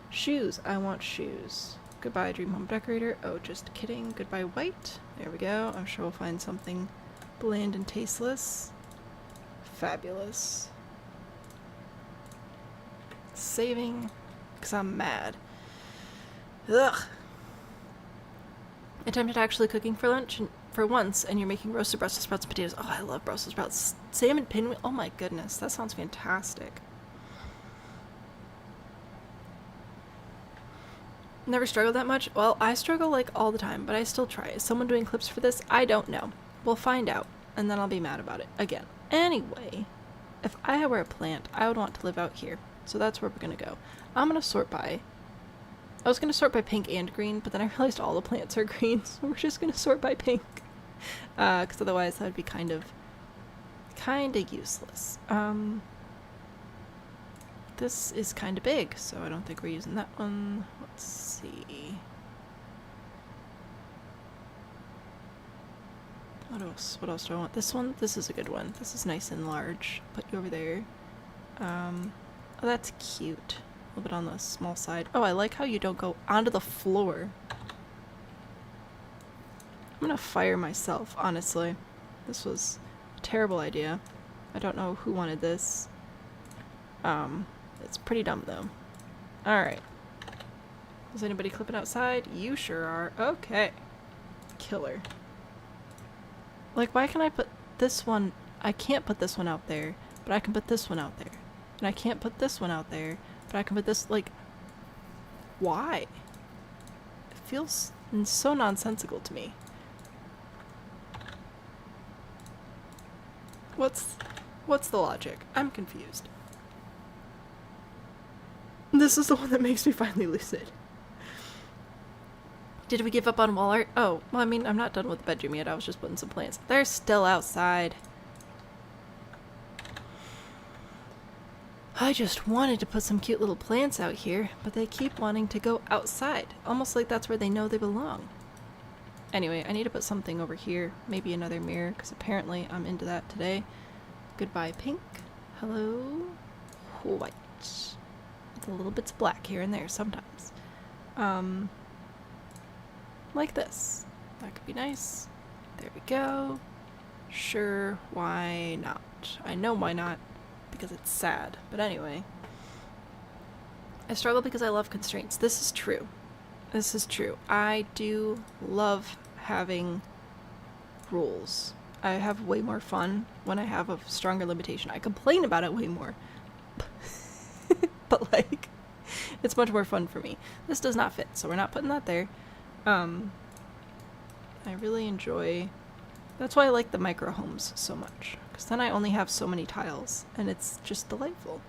Shoes. I want shoes. Goodbye, Dream Home Decorator. Oh, just kidding. Goodbye, white. There we go. I'm sure we'll find something bland and tasteless. Fabulous. Saving, because I'm mad. Ugh. Attempted actually cooking for lunch for once, and you're making roasted Brussels sprouts and potatoes. Oh, I love Brussels sprouts. Salmon pinwheel. Oh my goodness, that sounds fantastic. Never struggled that much? Well, I struggle like all the time, but I still try. Is someone doing clips for this? I don't know. We'll find out, and then I'll be mad about it again. Anyway, if I were a plant, I would want to live out here. So that's where we're gonna go. I'm gonna sort by... I was gonna sort by pink and green, but then I realized all the plants are green, so we're just gonna sort by pink. Because otherwise that would be kind of useless. This is kind of big, so I don't think we're using that one. Let's see. What else? What else do I want? This one? This is a good one. This is nice and large. Put you over there. Oh, that's cute. A little bit on the small side. Oh, I like how you don't go onto the floor. I'm gonna fire myself, honestly. This was a terrible idea. I don't know who wanted this. It's pretty dumb, though. Alright. Is anybody clipping outside? You sure are. Okay. Killer. Like, why can I put this one... I can't put this one out there, but I can put this one out there. And I can't put this one out there, but I can put this, like... Why? It feels so nonsensical to me. What's the logic? I'm confused. This is the one that makes me finally lose it. Did we give up on wall art? Oh, well, I mean, I'm not done with the bedroom yet. I was just putting some plants. They're still outside. I just wanted to put some cute little plants out here, but they keep wanting to go outside. Almost like that's where they know they belong. Anyway, I need to put something over here. Maybe another mirror, because apparently I'm into that today. Goodbye, pink. Hello, white. With a little bits of black here and there sometimes. Like this. That could be nice. There we go. Sure, why not? I know why not, because it's sad. But anyway. I struggle because I love constraints. This is true. This is true. I do love having rules. I have way more fun when I have a stronger limitation. I complain about it way more. But, like, it's much more fun for me. This does not fit, so we're not putting that there. I really enjoy... That's why I like the micro homes so much. Because then I only have so many tiles, and it's just delightful.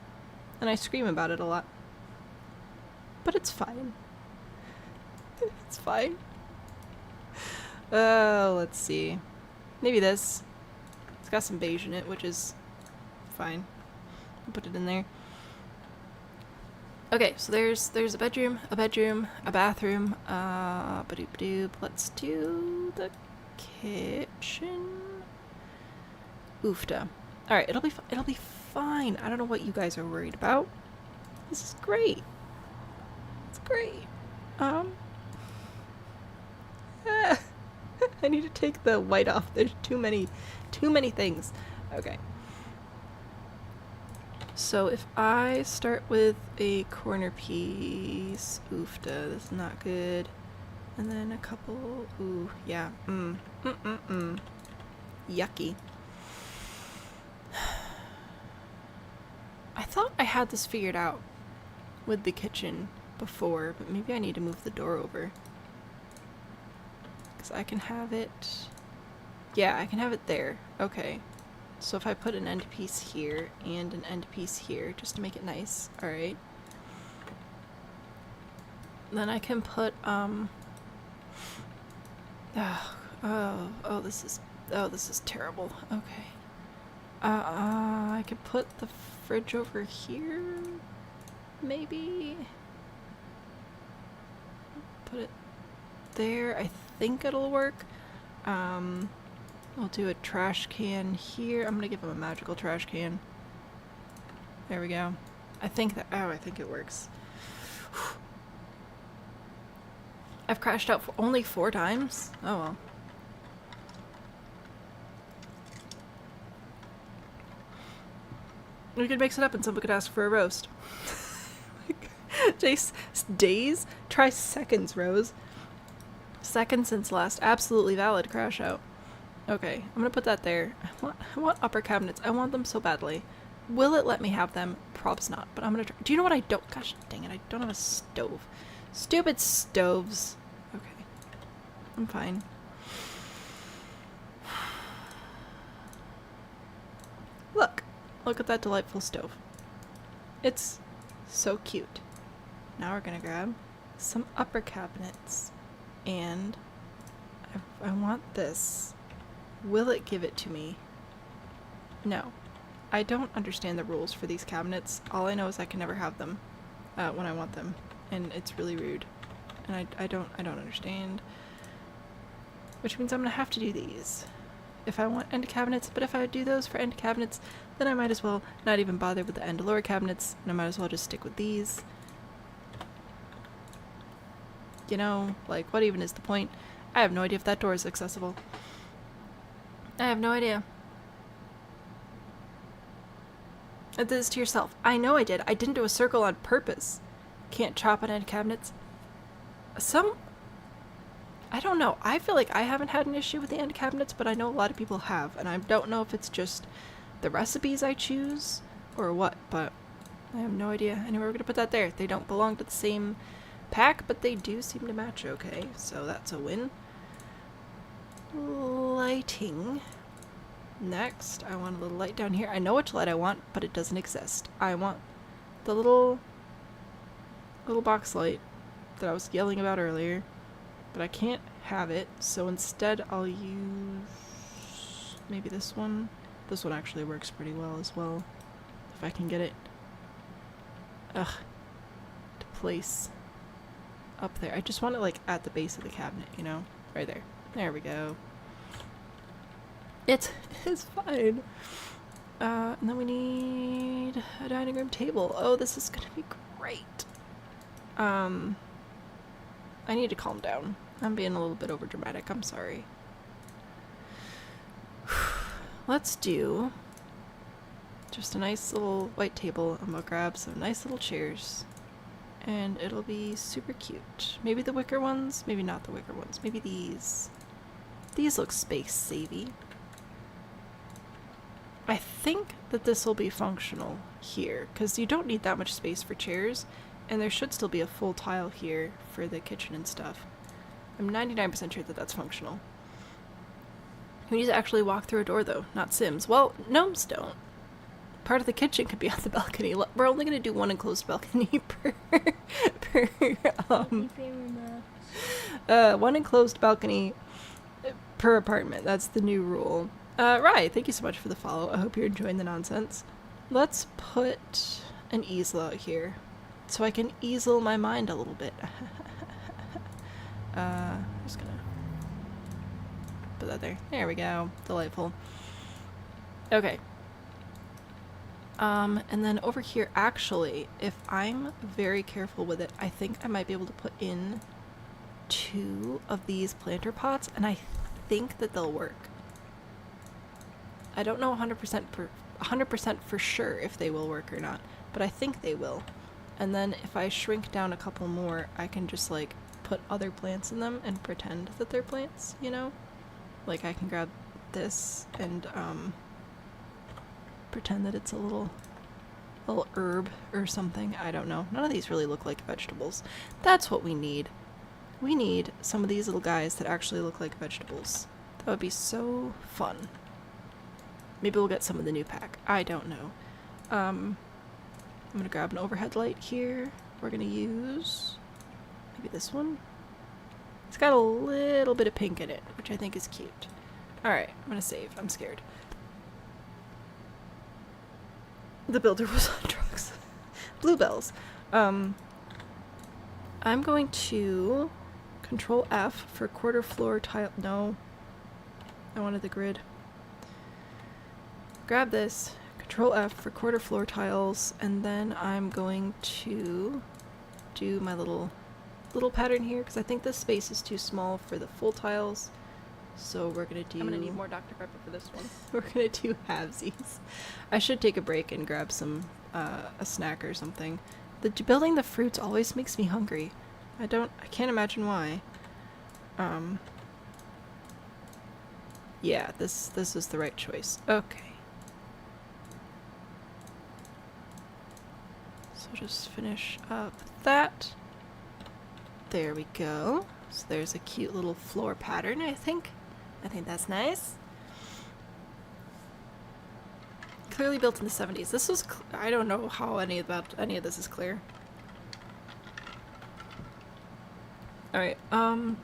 And I scream about it a lot. But it's fine. It's fine. Let's see. Maybe this. It's got some beige in it, which is fine. I'll put it in there. Okay, so there's a bedroom, a bathroom, ba-doop-doop. Let's do the kitchen. Oofta. Alright, it'll be fine. I don't know what you guys are worried about. This is great. It's great. I need to take the white off. There's too many things. Okay. So if I start with a corner piece, oofta, this is not good. And then a couple, ooh, yeah, yucky. I thought I had this figured out with the kitchen before, but maybe I need to move the door over. Because I can have it... Yeah, I can have it there. Okay. So if I put an end piece here and an end piece here, just to make it nice. Alright. Then I can put, this is terrible. Okay. I could put the fridge over here, maybe? Put it there. I think it'll work. We'll do a trash can here. I'm gonna give him a magical trash can. There we go. I think it works. I've crashed out for only 4 times? Oh well. We could mix it up and someone could ask for a roast. Days? Try seconds, Rose. Seconds since last absolutely valid crash out. Okay, I'm gonna put that there. I want upper cabinets. I want them so badly. Will it let me have them? Probs not, but I'm gonna try. Do you know what I don't? Gosh dang it, I don't have a stove. Stupid stoves. Okay. I'm fine. Look at that delightful stove. It's so cute. Now we're gonna grab some upper cabinets. And I want this. Will it give it to me? No. I don't understand the rules for these cabinets. All I know is I can never have them when I want them. And it's really rude. And I don't understand. Which means I'm gonna have to do these if I want end cabinets, but if I do those for end cabinets, then I might as well not even bother with the end lower cabinets, and I might as well just stick with these. You know, like, what even is the point? I have no idea if that door is accessible. I have no idea. I did this to yourself. I know I did. I didn't do a circle on purpose. Can't chop on end cabinets. I don't know. I feel like I haven't had an issue with the end cabinets, but I know a lot of people have, and I don't know if it's just the recipes I choose or what, but I have no idea. Anyway, we're gonna put that there. They don't belong to the same pack, but they do seem to match okay, so that's a win. Lighting. Next, I want a little light down here. I know which light I want, but it doesn't exist. I want the little box light that I was yelling about earlier, but I can't have it, so instead I'll use maybe this one. This one actually works pretty well as well, if I can get it to place up there. I just want it like at the base of the cabinet, you know? Right there. There we go. It's fine. And then we need a dining room table. Oh, this is gonna be great. I need to calm down. I'm being a little bit over dramatic. I'm sorry. Let's do just a nice little white table. I'm gonna grab some nice little chairs. And it'll be super cute. Maybe the wicker ones? Maybe not the wicker ones. Maybe these. These look space-savvy. I think that this will be functional here, because you don't need that much space for chairs, and there should still be a full tile here for the kitchen and stuff. I'm 99% sure that that's functional. We need to actually walk through a door, though, not Sims. Well, gnomes don't. Part of the kitchen could be on the balcony. We're only going to do one enclosed balcony one enclosed balcony per apartment. That's the new rule. Right, thank you so much for the follow. I hope you're enjoying the nonsense. Let's put an easel out here so I can easel my mind a little bit. I'm just gonna put that there. There we go. Delightful. Okay. And then over here, actually, if I'm very careful with it, I think I might be able to put in 2 of these planter pots, and I think that they'll work. I don't know 100% for sure if they will work or not, but I think they will. And then if I shrink down a couple more, I can just like put other plants in them and pretend that they're plants, you know? Like I can grab this and pretend that it's a little herb or something. I don't know. None of these really look like vegetables. That's what we need. we need some of these little guys that actually look like vegetables. That would be so fun. Maybe we'll get some in the new pack. I don't know. I'm gonna grab an overhead light here. We're gonna use maybe this one. It's got a little bit of pink in it, which I think is cute. Alright, I'm gonna save. I'm scared. The builder was on drugs. Bluebells. I'm going to Control F for quarter floor tile. No. I wanted the grid. Grab this. Control F for quarter floor tiles, and then I'm going to do my little pattern here because I think this space is too small for the full tiles. So we're gonna do. I'm gonna need more Dr. Pepper for this one. We're gonna do halvesies. I should take a break and grab some a snack or something. Building the fruits always makes me hungry. I can't imagine why. Yeah, this is the right choice. Okay. So just finish up that. There we go. So there's a cute little floor pattern, I think. I think that's nice. Clearly built in the 70s. This was I don't know how any of this is clear. Alright, and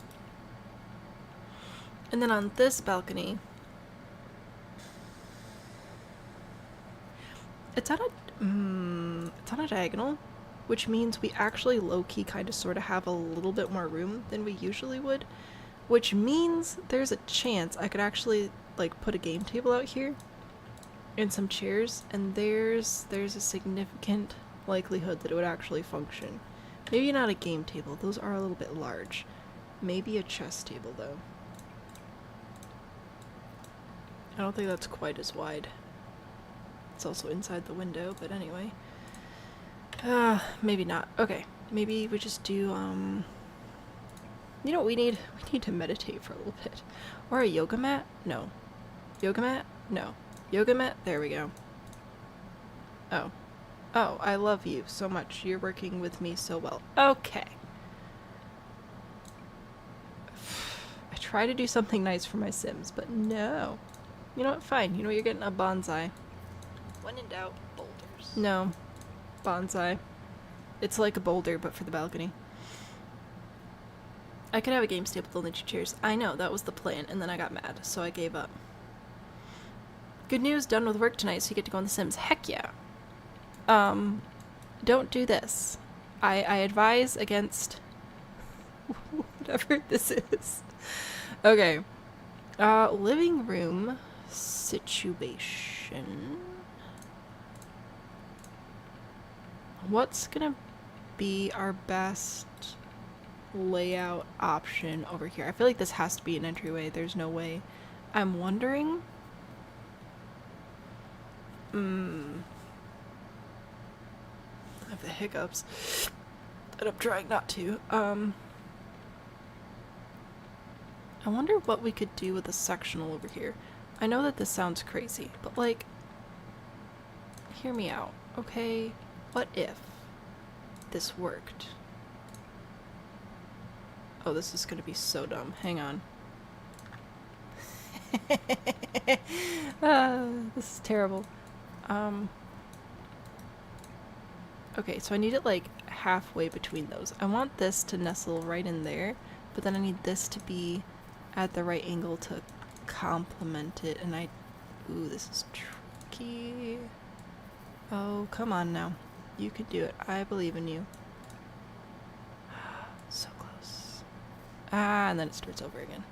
then on this balcony, it's on a diagonal, which means we actually low-key kind of sort of have a little bit more room than we usually would, which means there's a chance I could actually like put a game table out here and some chairs, and there's a significant likelihood that it would actually function. Maybe not a game table, those are a little bit large. Maybe a chess table though. I don't think that's quite as wide. It's also inside the window, but anyway. Maybe not. Okay, maybe we just do, you know what we need? We need to meditate for a little bit. Or a yoga mat? No. Yoga mat? No. Yoga mat? There we go. Oh. Oh, I love you so much. You're working with me so well. Okay. I try to do something nice for my Sims, but no. You know what? Fine. You know what? You're getting a bonsai. When in doubt, boulders. No. Bonsai. It's like a boulder, but for the balcony. I could have a game table with only 2 chairs. I know, that was the plan, and then I got mad, so I gave up. Good news, done with work tonight, so you get to go on The Sims. Heck yeah. Don't do this. I advise against whatever this is. Okay. Living room situation. What's gonna be our best layout option over here? I feel like this has to be an entryway. There's no way. I'm wondering. I have the hiccups. And I'm trying not to. I wonder what we could do with a sectional over here. I know that this sounds crazy, but like, hear me out, okay? What if this worked? Oh, this is gonna be so dumb. Hang on. This is terrible. Okay, so I need it like halfway between those. I want this to nestle right in there, but then I need this to be at the right angle to complement it, and ooh, this is tricky. Oh, come on now. You can do it. I believe in you. So close. Ah, and then it starts over again.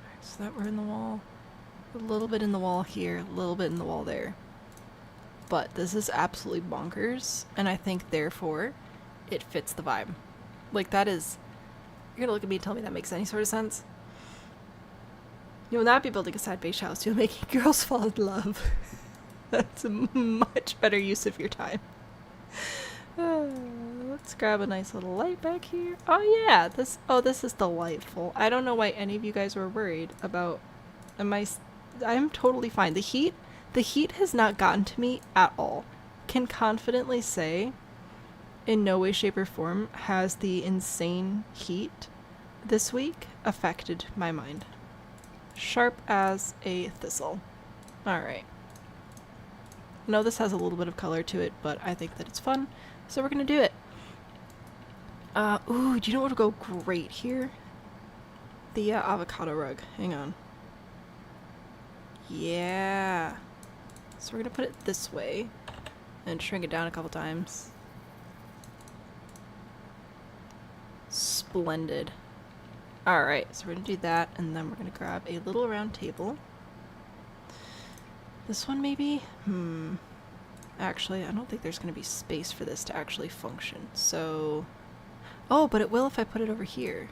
Alright, so that we're in the wall. A little bit in the wall here, a little bit in the wall there. But this is absolutely bonkers, and I think therefore it fits the vibe. Like, that is... You're gonna look at me and tell me that makes any sort of sense? You will not be building a side-based house, you're making girls fall in love. That's a much better use of your time. Let's grab a nice little light back here. Oh yeah, this is delightful. I don't know why any of you guys were worried about I'm totally fine. The heat has not gotten to me at all. Can confidently say in no way, shape, or form has the insane heat this week affected my mind. Sharp as a thistle. Alright. I know this has a little bit of color to it, but I think that it's fun, so we're gonna do it. Ooh, do you know what would go great here? The avocado rug. Hang on. Yeah. So we're gonna put it this way and shrink it down a couple times. Splendid. Alright, so we're gonna do that, and then we're gonna grab a little round table. This one maybe? Actually, I don't think there's gonna be space for this to actually function, so... Oh, but it will if I put it over here.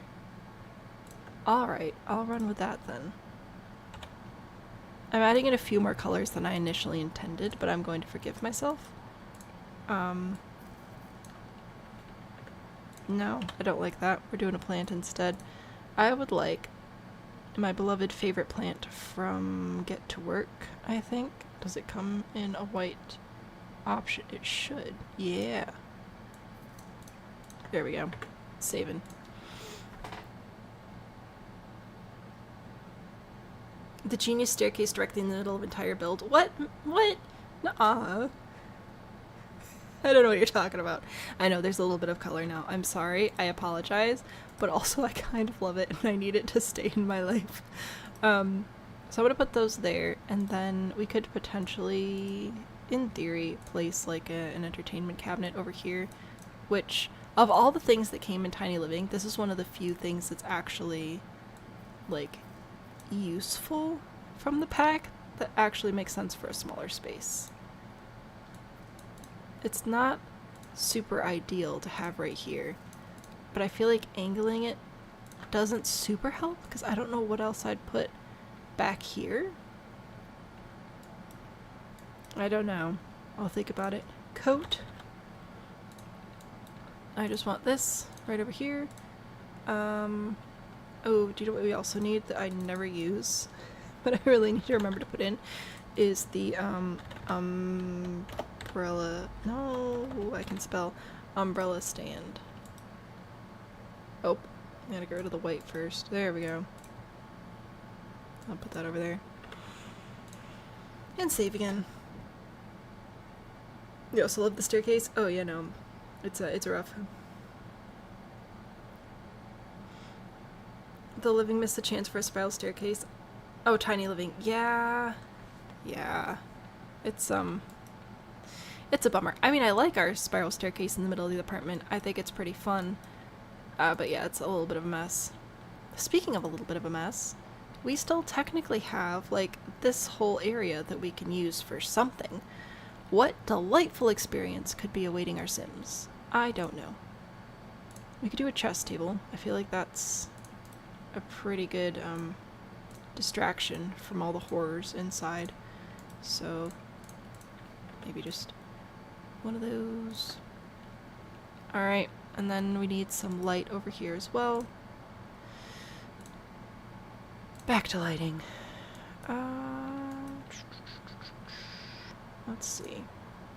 Alright, I'll run with that then. I'm adding in a few more colors than I initially intended, but I'm going to forgive myself. No, I don't like that. We're doing a plant instead. I would like my beloved favorite plant from Get to Work, I think. Does it come in a white option? It should. Yeah. There we go. Saving. The genius staircase directly in the middle of entire build. What? What? Nuh-uh. I don't know what you're talking about. I know there's a little bit of color now. I'm sorry. I apologize. But also I kind of love it and I need it to stay in my life. So I'm gonna put those there, and then we could potentially, in theory, place like an entertainment cabinet over here, which, of all the things that came in Tiny Living, this is one of the few things that's actually, like, useful from the pack that actually makes sense for a smaller space. It's not super ideal to have right here, but I feel like angling it doesn't super help because I don't know what else I'd put back here. I don't know. I'll think about it. Coat. I just want this right over here. Oh, do you know what we also need that I never use, but I really need to remember to put in, is the umbrella. No, I can spell umbrella stand. Oh, I gotta get rid of the white first. There we go. I'll put that over there. And save again. You also love the staircase? Oh yeah, no. It's rough. The living missed the chance for a spiral staircase. Oh, Tiny Living. Yeah. Yeah. It's a bummer. I mean, I like our spiral staircase in the middle of the apartment. I think it's pretty fun. But yeah, it's a little bit of a mess. Speaking of a little bit of a mess, we still technically have, like, this whole area that we can use for something. What delightful experience could be awaiting our Sims? I don't know. We could do a chess table. I feel like that's a pretty good, distraction from all the horrors inside. So, maybe just one of those. Alright, and then we need some light over here as well. Back to lighting. Let's see.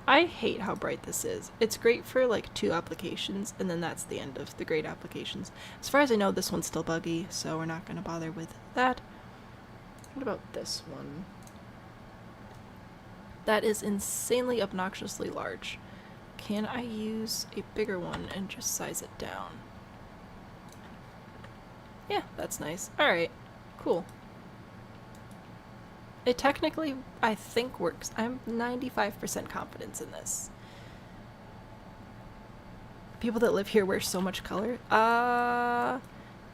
I hate how bright this is. It's great for like 2 applications, and then that's the end of the great applications. As far as I know, this one's still buggy, so we're not going to bother with that. What about this one? That is insanely obnoxiously large. Can I use a bigger one and just size it down? Yeah, that's nice. Alright, cool. It technically, I think, works. I'm 95% confidence in this. People that live here wear so much color.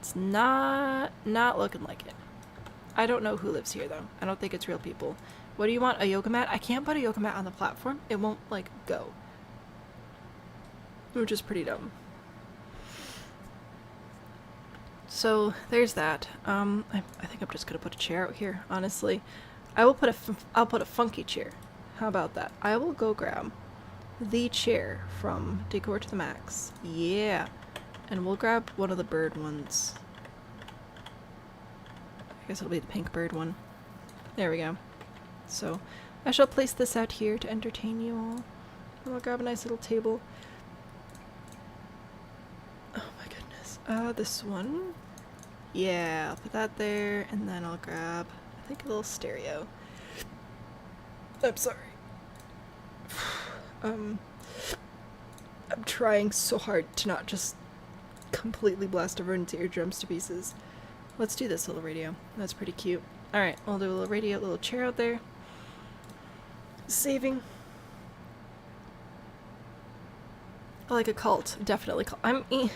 It's not looking like it. I don't know who lives here, though. I don't think it's real people. What do you want? A yoga mat? I can't put a yoga mat on the platform. It won't, like, go. Which is pretty dumb. So, there's that. I think I'm just gonna put a chair out here, honestly. I'll put a funky chair. How about that? I will go grab the chair from Decor to the Max. Yeah. And we'll grab one of the bird ones. I guess it'll be the pink bird one. There we go. So, I shall place this out here to entertain you all. And we'll grab a nice little table. This one. Yeah, I'll put that there, and then I'll grab, I think, a little stereo. I'm sorry. I'm trying so hard to not just completely blast everyone's eardrums to pieces. Let's do this little radio. That's pretty cute. Alright, we'll do a little radio, a little chair out there. Saving. I like a cult. Definitely cult.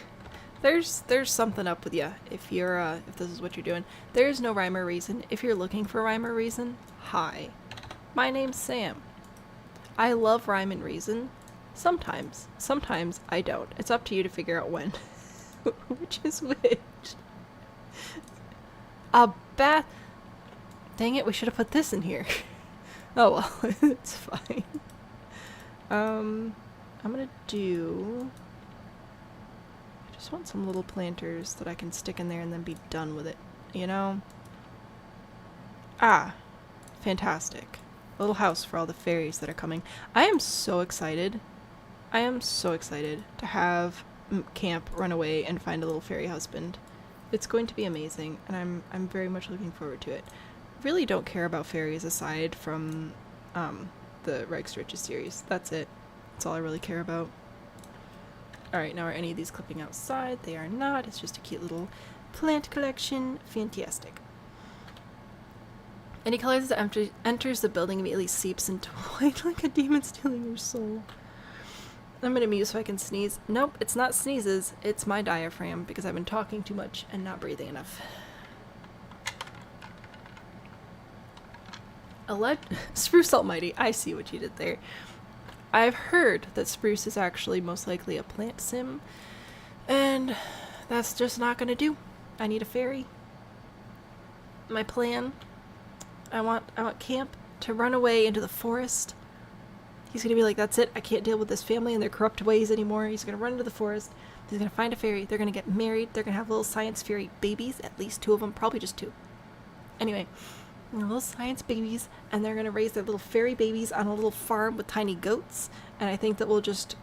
There's something up with ya if you're if this is what you're doing. There's no rhyme or reason. If you're looking for rhyme or reason, hi. My name's Sam. I love rhyme and reason. Sometimes. Sometimes I don't. It's up to you to figure out when. Which is which. A bath. Dang it, we should have put this in here. Oh well, it's fine. I'm gonna do... I just want some little planters that I can stick in there and then be done with it, you know? Ah, fantastic. A little house for all the fairies that are coming. I am so excited. I am so excited to have Camp run away and find a little fairy husband. It's going to be amazing, and I'm very much looking forward to it. Really don't care about fairies aside from the Rex Riches series. That's it. That's all I really care about. Alright, now are any of these clipping outside? They are not. It's just a cute little plant collection. Fantastic. Any color that enters the building immediately seeps into white like a demon stealing your soul. I'm gonna mute so I can sneeze. Nope, it's not sneezes. It's my diaphragm because I've been talking too much and not breathing enough. Spruce Almighty, I see what you did there. I've heard that spruce is actually most likely a plant sim, and that's just not gonna do. I need a fairy. My plan, I want Camp to run away into the forest. He's gonna be like, that's it, I can't deal with this family and their corrupt ways anymore. He's gonna run into the forest, he's gonna find a fairy, they're gonna get married, they're gonna have little science fairy babies, at least 2 of them, probably just 2. Anyway, little science babies, and they're gonna raise their little fairy babies on a little farm with tiny goats, and I think that we'll just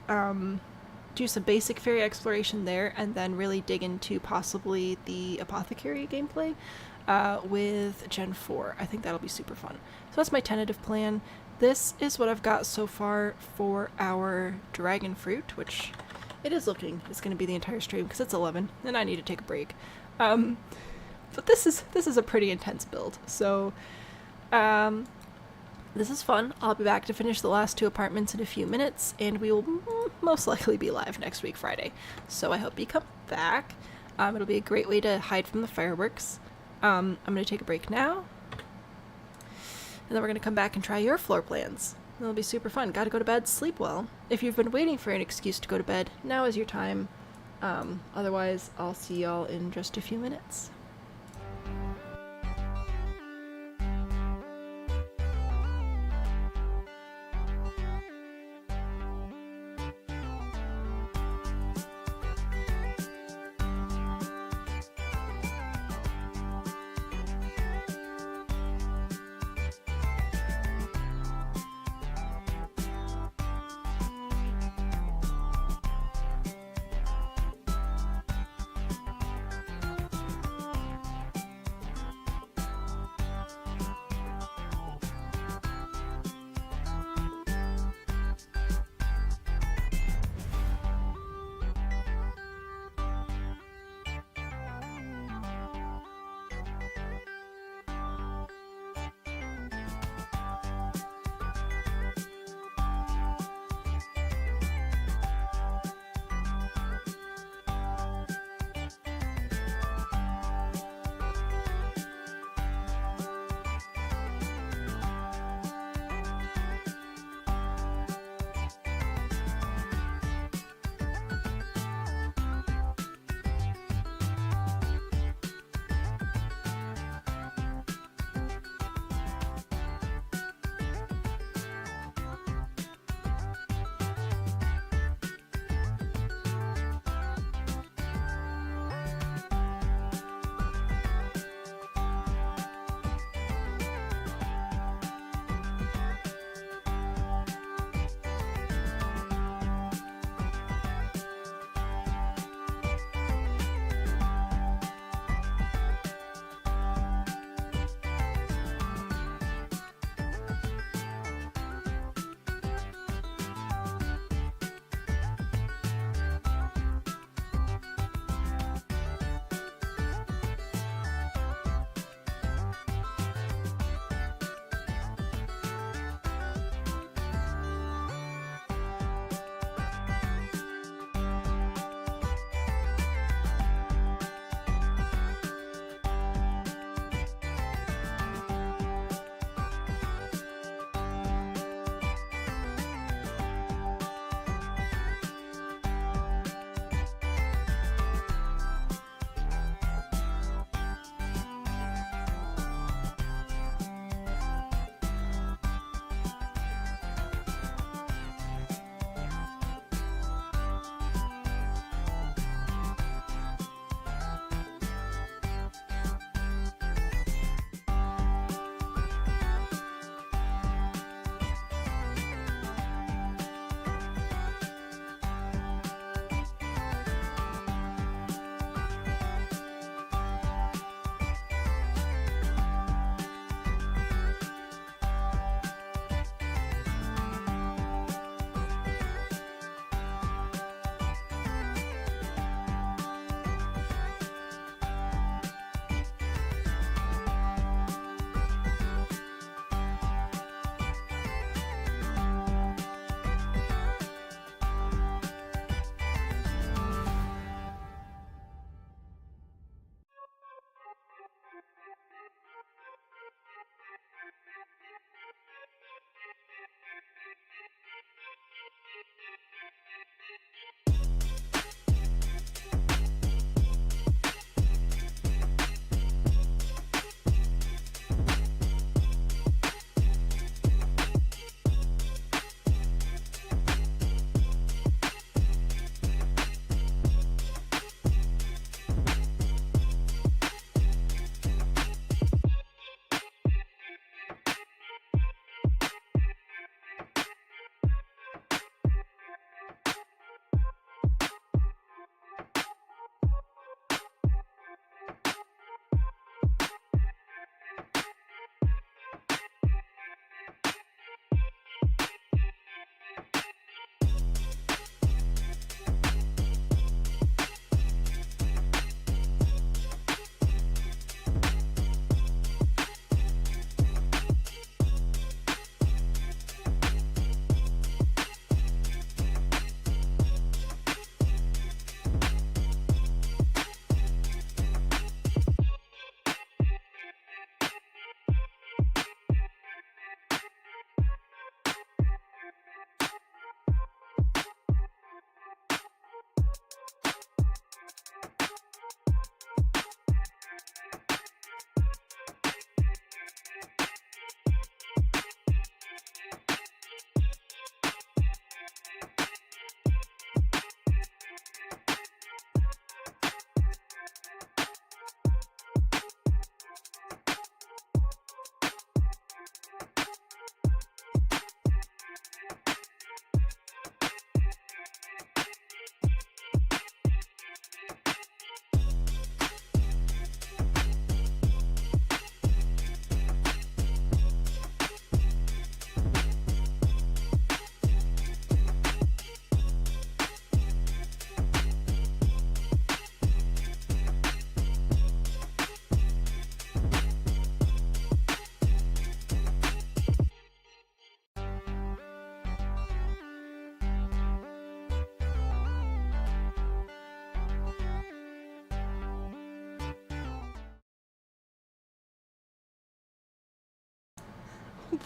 do some basic fairy exploration there, and then really dig into possibly the apothecary gameplay with Gen 4. I think that'll be super fun. So that's my tentative plan. This is what I've got so far for our dragonfruit, which it is looking is going to be the entire stream because it's 11 and I need to take a break. But this is a pretty intense build, so this is fun. I'll be back to finish the last 2 apartments in a few minutes, and we will most likely be live next week Friday. So I hope you come back. It'll be a great way to hide from the fireworks. I'm going to take a break now, and then we're going to come back and try your floor plans. It'll be super fun. Gotta go to bed, sleep well. If you've been waiting for an excuse to go to bed, now is your time. Otherwise, I'll see y'all in just a few minutes.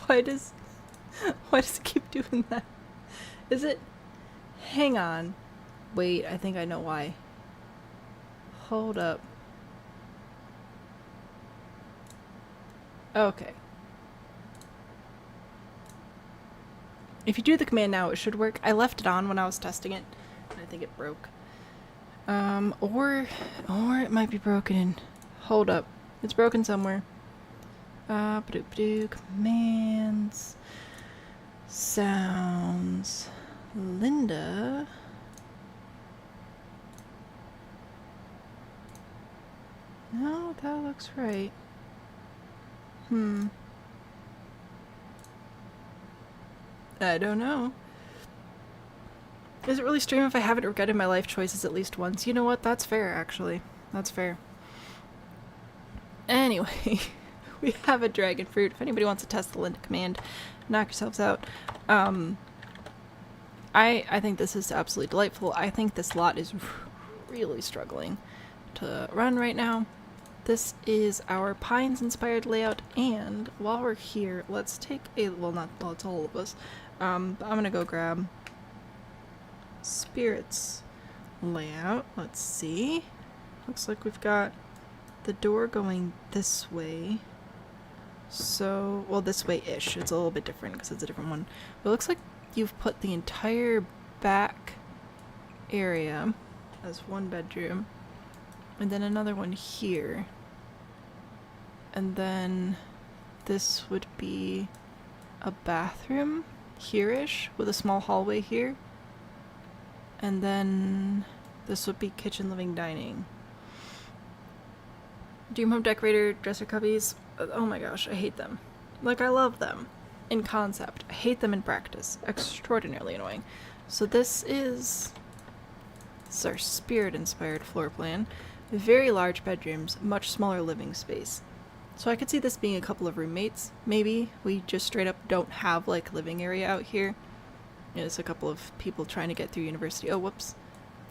Why does it keep doing that? Is it? Hang on. Wait, I think I know why. Hold up. Okay. If you do the command now, it should work. I left it on when I was testing it, and I think it broke. Or it might be broken. Hold up. It's broken somewhere. Commands. Sounds. Linda. No, that looks right. I don't know. Is it really stream if I haven't regretted my life choices at least once? You know what? That's fair, actually. That's fair. Anyway, we have a dragon fruit. If anybody wants to test the Linda command, knock yourselves out. I think this is absolutely delightful. I think this lot is really struggling to run right now. This is our Pines inspired layout, and while we're here, let's take a, it's all of us. I'm gonna go grab Spirits layout. Let's see. Looks like we've got the door going this way. So, well, this way-ish. It's a little bit different because it's a different one. But it looks like you've put the entire back area as one bedroom. And then another one here. And then this would be a bathroom here-ish with a small hallway here. And then this would be kitchen, living, dining. Dream home decorator, dresser cubbies. Oh my gosh, I hate them. Like, I love them in concept. I hate them in practice. Extraordinarily annoying. So this is our spirit-inspired floor plan. Very large bedrooms, much smaller living space. So I could see this being a couple of roommates, maybe. We just straight up don't have, like, living area out here. You know, it's a couple of people trying to get through university. Oh, whoops.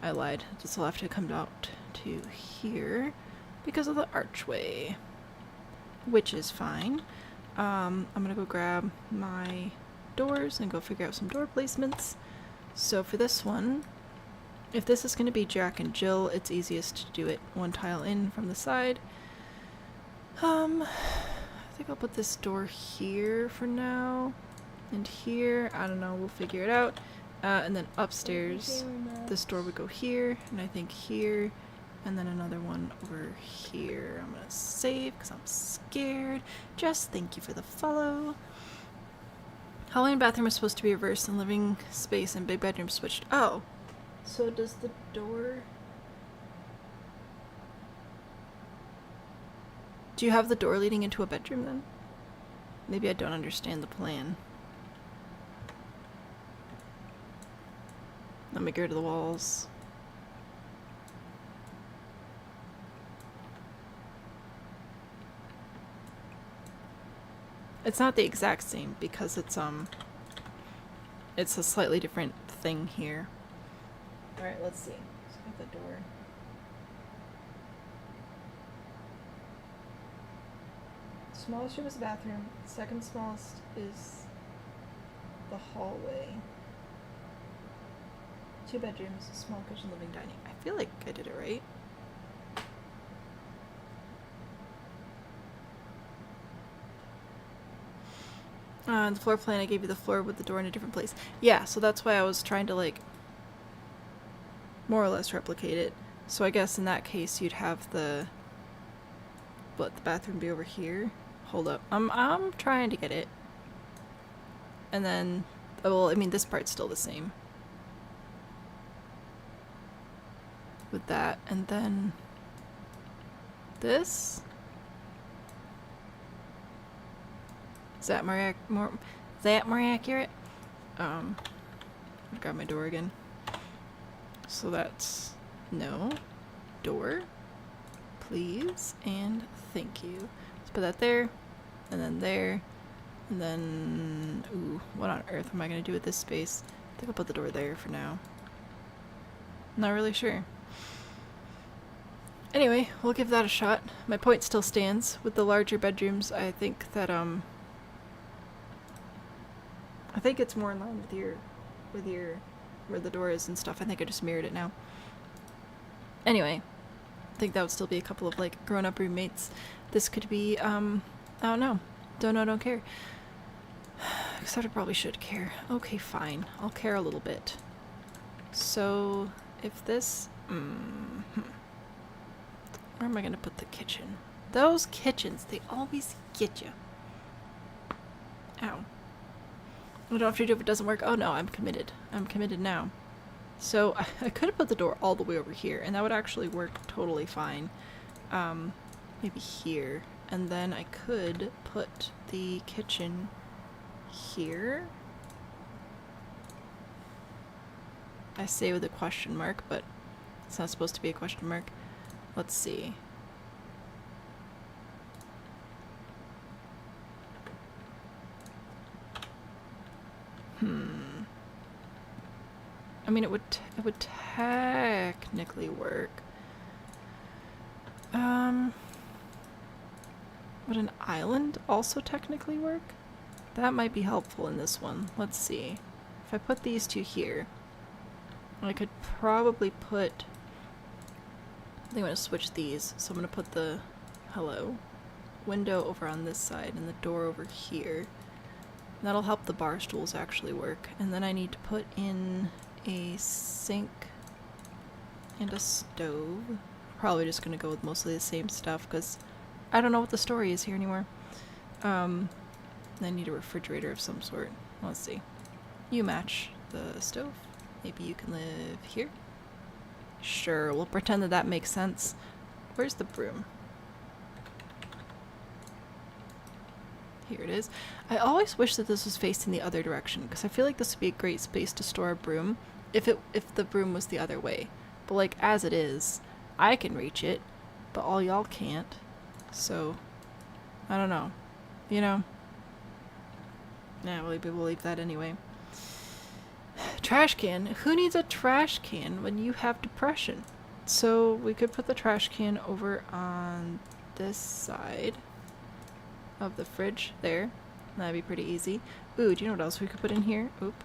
I lied. This will have to come out to here because of the archway. Which is fine. I'm gonna go grab my doors and go figure out some door placements. So for this one, if this is gonna be Jack and Jill, it's easiest to do it one tile in from the side. I think I'll put this door here for now. And here, I don't know, we'll figure it out. And then upstairs, this door would go here, and I think here, and then another one over here. I'm gonna save because I'm scared. Just thank you for the follow. Hallway and bathroom is supposed to be reversed, and living space and big bedroom switched. Oh, so does the door... Do you have the door leading into a bedroom then? Maybe I don't understand the plan. Let me go to the walls. It's not the exact same because it's a slightly different thing here. Alright, let's see. Let's get the door. Smallest room is the bathroom. Second smallest is the hallway. 2 bedrooms, small kitchen, living, dining. I feel like I did it right. The floor plan, I gave you the floor with the door in a different place. Yeah, so that's why I was trying to, like, more or less replicate it. So I guess in that case you'd have the... What, the bathroom be over here? Hold up. I'm trying to get it. And then... Oh, well, I mean, this part's still the same. With that, and then... This? Is that more accurate? I'll grab my door again. So that's no door, please, and thank you. Let's put that there, and then ooh, what on earth am I gonna do with this space? I think I'll put the door there for now. Not really sure. Anyway, we'll give that a shot. My point still stands. With the larger bedrooms, I think that I think it's more in line with your, where the door is and stuff. I think I just mirrored it now. Anyway, I think that would still be a couple of like grown-up roommates. This could be, I don't know. Don't know, don't care. Except I probably should care. Okay, fine. I'll care a little bit. So, if this... where am I gonna put the kitchen? Those kitchens, they always get you. Ow. I don't have to do if it doesn't work. Oh no, I'm committed. I'm committed now. So, I could have put the door all the way over here, and that would actually work totally fine. Maybe here. And then I could put the kitchen here. I say with a question mark, but it's not supposed to be a question mark. Let's see. I mean, it would technically work. Would an island also technically work? That might be helpful in this one. Let's see. If I put these two here, I could probably put... I think I'm going to switch these. So I'm going to put the window over on this side and the door over here. That'll help the bar stools actually work. And then I need to put in a sink and a stove. Probably just going to go with mostly the same stuff because I don't know what the story is here anymore. I need a refrigerator of some sort. Let's see. You match the stove. Maybe you can live here? Sure, we'll pretend that that makes sense. Where's the broom? Here it is. I always wish that this was facing the other direction because I feel like this would be a great space to store a broom if the broom was the other way. But like as it is, I can reach it, but all y'all can't. So, I don't know. You know? Nah, we'll leave that anyway. Trash can. Who needs a trash can when you have depression? So we could put the trash can over on this side of the fridge there. That'd be pretty easy. Ooh, do you know what else we could put in here? Oop.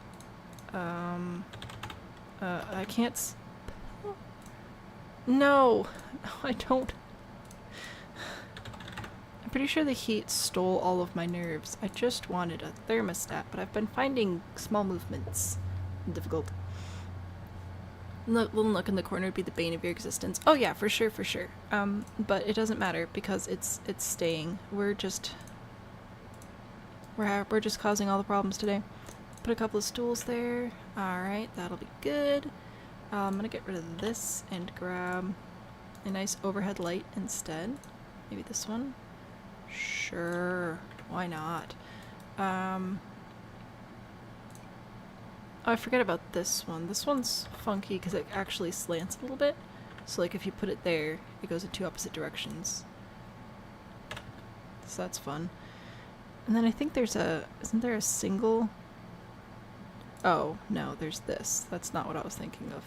I can't No! I don't. I'm pretty sure the heat stole all of my nerves. I just wanted a thermostat, but I've been finding small movements difficult. Little nook in the corner would be the bane of your existence. Oh yeah, for sure, for sure. But it doesn't matter because it's staying. We're just causing all the problems today. Put a couple of stools there. Alright, that'll be good. I'm gonna get rid of this and grab a nice overhead light instead. Maybe this one? Sure, why not? Oh, I forget about this one. This one's funky because it actually slants a little bit. So like if you put it there, it goes in two opposite directions. So that's fun. And then I think there's isn't there a single? Oh, no, there's this. That's not what I was thinking of.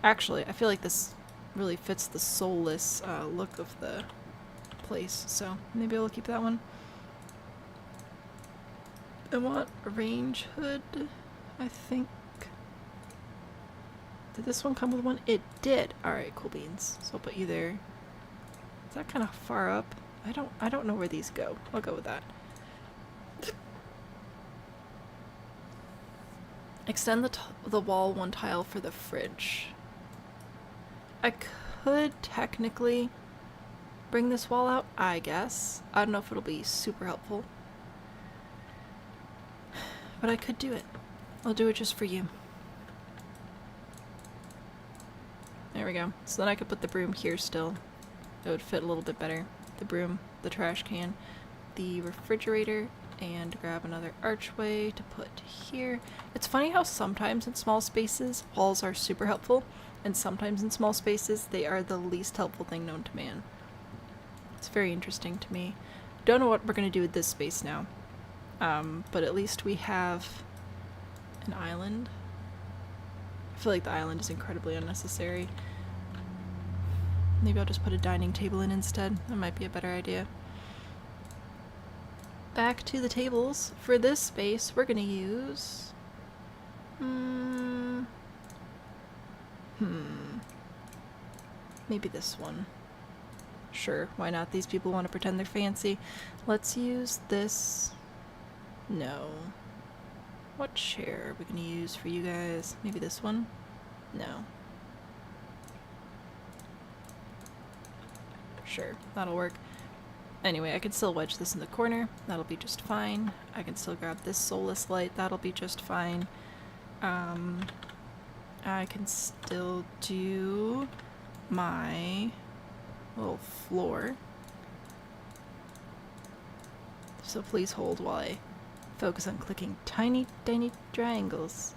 Actually, I feel like this really fits the soulless look of the place, so maybe I'll keep that one. I want a range hood, I think. Did this one come with one? It did! Alright, cool beans. So I'll put you there. Is that kind of far up? I don't know where these go. I'll go with that. Extend the wall one tile for the fridge. I could technically bring this wall out, I guess. I don't know if it'll be super helpful. But I could do it. I'll do it just for you. There we go. So then I could put the broom here still. It would fit a little bit better. The broom, the trash can, the refrigerator, and grab another archway to put here. It's funny how sometimes in small spaces walls are super helpful, and sometimes in small spaces they are the least helpful thing known to man. It's very interesting to me. Don't know what we're gonna do with this space now, but at least we have an island. I feel like the island is incredibly unnecessary. Maybe I'll just put a dining table in instead. That might be a better idea. back to the tables. For this space, we're gonna use... Maybe this one. Sure, why not? These people want to pretend they're fancy. Let's use this... No. What chair are we gonna use for you guys? Maybe this one? No. Sure, that'll work. Anyway, I can still wedge this in the corner. That'll be just fine. I can still grab this soulless light. That'll be just fine. I can still do my little floor. So please hold while I focus on clicking tiny, tiny triangles.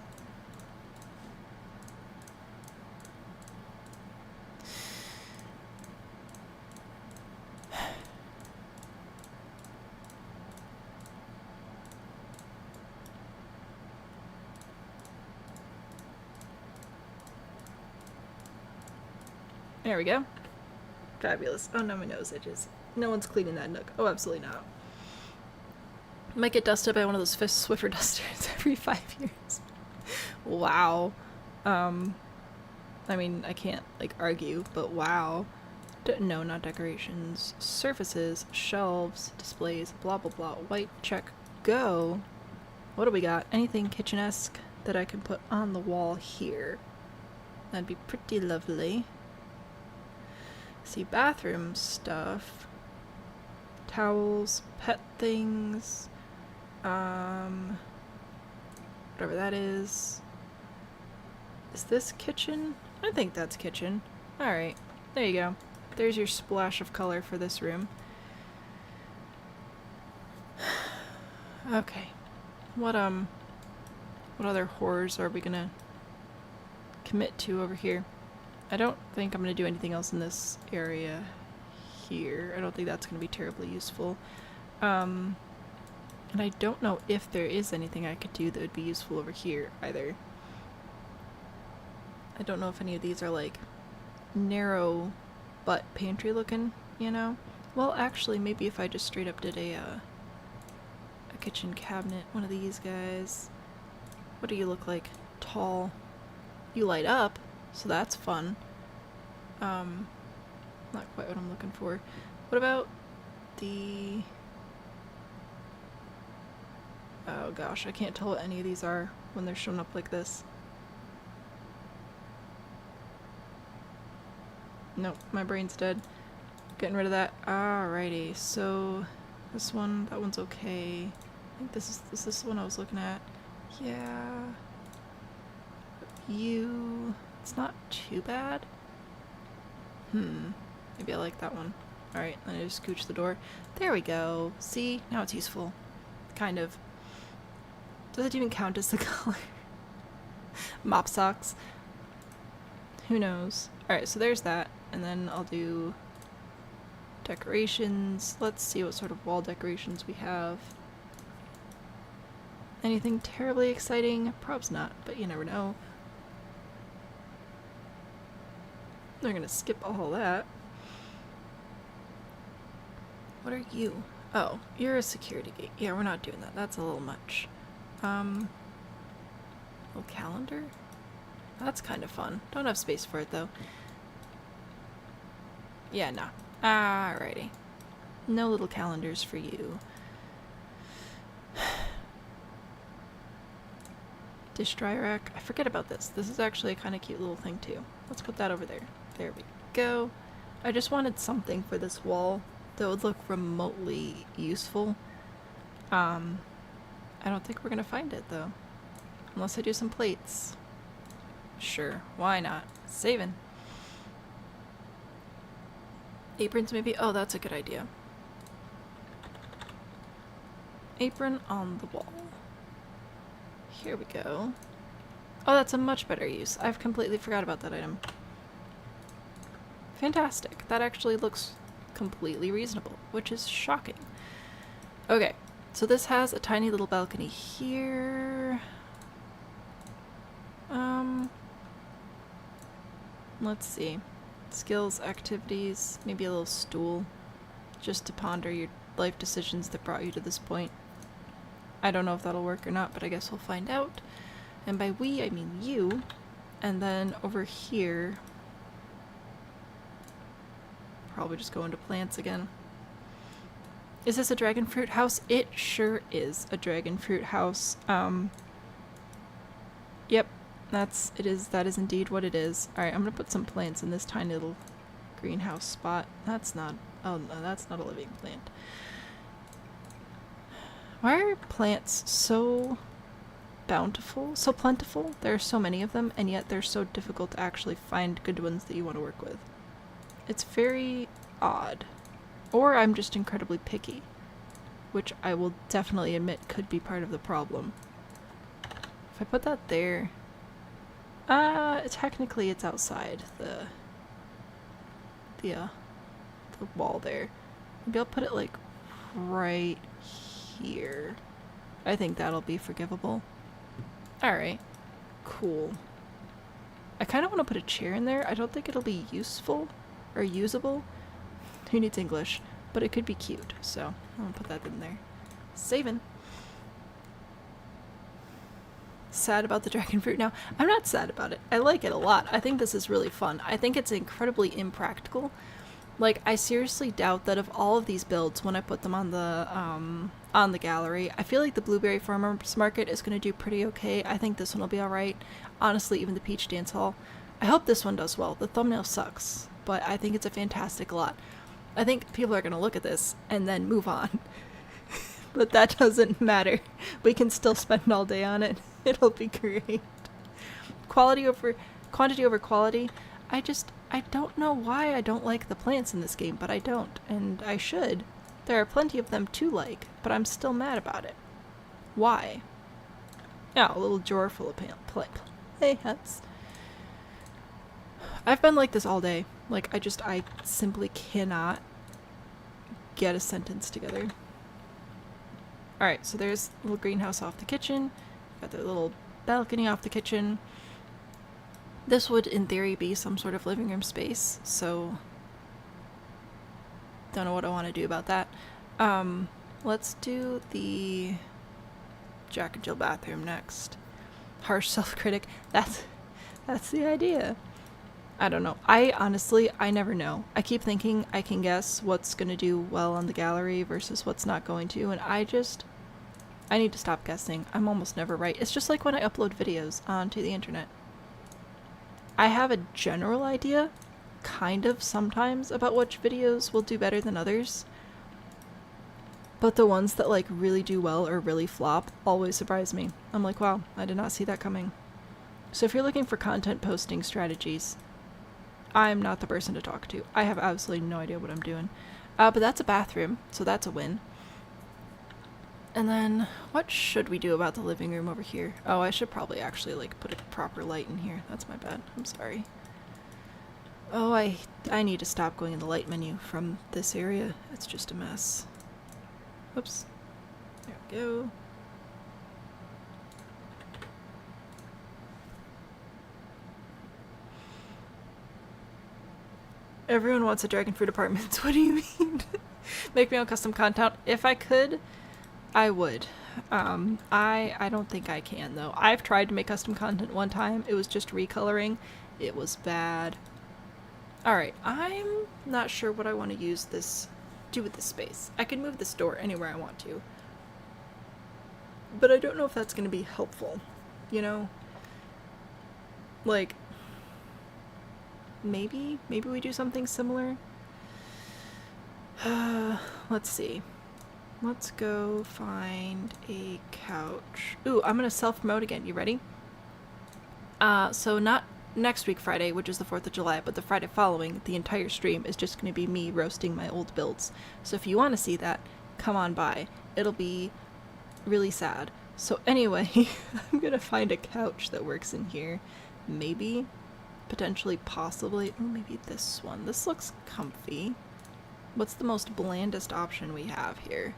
There we go. Fabulous. Oh no, my nose itches. No one's cleaning that nook. Oh, absolutely not. Might get dusted by one of those Swiffer dusters every 5 years. Wow. I mean, I can't, like, argue, but wow. No, not decorations. Surfaces, shelves, displays, blah blah blah. White, check, go. What do we got? Anything kitchen-esque that I can put on the wall here? That'd be pretty lovely. See, bathroom stuff. Towels, pet things. Whatever that is. Is this kitchen? I think that's kitchen. Alright, there you go. There's your splash of color for this room. Okay. What other horrors are we gonna commit to over here? I don't think I'm gonna do anything else in this area here. I don't think that's gonna be terribly useful. And I don't know if there is anything I could do that would be useful over here either. I don't know if any of these are like narrow butt pantry looking, you know? Well, actually, maybe if I just straight up did a kitchen cabinet, one of these guys. What do you look like? Tall. You light up, so that's fun. Not quite what I'm looking for. What about the... Oh gosh, I can't tell what any of these are when they're shown up like this. Nope, my brain's dead. Getting rid of that. Alrighty, so this one, that one's okay. I think this is the one I was looking at. Yeah. You... It's not too bad. Maybe I like that one. Alright, then I just scooch the door. There we go. See? Now it's useful. Kind of. Does it even count as the color? Mop socks. Who knows? Alright, so there's that. And then I'll do decorations. Let's see what sort of wall decorations we have. Anything terribly exciting? Probs not, but you never know. They're gonna skip all that. What are you? Oh, you're a security gate. Yeah, we're not doing that. That's a little much. Little calendar? That's kind of fun. Don't have space for it though. Yeah, no. Alrighty. No little calendars for you. Dish dry rack. I forget about this. This is actually a kind of cute little thing too. Let's put that over there. There we go. I just wanted something for this wall that would look remotely useful. I don't think we're gonna find it though. Unless I do some plates. Sure, why not? Saving. Aprons maybe? Oh, that's a good idea. Apron on the wall. Here we go. Oh, that's a much better use. I've completely forgot about that item. Fantastic. That actually looks completely reasonable, which is shocking. Okay, so this has a tiny little balcony here. Let's see. Skills, activities, maybe a little stool just to ponder your life decisions that brought you to this point. I don't know if that'll work or not, but I guess we'll find out. And by we, I mean you. And then over here, probably just go into plants again. Is this a dragon fruit house? It sure is a dragon fruit house. Yep, that is indeed what it is. Alright, I'm gonna put some plants in this tiny little greenhouse spot. That's not, oh no, that's not a living plant. Why are plants so bountiful, so plentiful? There are so many of them, and yet they're so difficult to actually find good ones that you want to work with. It's very odd. Or I'm just incredibly picky, which I will definitely admit could be part of the problem. If I put that there, technically it's outside the wall there. Maybe I'll put it like right here. I think that'll be forgivable. Alright, cool. I kind of want to put a chair in there. I don't think it'll be useful or usable. Who needs English? But it could be cute, so I'll put that in there. Saving. Sad about the dragon fruit now? I'm not sad about it. I like it a lot. I think this is really fun. I think it's incredibly impractical. Like, I seriously doubt that of all of these builds, when I put them on the gallery, I feel like the Blueberry Farmers Market is going to do pretty okay. I think this one will be alright. Honestly, even the Peach Dance Hall. I hope this one does well. The thumbnail sucks, but I think it's a fantastic lot. I think people are going to look at this and then move on. But that doesn't matter. We can still spend all day on it. It'll be great. Quantity over quality. I don't know why I don't like the plants in this game, but I don't, and I should. There are plenty of them to like, but I'm still mad about it. Why? Yeah, a little drawer full of plants. I've been like this all day. Like, I simply cannot get a sentence together. Alright, so there's a little greenhouse off the kitchen. Got the little balcony off the kitchen. This would, in theory, be some sort of living room space, so don't know what I want to do about that. Let's do the Jack and Jill bathroom next. Harsh self-critic. That's the idea. I don't know. I never know. I keep thinking I can guess what's going to do well on the gallery versus what's not going to, and I need to stop guessing. I'm almost never right. It's just like when I upload videos onto the internet. I have a general idea, kind of sometimes, about which videos will do better than others. But the ones that like really do well or really flop always surprise me. I'm like, wow, I did not see that coming. So if you're looking for content posting strategies, I'm not the person to talk to. I have absolutely no idea what I'm doing. But that's a bathroom, so that's a win. And then, what should we do about the living room over here? Oh, I should probably actually, like, put a proper light in here. That's my bad. I'm sorry. Oh, I need to stop going in the light menu from this area. It's just a mess. Oops. There we go. Everyone wants a dragon fruit apartment. What do you mean? Make me own custom content. If I could, I would. I don't think I can though. I've tried to make custom content one time. It was just recoloring. It was bad. Alright, I'm not sure what I want to do with this space. I can move this door anywhere I want to. But I don't know if that's going to be helpful. You know? Like, maybe we do something similar? Let's see. Let's go find a couch. Ooh, I'm gonna self-promote again. You ready? So not next week Friday, which is the 4th of July, but the Friday following, the entire stream is just gonna be me roasting my old builds. So if you want to see that, come on by. It'll be really sad. So anyway, I'm gonna find a couch that works in here. Maybe. Potentially, possibly. Oh, maybe this one. This looks comfy. What's the most blandest option we have here?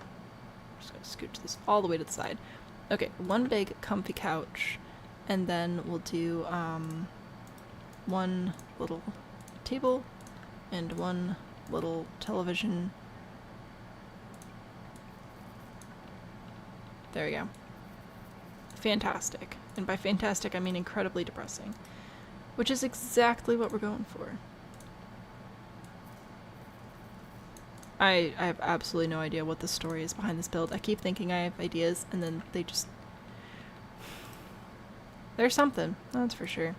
I'm just gonna scooch this all the way to the side. Okay, one big comfy couch, and then we'll do one little table and one little television. There we go. Fantastic. And by fantastic, I mean incredibly depressing. Which is exactly what we're going for. I have absolutely no idea what the story is behind this build. I keep thinking I have ideas, and then they just... There's something, that's for sure.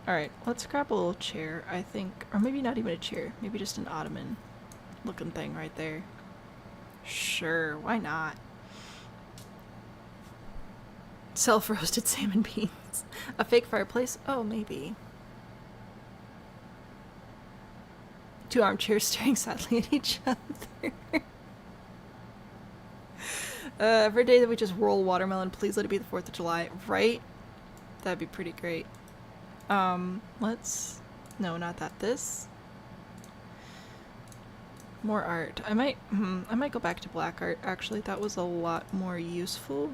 Alright, let's grab a little chair, I think. Or maybe not even a chair. Maybe just an ottoman looking thing right there. Sure, why not? Self-roasted salmon beans. A fake fireplace? Oh, maybe. 2 armchairs staring sadly at each other. Every day that we just roll watermelon, please let it be the 4th of July. Right? That'd be pretty great. Let's... No, not that. This. More art. I might go back to black art, actually. That was a lot more useful.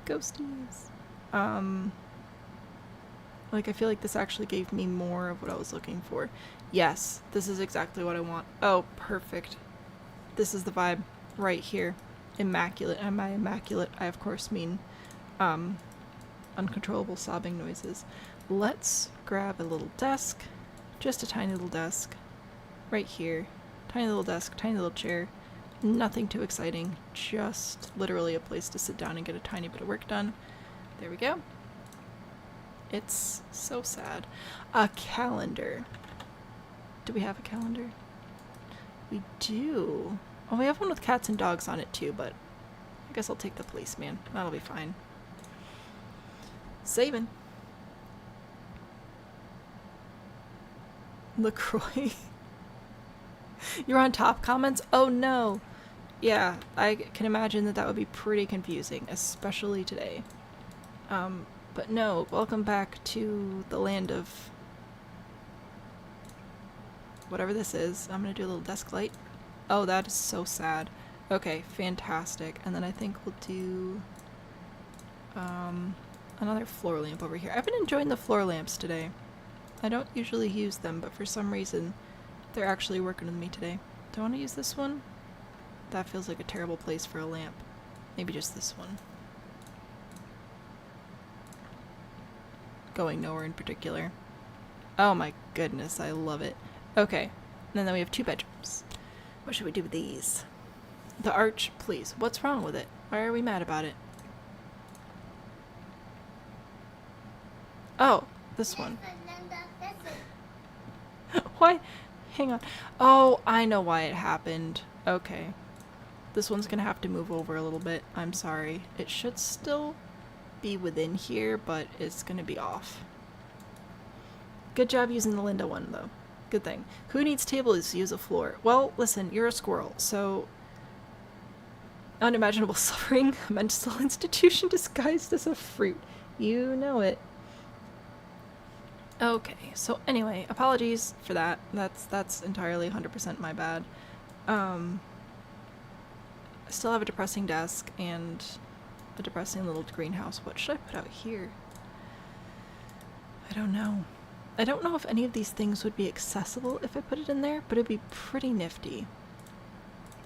Ghosties. Like, I feel like this actually gave me more of what I was looking for. Yes, this is exactly what I want. Oh, perfect. This is the vibe right here. Immaculate. And by immaculate, I of course mean, uncontrollable sobbing noises. Let's grab a little desk. Just a tiny little desk. Right here. Tiny little desk, tiny little chair. Nothing too exciting. Just literally a place to sit down and get a tiny bit of work done. There we go. It's so sad. A calendar. Do we have a calendar? We do. Oh, we have one with cats and dogs on it too, but I guess I'll take the policeman. That'll be fine. Saving. LaCroix. You're on top comments? Oh no. Yeah, I can imagine that that would be pretty confusing, especially today. But no, welcome back to the land of whatever this is. I'm gonna do a little desk light. Oh, that is so sad. Okay, fantastic. And then I think we'll do another floor lamp over here. I've been enjoying the floor lamps today. I don't usually use them, but for some reason they're actually working with me today. Do I want to use this one? That feels like a terrible place for a lamp. Maybe just this one. Going nowhere in particular. Oh my goodness, I love it. Okay, and then we have 2 bedrooms. What should we do with these? The arch, please. What's wrong with it? Why are we mad about it? Oh, this one. Why? Hang on. Oh, I know why it happened. Okay. This one's gonna have to move over a little bit. I'm sorry. It should still be within here, but it's gonna be off. Good job using the Linda one, though. Good thing. Who needs tables to use a floor? Well, listen, you're a squirrel, so... Unimaginable suffering, a mental institution disguised as a fruit. You know it. Okay, so anyway, apologies for that. That's entirely 100% my bad. I still have a depressing desk and a depressing little greenhouse. What should I put out here? I don't know. I don't know if any of these things would be accessible if I put it in there, but it'd be pretty nifty.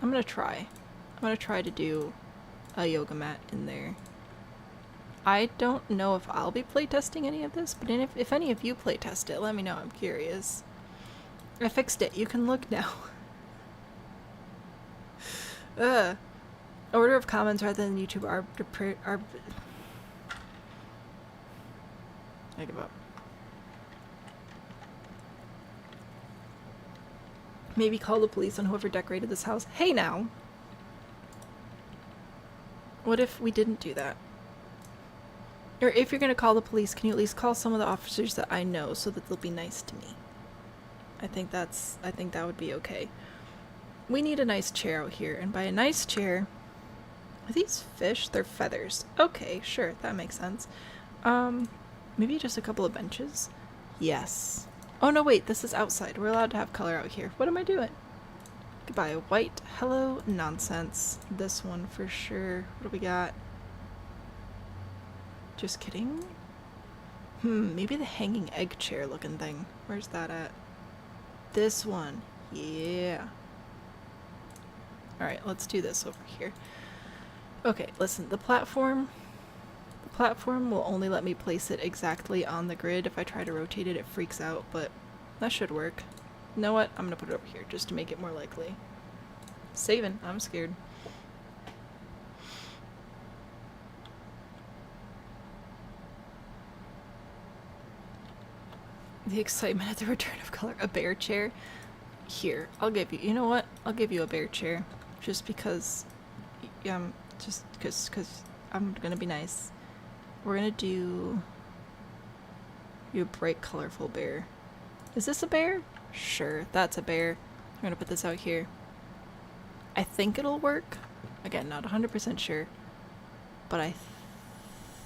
I'm gonna try. I'm gonna try to do a yoga mat in there. I don't know if I'll be playtesting any of this, but if any of you playtest it, let me know. I'm curious. I fixed it. You can look now. Order of comments rather than YouTube I give up. Maybe call the police on whoever decorated this house. Hey now! What if we didn't do that? Or if you're gonna call the police, can you at least call some of the officers that I know so that they'll be nice to me? I think that would be okay. We need a nice chair out here, and by a nice chair... Are these fish? They're feathers. Okay, sure, that makes sense. Maybe just a couple of benches? Yes. Oh no, wait, this is outside. We're allowed to have color out here. What am I doing? Goodbye, white. Hello, nonsense. This one for sure. What do we got? Just kidding? Maybe the hanging egg chair looking thing. Where's that at? this one. Yeah. Alright, let's do this over here. Okay, listen, the platform will only let me place it exactly on the grid. If I try to rotate it, it freaks out, but that should work. You know what? I'm gonna put it over here just to make it more likely. Saving. I'm scared. The excitement at the return of color. A bear chair? Here, I'll give you. You know what? I'll give you a bear chair. Just because. Just because I'm gonna be nice. We're gonna do a bright, colorful bear. Is this a bear? Sure, that's a bear. I'm gonna put this out here. I think it'll work. Again, not 100% sure, but I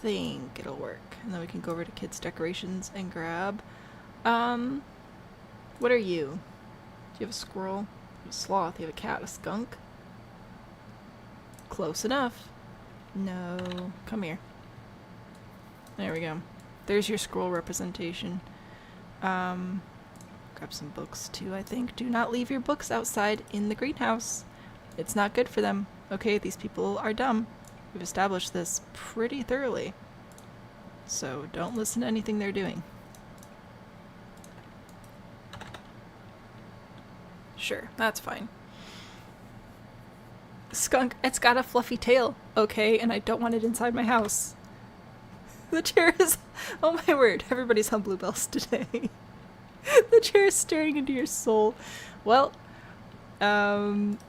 think it'll work. And then we can go over to kids' decorations and grab. What are you? Do you have a squirrel? You have a sloth? You have a cat? A skunk? Close enough. No. Come here. There we go. There's your scroll representation. Grab some books too, I think. Do not leave your books outside in the greenhouse. It's not good for them. Okay, these people are dumb. We've established this pretty thoroughly. So don't listen to anything they're doing. Sure, that's fine. Skunk, it's got a fluffy tail, okay, and I don't want it inside my house. The chair is... Oh my word, everybody's on bluebells today. The chair is staring into your soul. Well,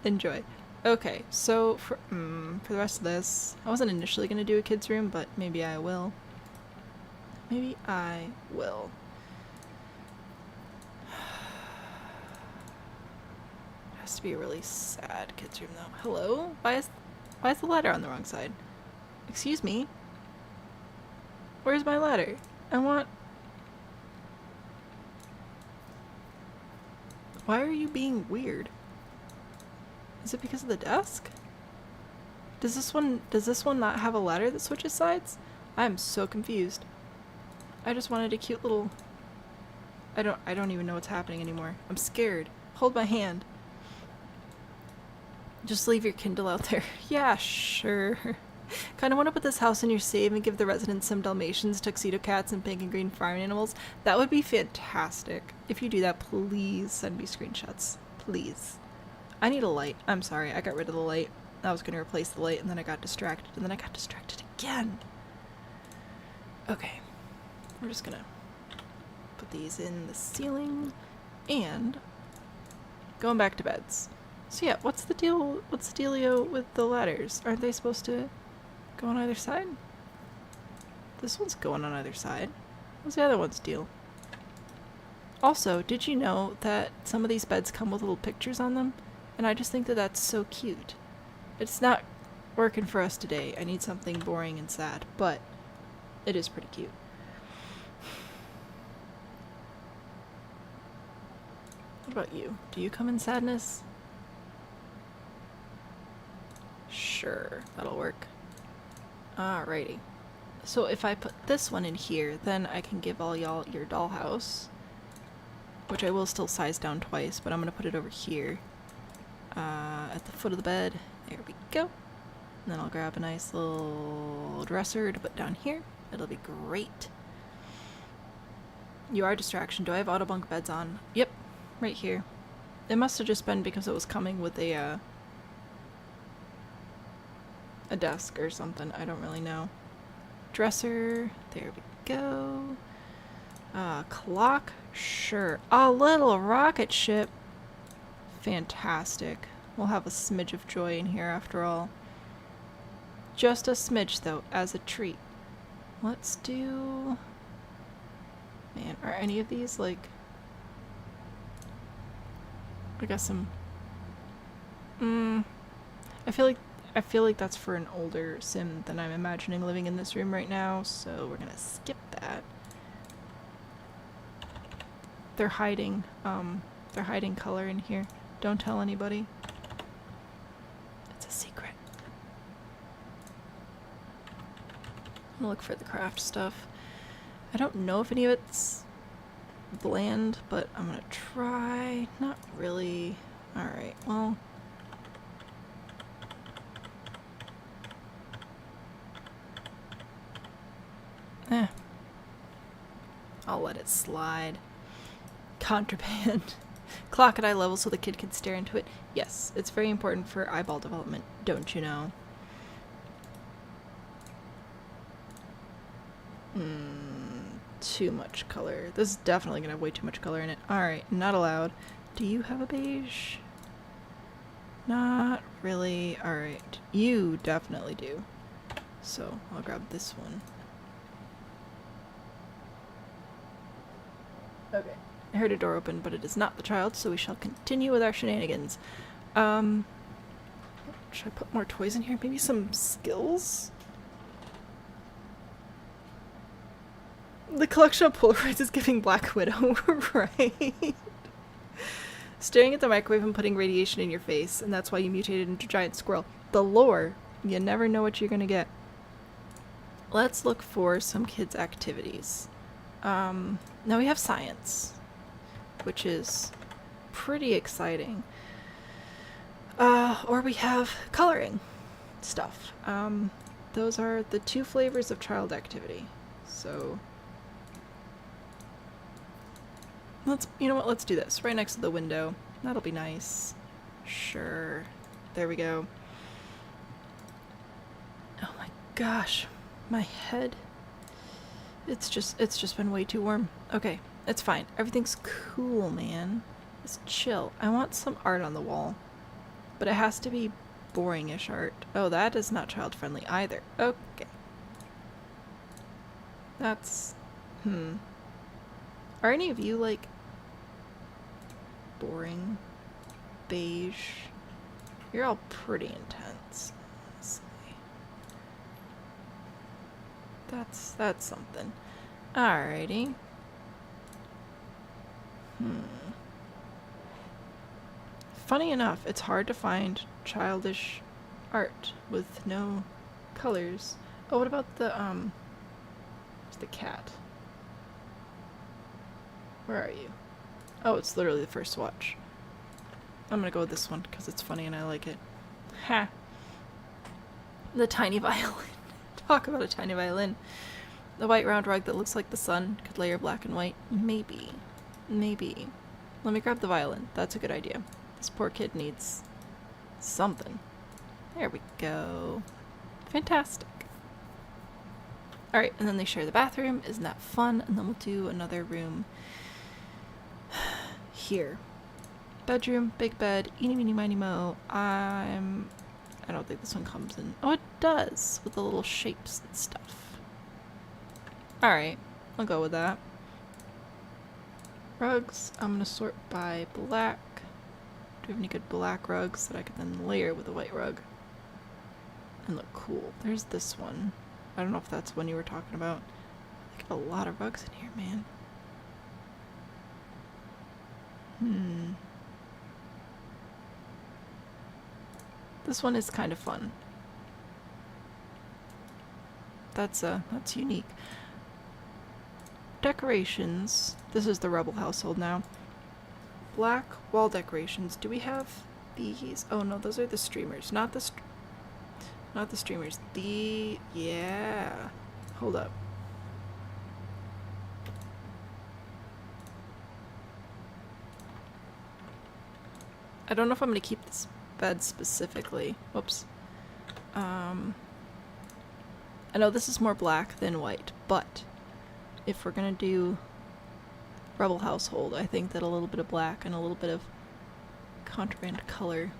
enjoy. Okay, so for the rest of this, I wasn't initially going to do a kid's room, but maybe I will. Maybe I will. It has to be a really sad kid's room, though. Hello? Why is the ladder on the wrong side? Excuse me? Where's my ladder? I want... Why are you being weird? Is it because of the desk? Does this one not have a ladder that switches sides? I'm so confused. I just wanted a cute little... I don't even know what's happening anymore. I'm scared. Hold my hand. Just leave your Kindle out there. Yeah, sure. Kinda want to put this house in your save and give the residents some Dalmatians, tuxedo cats, and pink and green farm animals. That would be fantastic. If you do that, please send me screenshots. Please. I need a light. I'm sorry, I got rid of the light. I was going to replace the light and then I got distracted and then I got distracted again. Okay. We're just gonna put these in the ceiling and going back to beds. So yeah, what's the dealio with the ladders? Aren't they supposed to go on either side? This one's going on either side. What's the other one's deal? Also, did you know that some of these beds come with little pictures on them? And I just think that that's so cute. It's not working for us today. I need something boring and sad, but it is pretty cute. What about you? Do you come in sadness? Sure, that'll work. Alrighty. So if I put this one in here, then I can give all y'all your dollhouse. Which I will still size down twice, but I'm gonna put it over here. At the foot of the bed. There we go. And then I'll grab a nice little dresser to put down here. It'll be great. You are a distraction. Do I have auto bunk beds on? Yep. Right here. It must have just been because it was coming with a desk or something. I don't really know. Dresser. There we go. Clock. Sure. A little rocket ship. Fantastic. We'll have a smidge of joy in here after all. Just a smidge, though, as a treat. Let's do... Man, are any of these, like... I got some... I feel like that's for an older sim than I'm imagining living in this room right now, so we're gonna skip that. They're hiding color in here. Don't tell anybody. It's a secret. I'm gonna look for the craft stuff. I don't know if any of it's bland, but I'm gonna try. Not really. Alright, well. I'll let it slide. Contraband. Clock at eye level so the kid can stare into it. Yes, it's very important for eyeball development, don't you know? Too much color. This is definitely gonna have way too much color in it. Alright, not allowed. Do you have a beige? Not really. Alright, you definitely do. So, I'll grab this one. Okay. I heard a door open, but it is not the child, so we shall continue with our shenanigans. Should I put more toys in here? Maybe some skills? The collection of Polaroids is giving Black Widow, right? Staring at the microwave and putting radiation in your face, and that's why you mutated into a giant squirrel. The lore. You never know what you're gonna get. Let's look for some kids' activities. Now we have science, which is pretty exciting. Or we have coloring stuff. Those are the 2 flavors of child activity. So you know what, let's do this. Right next to the window. That'll be nice. Sure. There we go. Oh my gosh. My head. It's just been way too warm. Okay, it's fine. Everything's cool, man. Just chill. I want some art on the wall. But it has to be boring-ish art. Oh, that is not child-friendly either. Okay. That's... Are any of you, like, boring? Beige? You're all pretty intense, honestly. That's something. Alrighty. Funny enough, it's hard to find childish art with no colors. Oh, what about the cat? Where are you? Oh, it's literally the first watch. I'm gonna go with this one because it's funny and I like it. Ha! The tiny violin. Talk about a tiny violin. The white round rug that looks like the sun could layer black and white. Maybe. Maybe. Let me grab the violin. That's a good idea. This poor kid needs something. There we go. Fantastic. Alright, and then they share the bathroom. Isn't that fun? And then we'll do another room here. Bedroom, big bed, eeny meeny miny mo. I don't think this one comes in. Oh, it does! With the little shapes and stuff. Alright, I'll go with that. Rugs, I'm gonna sort by black. Do we have any good black rugs that I could then layer with a white rug? And look cool. There's this one. I don't know if that's one you were talking about. I got a lot of rugs in here, man. This one is kind of fun. That's unique. Decorations. This is the Rebel household now. Black wall decorations. Do we have these? Oh no, those are the streamers. Not the streamers. Yeah. Hold up. I don't know if I'm gonna keep this bed specifically. Whoops. I know this is more black than white, but if we're gonna do Rebel household, I think that a little bit of black and a little bit of contraband color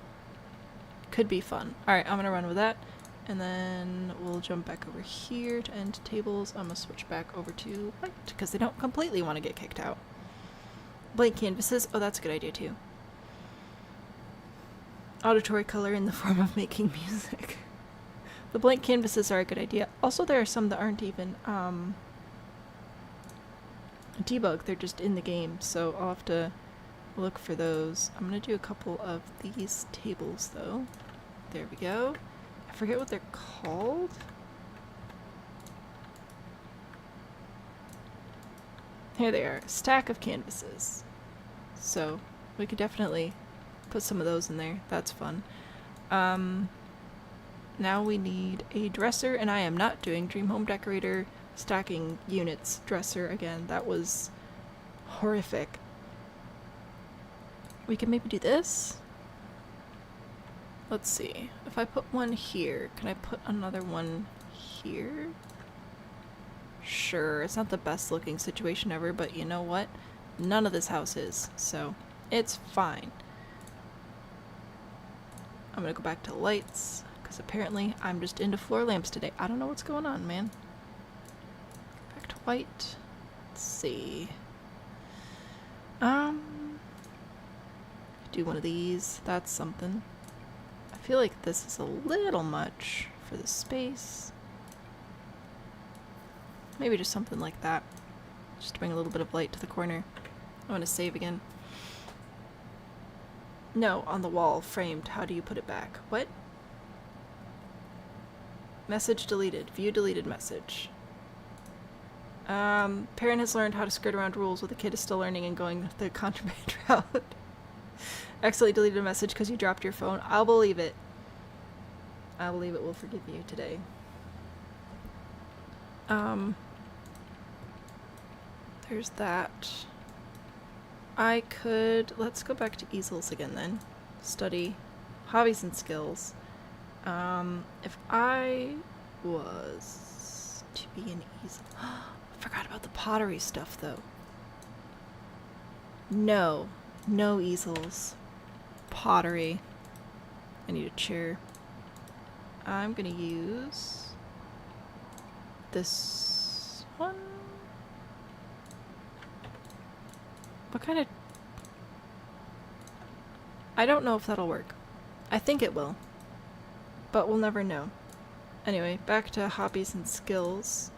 could be fun. Alright, I'm gonna run with that. And then we'll jump back over here to end tables. I'm gonna switch back over to white because they don't completely want to get kicked out. Blank canvases. Oh, that's a good idea too. Auditory color in the form of making music. The blank canvases are a good idea. Also, there are some that aren't even debug. They're just in the game, so I'll have to look for those. I'm gonna do a couple of these tables though. There we go. I forget what they're called. Here they are. Stack of canvases. So, we could definitely put some of those in there. That's fun. Now we need a dresser, and I am not doing Dream Home Decorator stacking units dresser again. That was horrific. We can maybe do this. Let's see. If I put one here, can I put another one here? Sure, it's not the best looking situation ever, but you know what? None of this house is, so it's fine. I'm gonna go back to lights, because apparently I'm just into floor lamps today. I don't know what's going on, man. Back to white. Let's see. Do one of these. That's something. I feel like this is a little much for the space. Maybe just something like that. Just to bring a little bit of light to the corner. I want to save again. No, on the wall, framed. How do you put it back? What? Message deleted. View deleted message. Parent has learned how to skirt around rules while the kid is still learning and going the contraband route. Accidentally deleted a message because you dropped your phone. I'll believe it. I believe it will forgive you today. There's that. I could... Let's go back to easels again then. Study. Hobbies and skills. If I was to be an easel... I forgot about the pottery stuff though. No. No easels. Pottery. I need a chair. I'm gonna use this one. What kind of... I don't know if that'll work. I think it will. But we'll never know. Anyway, back to hobbies and skills.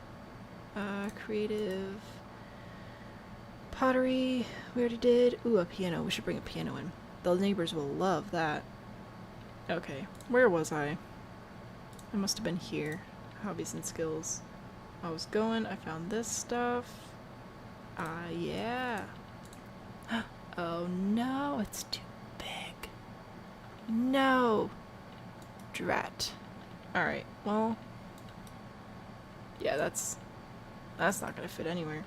Creative... Pottery, we already did. Ooh, a piano. We should bring a piano in. The neighbors will love that. Okay, where was I? I must have been here. Hobbies and skills. I was going, I found this stuff. Yeah. Oh no, it's too big. No. Drat. Alright, well. Yeah, that's not gonna fit anywhere.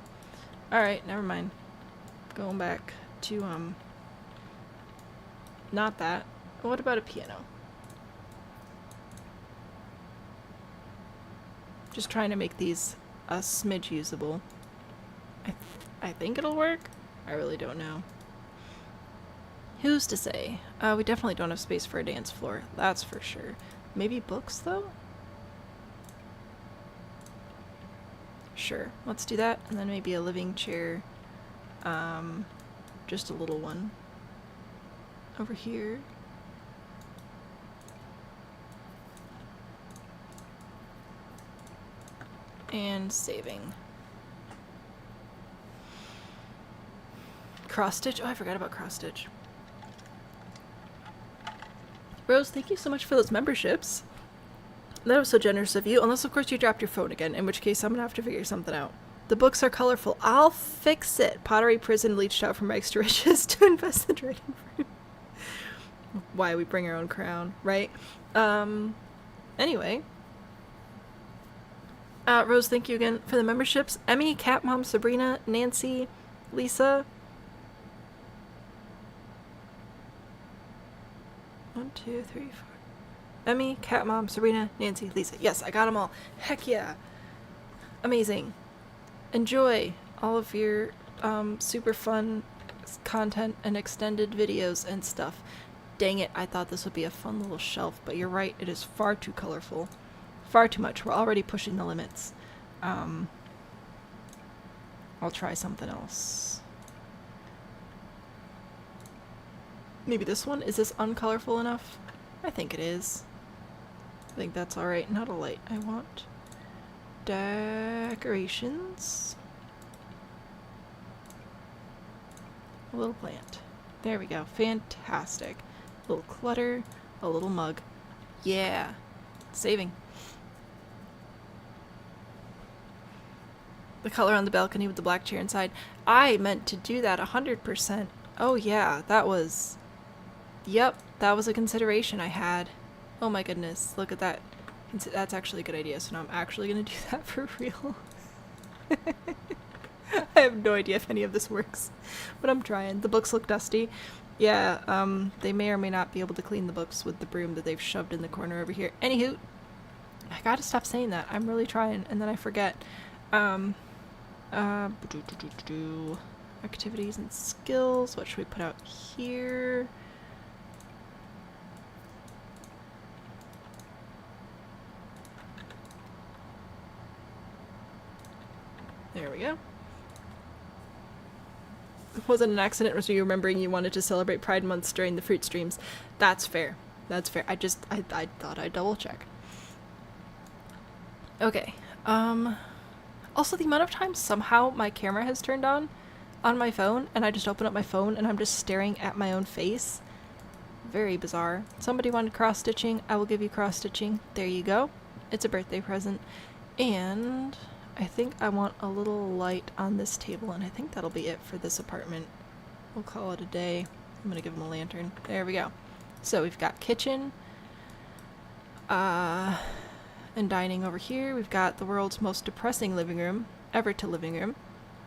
Alright, never mind. Going back to, not that. What about a piano? Just trying to make these a smidge usable. I think it'll work. I really don't know. Who's to say? We definitely don't have space for a dance floor. That's for sure. Maybe books, though? Sure. Let's do that. And then maybe a living chair. Just a little one. Over here. And saving. Cross stitch? Oh, I forgot about cross stitch. Rose, thank you so much for those memberships. That was so generous of you. Unless, of course, you dropped your phone again, in which case I'm gonna have to figure something out. The books are colorful. I'll fix it. Pottery Prison leached out from Mike's to riches to invest in dragonfruit. Why we bring our own crown, right? Anyway. Rose, thank you again for the memberships. Emmy, Cat Mom, Sabrina, Nancy, Lisa. 1, 2, 3, 4. Emmy, Cat Mom, Sabrina, Nancy, Lisa. Yes, I got them all. Heck yeah. Amazing. Enjoy all of your super fun content and extended videos and stuff. Dang it, I thought this would be a fun little shelf, but you're right, it is far too colorful. Far too much. We're already pushing the limits. I'll try something else. Maybe this one? Is this uncolorful enough? I think it is. I think that's alright. Not a light. I want decorations. A little plant. There we go. Fantastic. A little clutter. A little mug. Yeah. Saving. The color on the balcony with the black chair inside. I meant to do that 100%. Oh yeah, that was... Yep, that was a consideration I had. Oh my goodness, look at that. That's actually a good idea, so now I'm actually gonna do that for real. I have no idea if any of this works, but I'm trying. The books look dusty. Yeah, they may or may not be able to clean the books with the broom that they've shoved in the corner over here. Anywho, I gotta stop saying that. I'm really trying, and then I forget. Activities and skills. What should we put out here? There we go. Was it an accident? Was you remembering you wanted to celebrate Pride Months during the fruit streams? That's fair. That's fair. I thought I'd double check. Okay. Also, the amount of times somehow my camera has turned on my phone, and I just open up my phone and I'm just staring at my own face. Very bizarre. Somebody wanted cross-stitching. I will give you cross-stitching. There you go. It's a birthday present. And I think I want a little light on this table, and I think that'll be it for this apartment. We'll call it a day. I'm gonna give him a lantern. There we go. So we've got kitchen. And dining over here. We've got the world's most depressing living room, Everett living room.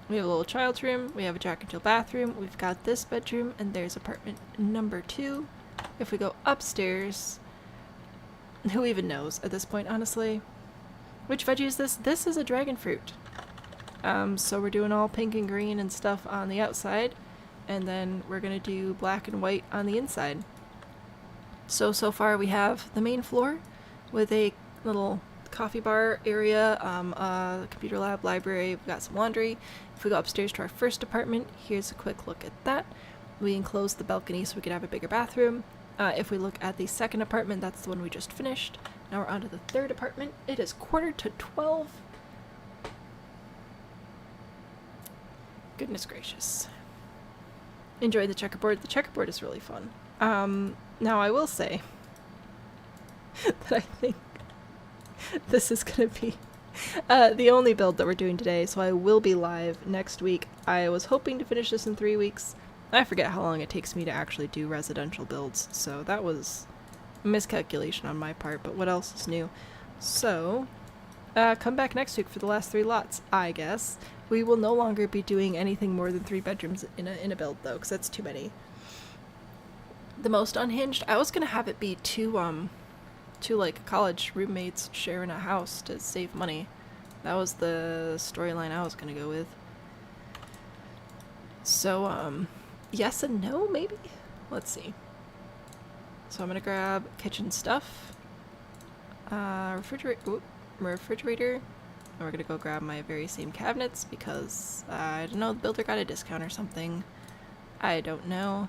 We have a little child's room. We have a Jack and Jill bathroom. We've got this bedroom, and there's apartment number 2. If we go upstairs, who even knows at this point, honestly? Which veggie is this? This is a dragonfruit. So we're doing all pink and green and stuff on the outside, and then we're gonna do black and white on the inside. So far we have the main floor with a little coffee bar area, computer lab, library. We've got some laundry. If we go upstairs to our first apartment, here's a quick look at that. We enclosed the balcony so we could have a bigger bathroom. If we look at the second apartment, that's the one we just finished. Now we're on to the third apartment. It is 11:45. Goodness gracious. Enjoy the checkerboard. The checkerboard is really fun. Now I will say that I think this is gonna be the only build that we're doing today, so I will be live next week. I was hoping to finish this in 3 weeks. I forget how long it takes me to actually do residential builds, so that was a miscalculation on my part, but what else is new? So, come back next week for the last 3 lots, I guess. We will no longer be doing anything more than 3 bedrooms in a build, though, because that's too many. The most unhinged, I was gonna have it be two like college roommates sharing a house to save money. That was the storyline I was gonna go with. So, yes and no, maybe? Let's see. So I'm gonna grab kitchen stuff, refrigerator, and we're gonna go grab my very same cabinets because, I don't know, the builder got a discount or something. I don't know.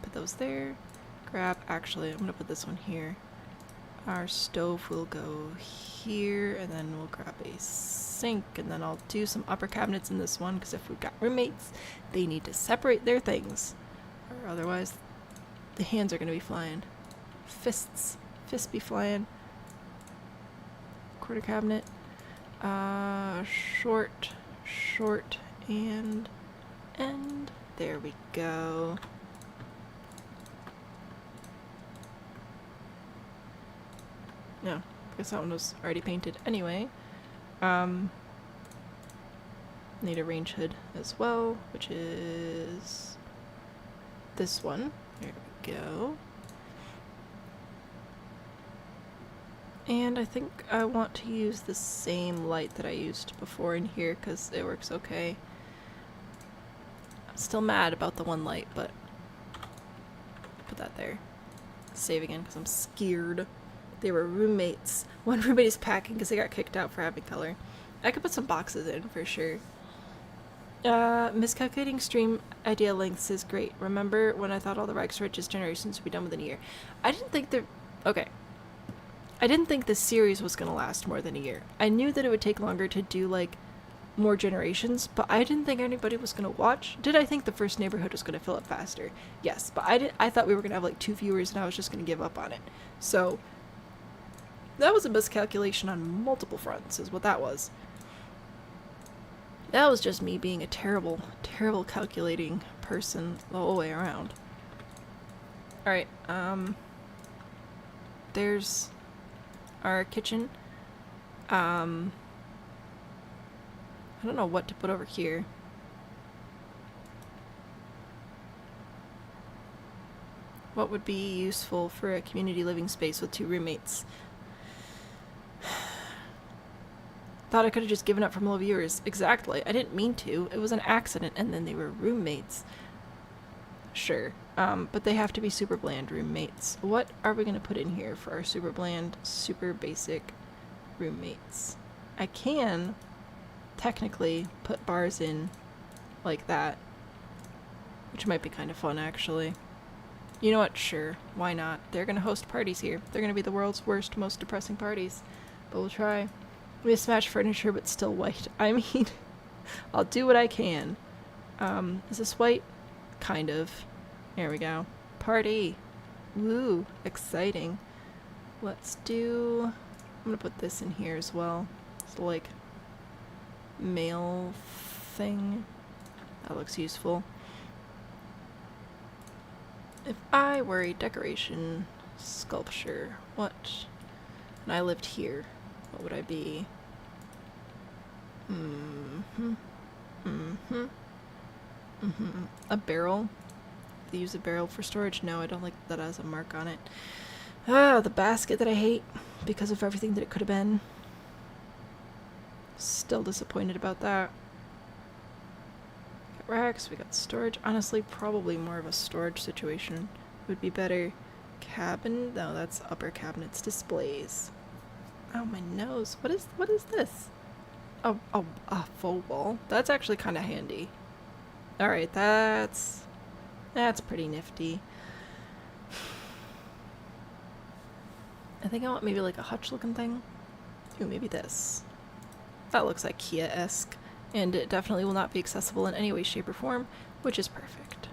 Put those there. Actually, I'm gonna put this one here. Our stove will go here, and then we'll grab a sink, and then I'll do some upper cabinets in this one, because if we've got roommates, they need to separate their things, or otherwise the hands are going to be flying. Fists be flying. Quarter cabinet. Short, and end. There we go. No, I guess that one was already painted anyway. Need a range hood as well, which is this one. There we go. And I think I want to use the same light that I used before in here because it works okay. I'm still mad about the one light, but put that there. Save again because I'm scared. They were roommates. One roommate is packing because they got kicked out for having color. I could put some boxes in for sure. Miscalculating stream idea lengths is great. Remember when I thought all the Rex Riches generations would be done within a year? I didn't think I didn't think this series was gonna last more than a year. I knew that it would take longer to do like more generations, but I didn't think anybody was gonna watch. Did I think the first neighborhood was gonna fill up faster? Yes, but I thought we were gonna have like 2 viewers and I was just gonna give up on it. So that was a miscalculation on multiple fronts, is what that was. That was just me being a terrible, terrible calculating person the whole way around. Alright, there's our kitchen. I don't know what to put over here. What would be useful for a community living space with 2 roommates? Thought I could have just given up from low viewers. Exactly. I didn't mean to. It was an accident, and then they were roommates. Sure. But they have to be super bland roommates. What are we going to put in here for our super bland, super basic roommates? I can technically put bars in like that, which might be kind of fun, actually. You know what? Sure. Why not? They're going to host parties here. They're going to be the world's worst, most depressing parties. But we'll try. We have smashed furniture, but still white. I mean, I'll do what I can. Is this white? Kind of. There we go. Party. Woo. Exciting. Let's do... I'm gonna put this in here as well. It's like... mail thing. That looks useful. If I were a decoration sculpture, what? And I lived here. What would I be? A barrel? They use a barrel for storage? No, I don't like that as a mark on it. Ah, the basket that I hate because of everything that it could have been. Still disappointed about that. Got racks, we got storage. Honestly, probably more of a storage situation would be better. Cabin? No, that's upper cabinets. Displays. Oh, my nose. What is this? Oh, a faux wall. That's actually kind of handy. Alright, that's pretty nifty. I think I want maybe like a hutch looking thing. Ooh, maybe this. That looks IKEA-esque. And it definitely will not be accessible in any way, shape, or form, which is perfect.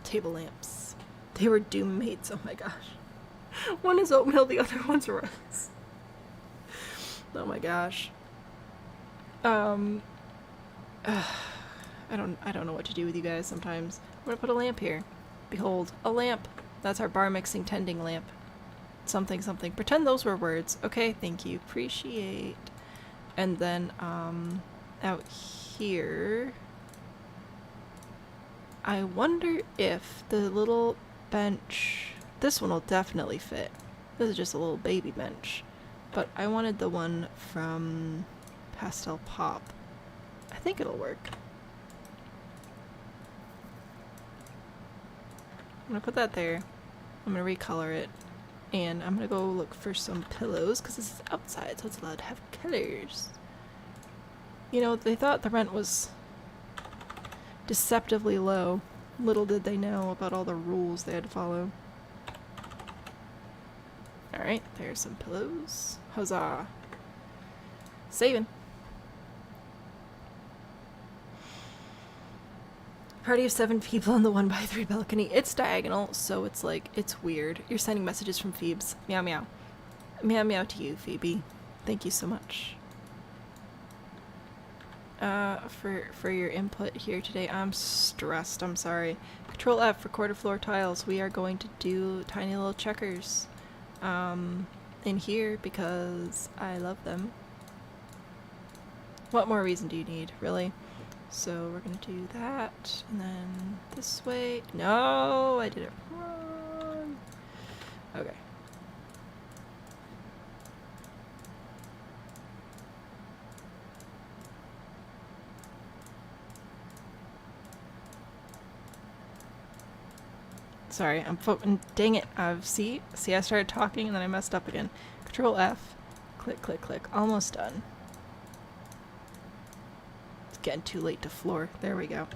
Table lamps. They were doom mates, oh my gosh. One is oatmeal, the other one's rice. Oh my gosh. I don't know what to do with you guys sometimes. I'm gonna put a lamp here. Behold, a lamp. That's our bar mixing tending lamp. Something, something. Pretend those were words. Okay, thank you. Appreciate. And then, out here... I wonder if the little bench... This one will definitely fit. This is just a little baby bench. But I wanted the one from Pastel Pop. I think it'll work. I'm gonna put that there. I'm gonna recolor it. And I'm gonna go look for some pillows, because this is outside, so it's allowed to have colors. You know, they thought the rent was deceptively low. Little did they know about all the rules they had to follow. Alright, there's some pillows. Huzzah. Saving. Party of 7 people on the 1x3 balcony. It's diagonal, so it's like, it's weird. You're sending messages from Phoebes. Meow meow. Meow meow to you, Phoebe. Thank you so much. For your input here today. I'm stressed, I'm sorry. Control F for quarter floor tiles. We are going to do tiny little checkers in here because I love them. What more reason do you need, really? So we're gonna do that, and then this way. No, I did it wrong. Okay. Sorry, I'm dang it. See, I started talking and then I messed up again. Control F. Click, click, click. Almost done. It's getting too late to floor. There we go.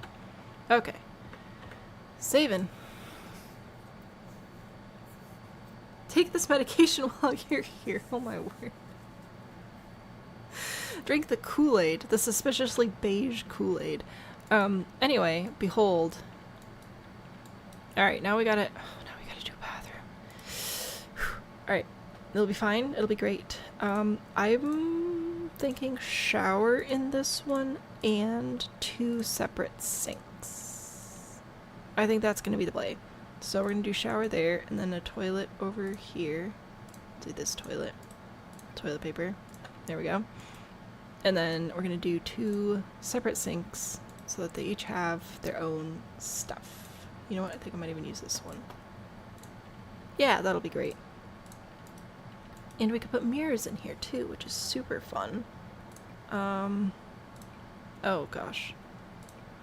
Okay. Saving. Take this medication while you're here. Oh my word. Drink the Kool-Aid. The suspiciously beige Kool-Aid. Anyway, behold. Alright, now we gotta do a bathroom. Alright, it'll be fine. It'll be great. I'm thinking shower in this one and 2 separate sinks. I think that's going to be the play. So we're going to do shower there and then a toilet over here. Do this toilet. Toilet paper. There we go. And then we're going to do 2 separate sinks so that they each have their own stuff. You know what? I think I might even use this one. Yeah, that'll be great. And we could put mirrors in here too, which is super fun. Oh gosh.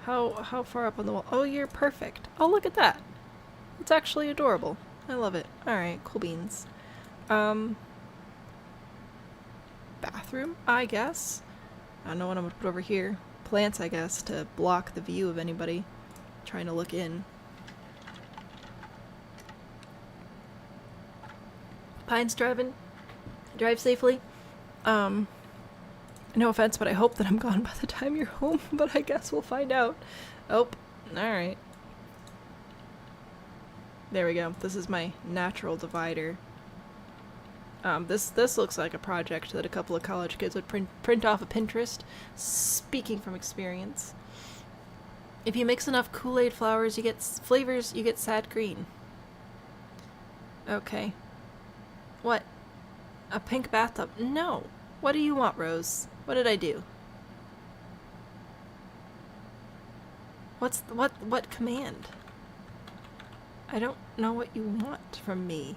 How far up on the wall? Oh, you're perfect. Oh, look at that. It's actually adorable. I love it. Alright, cool beans. Bathroom, I guess. I don't know what I'm gonna put over here. Plants, I guess, to block the view of anybody trying to look in. Pine's driving. Drive safely. No offense, but I hope that I'm gone by the time you're home, but I guess we'll find out. Oh, alright. There we go. This is my natural divider. This looks like a project that a couple of college kids would print off of Pinterest. Speaking from experience. If you mix enough Kool-Aid flowers, you get flavors, you get sad green. Okay. What? A pink bathtub? No. What do you want, Rose? What did I do? What command? I don't know what you want from me.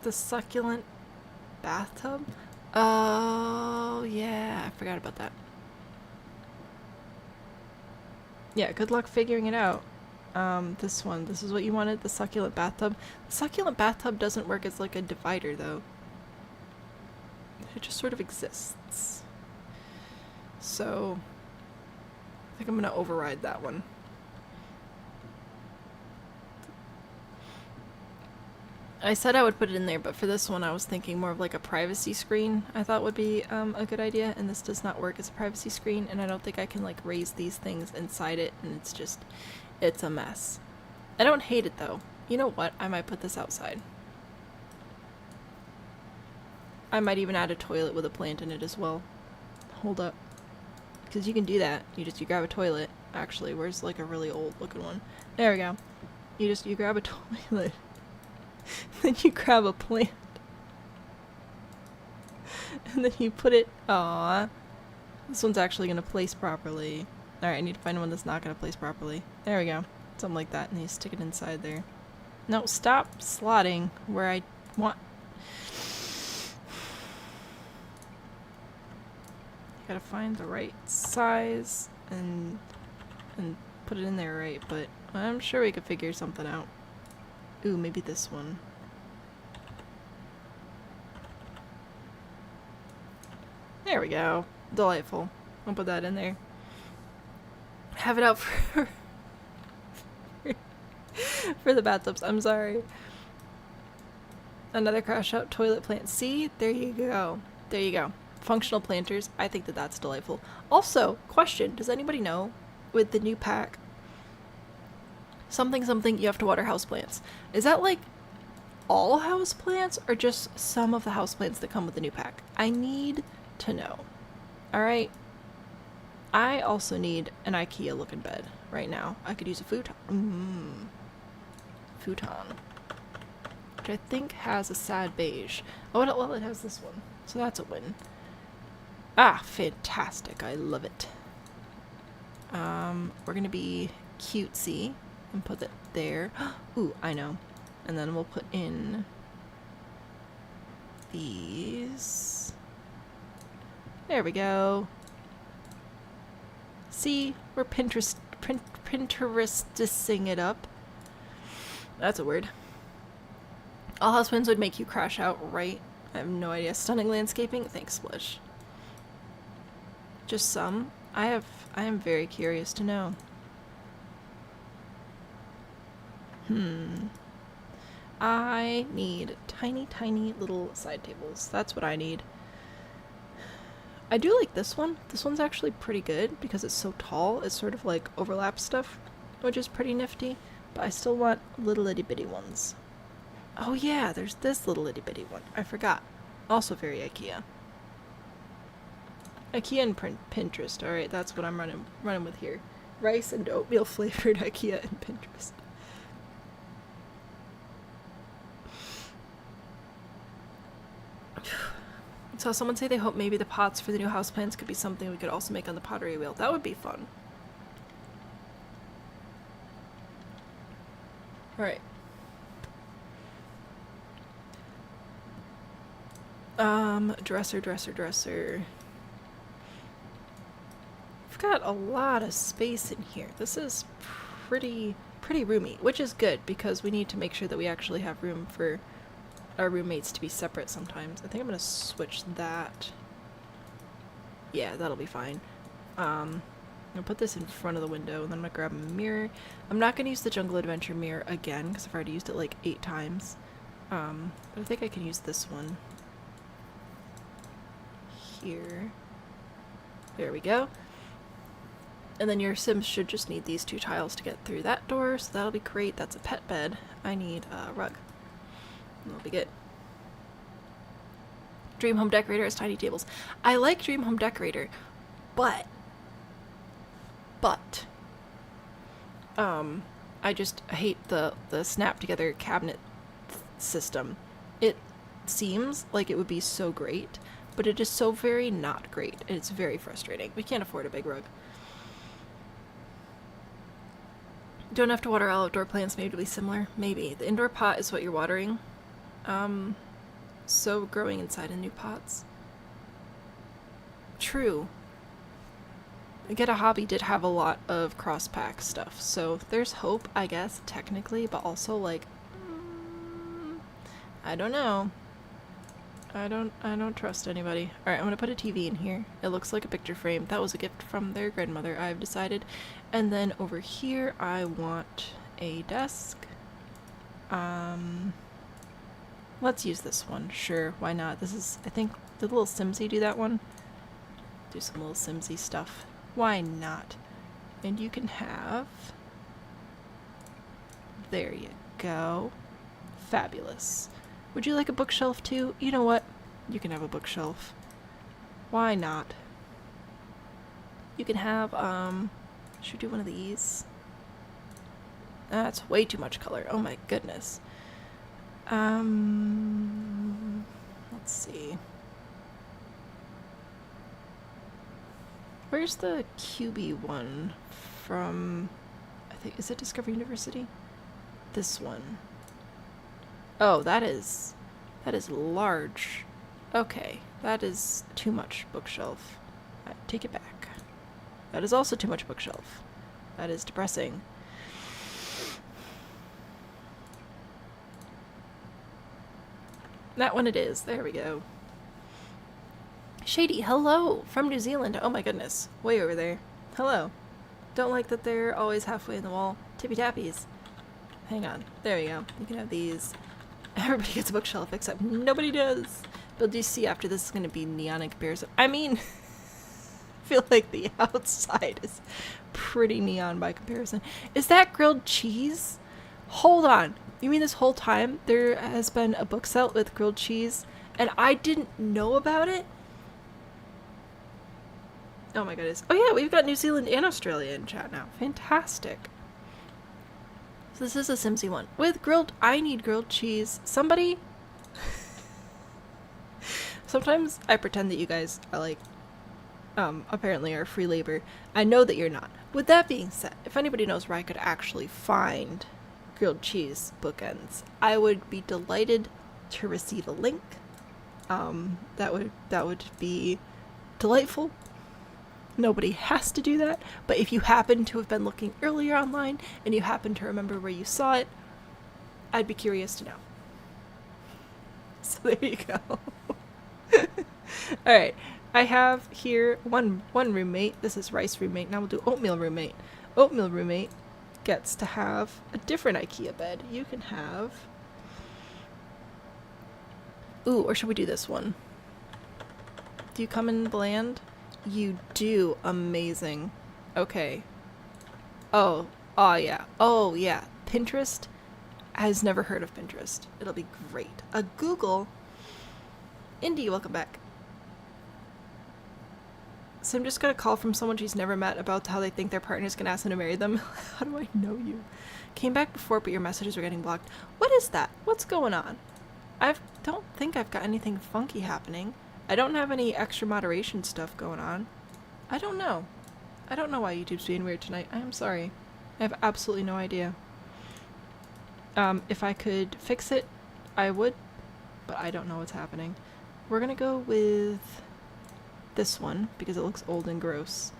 The succulent bathtub? Oh, yeah. I forgot about that. Yeah, good luck figuring it out. This one. This is what you wanted? The succulent bathtub? The succulent bathtub doesn't work as like a divider, though. It just sort of exists. So, I think I'm gonna override that one. I said I would put it in there, but for this one I was thinking more of like a privacy screen I thought would be a good idea, and this does not work as a privacy screen, and I don't think I can like raise these things inside it, and it's a mess. I don't hate it though. You know what? I might put this outside. I might even add a toilet with a plant in it as well. Hold up. Because you can do that. You grab a toilet. Actually, where's like a really old looking one? There we go. You grab a toilet. Then you grab a plant. And then you put it... Aww. This one's actually going to place properly. Alright, I need to find one that's not going to place properly. There we go. Something like that. And you stick it inside there. No, stop slotting where I want... You gotta find the right size and put it in there right, but I'm sure we could figure something out. Ooh, maybe this one. There we go. Delightful. I'll put that in there. Have it out for for the bathtubs. I'm sorry. Another crash out toilet plant. See? There you go. There you go. Functional planters. I think that that's delightful. Also, question. Does anybody know with the new pack something you have to water houseplants? Is that like all houseplants or just some of the houseplants that come with the new pack? I need to know. Alright. I also need an IKEA looking bed right now. I could use a futon. Futon. Which I think has a sad beige. Oh, well, it has this one. So that's a win. Ah, fantastic. I love it. We're gonna be cutesy and put it there. Ooh, I know. And then we'll put in these. There we go. See, we're Pinteresting it up. That's a word. All house winds would make you crash out, right? I have no idea. Stunning landscaping? Thanks, Splish. Just some? I am very curious to know. I need tiny little side tables. That's what I need. I do like this one. This one's actually pretty good because it's so tall. It sort of like overlaps stuff, which is pretty nifty. But I still want little itty bitty ones. Oh yeah, there's this little itty bitty one. I forgot. Also very IKEA. IKEA and Pinterest. Alright, that's what I'm running with here. Rice and oatmeal flavored IKEA and Pinterest. Saw someone say they hope maybe the pots for the new houseplants could be something we could also make on the pottery wheel. That would be fun. Alright. Dresser. I've got a lot of space in here. This is pretty roomy, which is good because we need to make sure that we actually have room for our roommates to be separate sometimes. I think I'm gonna switch that. Yeah, that'll be fine. I'm gonna put this in front of the window and then I'm gonna grab a mirror. I'm not gonna use the Jungle Adventure mirror again because I've already used it like 8 times. But I think I can use this one. Here. There we go. And then your Sims should just need these 2 tiles to get through that door, so that'll be great. That's a pet bed. I need a rug. That'll be good. Dream Home Decorator has tiny tables. I like Dream Home Decorator, but I just hate the snap together cabinet system. It seems like it would be so great, but it is so very not great. It's very frustrating. We can't afford a big rug. Don't have to water all outdoor plants, maybe to be similar. Maybe. The indoor pot is what you're watering. So growing inside in new pots. True. Get a Hobby did have a lot of cross-pack stuff, so there's hope, I guess, technically, but also, like, I don't know. I don't trust anybody. Alright, I'm gonna put a TV in here. It looks like a picture frame. That was a gift from their grandmother, I've decided. And then over here, I want a desk. Let's use this one. Sure, why not? This is, I think, did little Simsy do that one? Do some little Simsy stuff. Why not? And you can have... There you go. Fabulous. Would you like a bookshelf too? You know what? You can have a bookshelf. Why not? You can have, should we do one of these? That's way too much color. Oh my goodness. Let's see. Where's the QB one from, I think, is it Discovery University? This one. Oh, that is large. Okay, that is too much bookshelf. I take it back. That is also too much bookshelf. That is depressing. That one it is. There we go. Shady, hello! From New Zealand. Oh my goodness. Way over there. Hello. Don't like that they're always halfway in the wall. Tippy tappies. Hang on. There we go. You can have these. Everybody gets a bookshelf except nobody does. But do you see after this is going to be neon in comparison? I mean, I feel like the outside is pretty neon by comparison. Is that grilled cheese? Hold on. You mean this whole time there has been a book set with grilled cheese and I didn't know about it? Oh my goodness. Oh yeah, we've got New Zealand and Australia in chat now. Fantastic. So this is a Simsy one. With grilled, I need grilled cheese. Somebody... Sometimes I pretend that you guys are like, apparently are free labor. I know that you're not. With that being said, if anybody knows where I could actually find grilled cheese bookends, I would be delighted to receive a link. That would be delightful. Nobody has to do that, but if you happen to have been looking earlier online and you happen to remember where you saw it, I'd be curious to know. So there you go. Alright, I have here one roommate. This is Rice roommate. Now we'll do Oatmeal roommate. Oatmeal roommate gets to have a different IKEA bed. You can have... Ooh, or should we do this one? Do you come in bland? You do. Amazing. Okay. Oh yeah. Oh yeah. Pinterest has never heard of Pinterest. It'll be great. A Google. Indy, welcome back. So I'm just gonna call from someone she's never met about how they think their partner's gonna ask them to marry them. How do I know you? Came back before, but your messages were getting blocked. What is that? What's going on? I don't think I've got anything funky happening. I don't have any extra moderation stuff going on. I don't know. I don't know why YouTube's being weird tonight. I am sorry. I have absolutely no idea. If I could fix it, I would, but I don't know what's happening. We're gonna go with this one because it looks old and gross.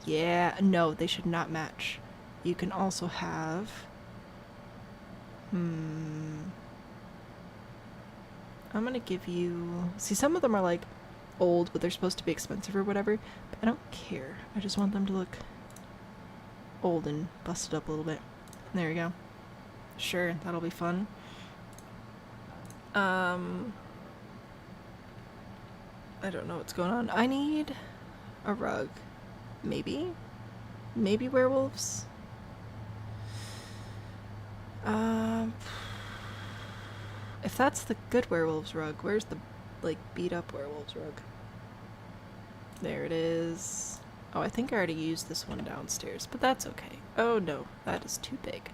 Yeah, no, they should not match. You can also have... I'm gonna give you... See, some of them are like old, but they're supposed to be expensive or whatever, but I don't care. I just want them to look old and busted up a little bit. There we go. Sure, that'll be fun. I don't know what's going on. I need a rug. Maybe? Maybe werewolves? If that's the good werewolves rug, where's the, like, beat up werewolves rug? There it is. Oh, I think I already used this one downstairs, but that's okay. Oh no, that is too big.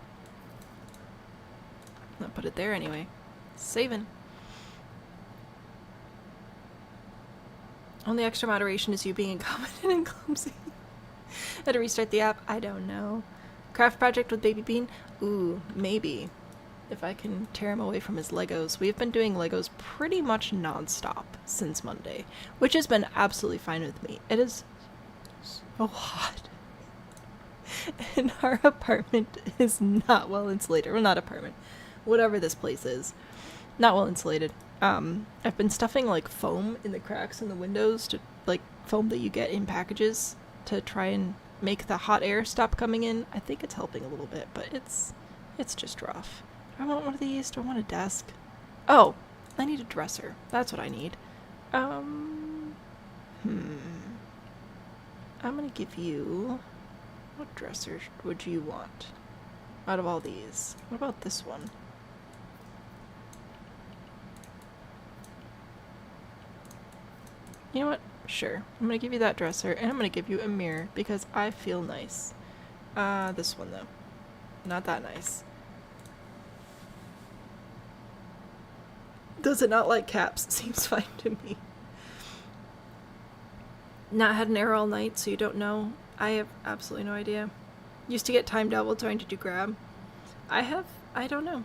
I'll put it there anyway. Saving. Only extra moderation is you being incompetent and clumsy. Had to restart the app? I don't know. Craft project with Baby Bean? Ooh, maybe. If I can tear him away from his Legos. We've been doing Legos pretty much non-stop since Monday, which has been absolutely fine with me. It is so hot. And our apartment is not well insulated. Well, not apartment. Whatever this place is. Not well insulated. I've been stuffing like foam in the cracks in the windows, to like foam that you get in packages, to try and make the hot air stop coming in. I think it's helping a little bit, but it's just rough. Do I want one of these? Do I want a desk? Oh, I need a dresser. That's what I need. I'm gonna give you... What dresser would you want out of all these? What about this one? You know what? Sure. I'm gonna give you that dresser, and I'm gonna give you a mirror, because I feel nice. This one, though. Not that nice. Does it not like caps? Seems fine to me. Not had an error all night, so you don't know. I have absolutely no idea. Used to get timed out while trying to do grab. I don't know.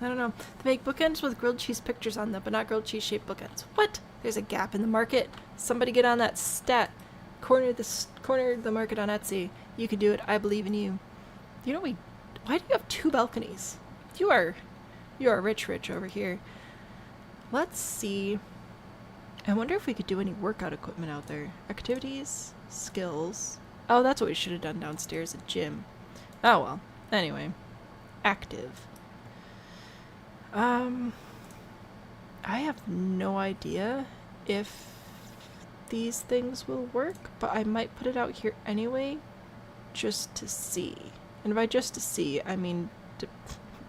I don't know. They make bookends with grilled cheese pictures on them, but not grilled cheese shaped bookends. What? There's a gap in the market. Somebody get on that stat. Corner the market on Etsy. You can do it. I believe in you. You know why do you have 2 balconies? You are rich over here. Let's see. I wonder if we could do any workout equipment out there. Activities, skills. Oh, that's what we should have done downstairs at gym. Oh well. Anyway, active. I have no idea if these things will work, but I might put it out here anyway, just to see. And by just to see, I mean to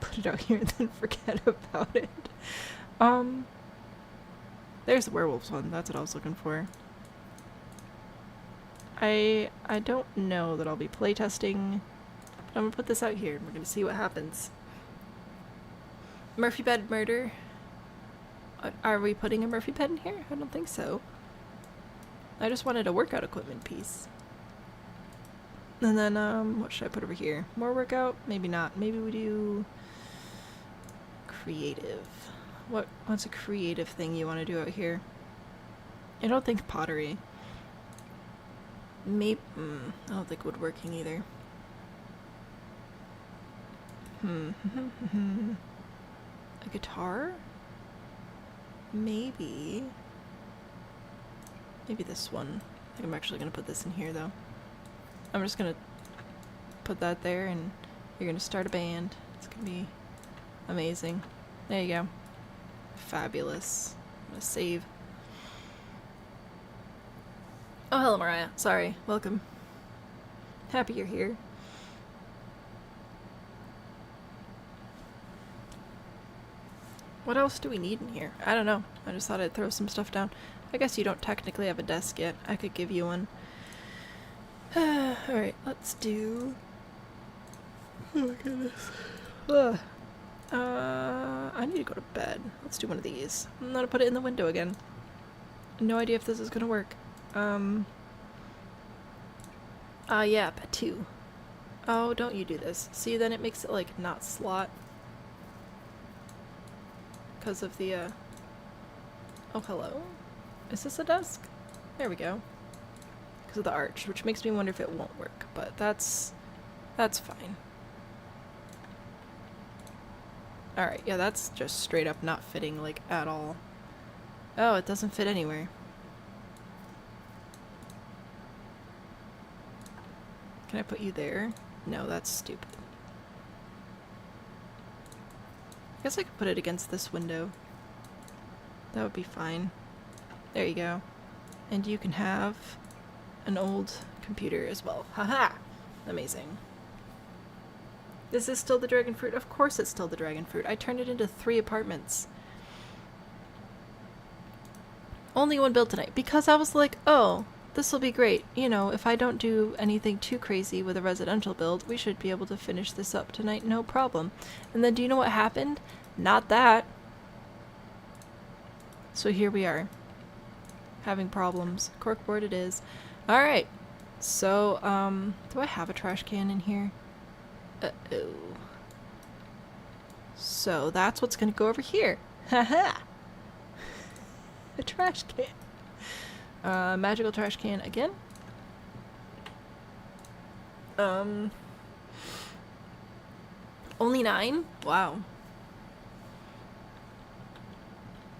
put it out here and then forget about it. There's the werewolves one. That's what I was looking for. I don't know that I'll be playtesting, but I'm gonna put this out here and we're gonna see what happens. Murphy bed murder. Are we putting a Murphy bed in here? I don't think so. I just wanted a workout equipment piece. And then, what should I put over here? More workout? Maybe not. Maybe we do creative. What's a creative thing you want to do out here? I don't think pottery. Maybe, I don't think woodworking either. A guitar? Maybe this one. I think I'm actually gonna put this in here though. I'm just gonna put that there and you're gonna start a band. It's gonna be amazing. There you go. Fabulous. I'm gonna save. Oh, hello Mariah. Sorry. Welcome. Happy you're here. What else do we need in here? I don't know. I just thought I'd throw some stuff down. I guess you don't technically have a desk yet. I could give you one. Alright, let's do... Oh my goodness. Ugh. I need to go to bed. Let's do one of these. I'm gonna put it in the window again. No idea if this is gonna work. Yeah, bed 2. Oh, don't you do this. See, then it makes it, like, not slot. Because of the, Oh, hello? Is this a desk? There we go. Because of the arch, which makes me wonder if it won't work, but that's fine. Alright, yeah, that's just straight up not fitting, like, at all. Oh, it doesn't fit anywhere. Can I put you there? No, that's stupid. I guess I could put it against this window. That would be fine. There you go. And you can have an old computer as well. Haha! Amazing. Is this still the dragonfruit? Of course it's still the dragonfruit. I turned it into 3 apartments. Only one built tonight. Because I was like, oh, this will be great. You know, if I don't do anything too crazy with a residential build, we should be able to finish this up tonight, no problem. And then do you know what happened? Not that. So here we are. Having problems. Corkboard it is. Alright. So, do I have a trash can in here? Uh-oh. So that's what's gonna go over here. Haha! A trash can. Magical trash can again. Only 9? Wow.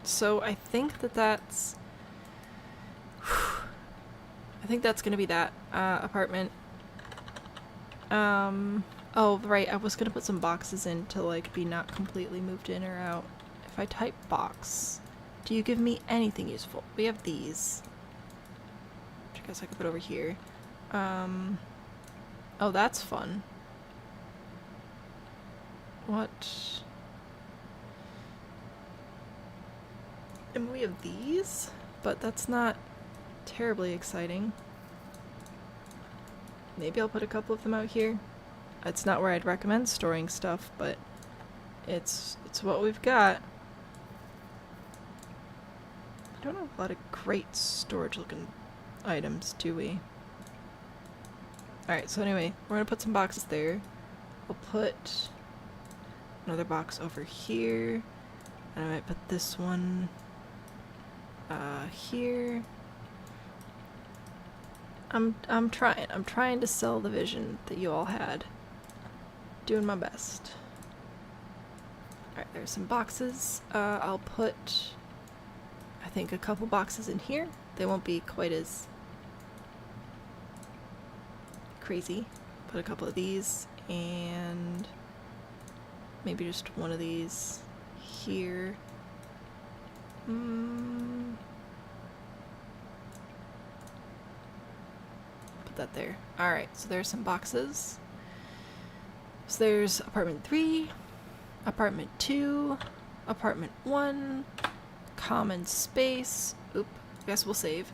So I think that's... I think that's gonna be that, apartment. Oh, right, I was gonna put some boxes in to, like, be not completely moved in or out. If I type box, do you give me anything useful? We have these. Which I guess I could put over here. Oh, that's fun. What? And we have these? But that's not terribly exciting. Maybe I'll put a couple of them out here. It's not where I'd recommend storing stuff, but it's what we've got. I don't have a lot of great storage looking items, do we? Alright, so anyway, we're gonna put some boxes there. I'll put another box over here. And I might put this one here. I'm trying to sell the vision that you all had. Doing my best. Alright, there's some boxes. I'll put, I think, a couple boxes in here. They won't be quite as crazy. Put a couple of these, and maybe just one of these here. Put that there. Alright, so there's some boxes. So there's apartment 3, apartment 2, apartment 1, common space. Oop, I guess we'll save.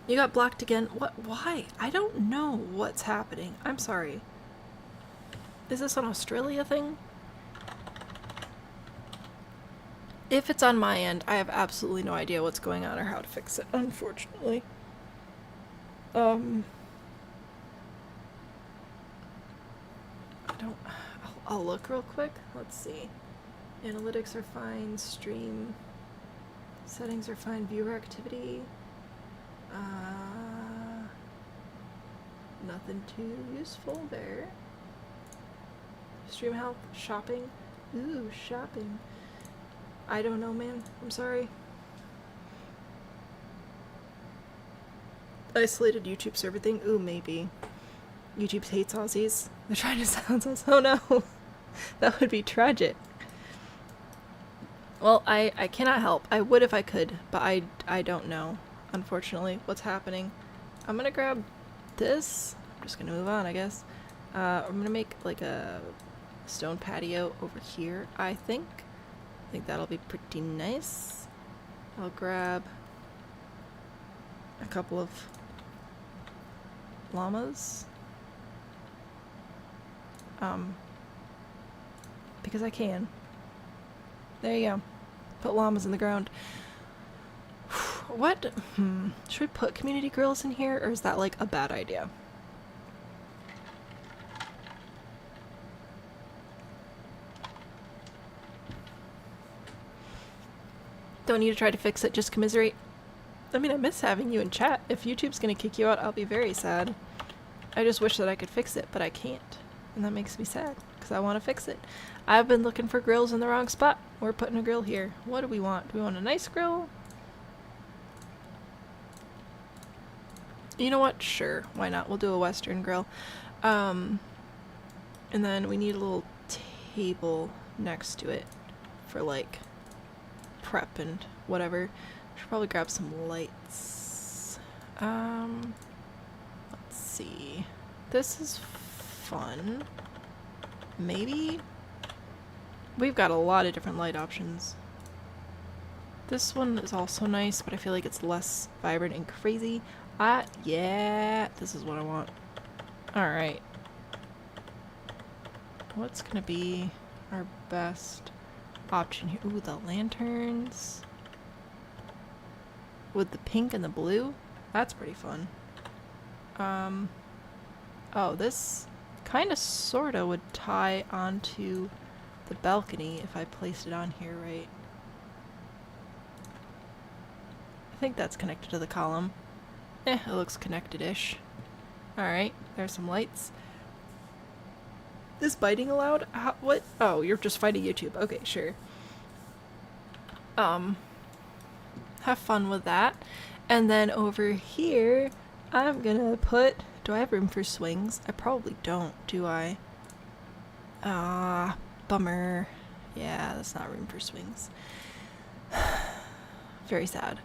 You got blocked again? What? Why? I don't know what's happening. I'm sorry. Is this an Australia thing? If it's on my end, I have absolutely no idea what's going on or how to fix it, unfortunately. I'll look real quick. Let's see. Analytics are fine. Stream settings are fine. Viewer activity. Nothing too useful there. Stream health. Shopping. Ooh, shopping. I don't know, man. I'm sorry. Isolated YouTube server thing? Ooh, maybe. YouTube hates Aussies. They're trying to silence us. Oh no! That would be tragic. Well, I cannot help. I would if I could, but I don't know, unfortunately, what's happening. I'm gonna grab this. I'm just gonna move on, I guess. I'm gonna make like a stone patio over here, I think. I think that'll be pretty nice. I'll grab a couple of llamas. Because I can. There you go. Put llamas in the ground. What? Should we put community grills in here, or is that like a bad idea? Don't need to try to fix it, just commiserate. I mean, I miss having you in chat. If YouTube's gonna kick you out, I'll be very sad. I just wish that I could fix it, but I can't. And that makes me sad, because I want to fix it. I've been looking for grills in the wrong spot. We're putting a grill here. What do we want? Do we want a nice grill? You know what? Sure. Why not? We'll do a Western grill. And then we need a little table next to it for like prep and whatever. Should probably grab some lights. Let's see. This is fun. Maybe? We've got a lot of different light options. This one is also nice, but I feel like it's less vibrant and crazy. Yeah, this is what I want. Alright. What's gonna be our best option here? Ooh, the lanterns. With the pink and the blue? That's pretty fun. Oh, this kinda sorta would tie onto the balcony if I placed it on here right. I think that's connected to the column. It looks connected-ish. Alright, there's some lights. Is biting allowed? What? Oh, you're just fighting YouTube. Okay, sure. Have fun with that. And then over here, I'm gonna put... Do I have room for swings? I probably don't, do I? Bummer. Yeah, that's not room for swings. Very sad.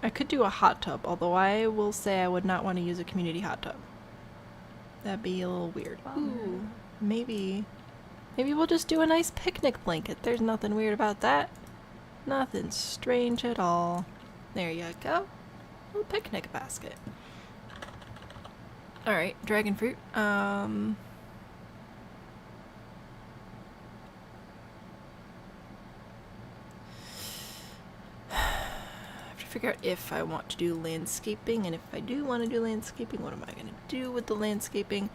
I could do a hot tub, although I will say I would not want to use a community hot tub. That'd be a little weird. Ooh, maybe we'll just do a nice picnic blanket. There's nothing weird about that. Nothing strange at all. There you go. A little picnic basket. Alright, dragon fruit. Figure out if I want to do landscaping, and if I do want to do landscaping, what am I going to do with the landscaping?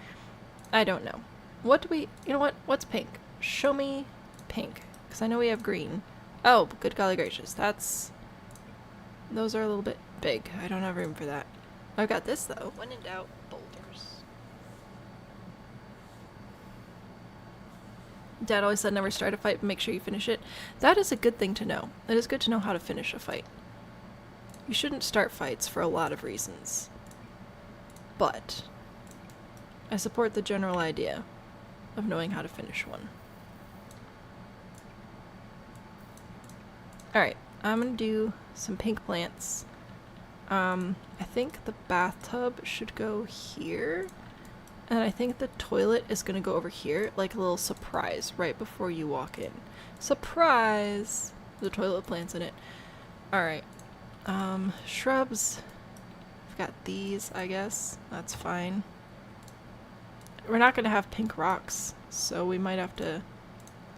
I don't know. What do we... You know what? What's pink? Show me pink, because I know we have green. Oh, good golly gracious. Those are a little bit big. I don't have room for that. I've got this, though. When in doubt, boulders. Dad always said never start a fight, but make sure you finish it. That is a good thing to know. It is good to know how to finish a fight. You shouldn't start fights for a lot of reasons. But I support the general idea of knowing how to finish one. Alright, I'm gonna do some pink plants. I think the bathtub should go here. And I think the toilet is gonna go over here, like a little surprise right before you walk in. Surprise! The toilet with plants in it. Alright. Shrubs. I've got these, I guess. That's fine. We're not gonna have pink rocks, so we might have to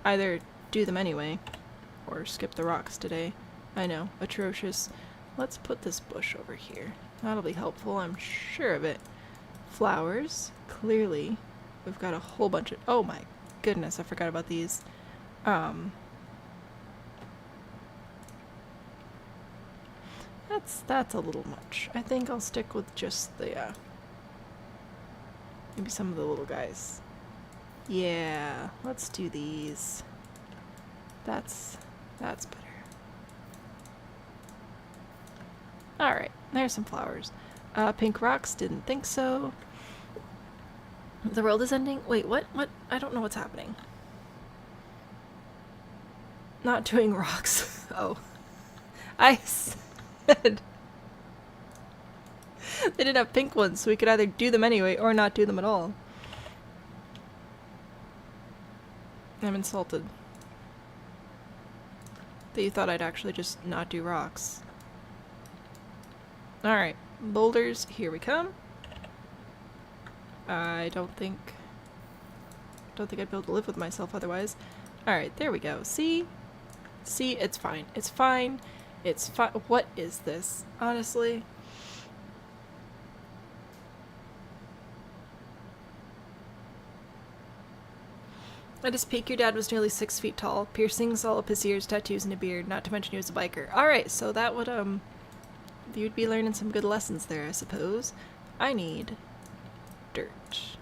either do them anyway, or skip the rocks today. I know, atrocious. Let's put this bush over here. That'll be helpful, I'm sure of it. Flowers, clearly. We've got a whole bunch of... Oh my goodness, I forgot about these. That's a little much. I think I'll stick with just the, maybe some of the little guys. Yeah, let's do these. That's better. Alright, there's some flowers. Pink rocks, didn't think so. The world is ending? Wait, what? What? I don't know what's happening. Not doing rocks. Oh. I said they didn't have pink ones, so we could either do them anyway or not do them at all. I'm insulted that you thought I'd actually just not do rocks. Alright, boulders, here we come. I don't think I'd be able to live with myself otherwise. Alright, there we go. See? See, it's fine. It's fine. It's fine. What is this? Honestly. At his peak, your dad was nearly 6 feet tall, piercings all up his ears, tattoos, and a beard, not to mention he was a biker. Alright, so that would, you'd be learning some good lessons there, I suppose. I need dirt.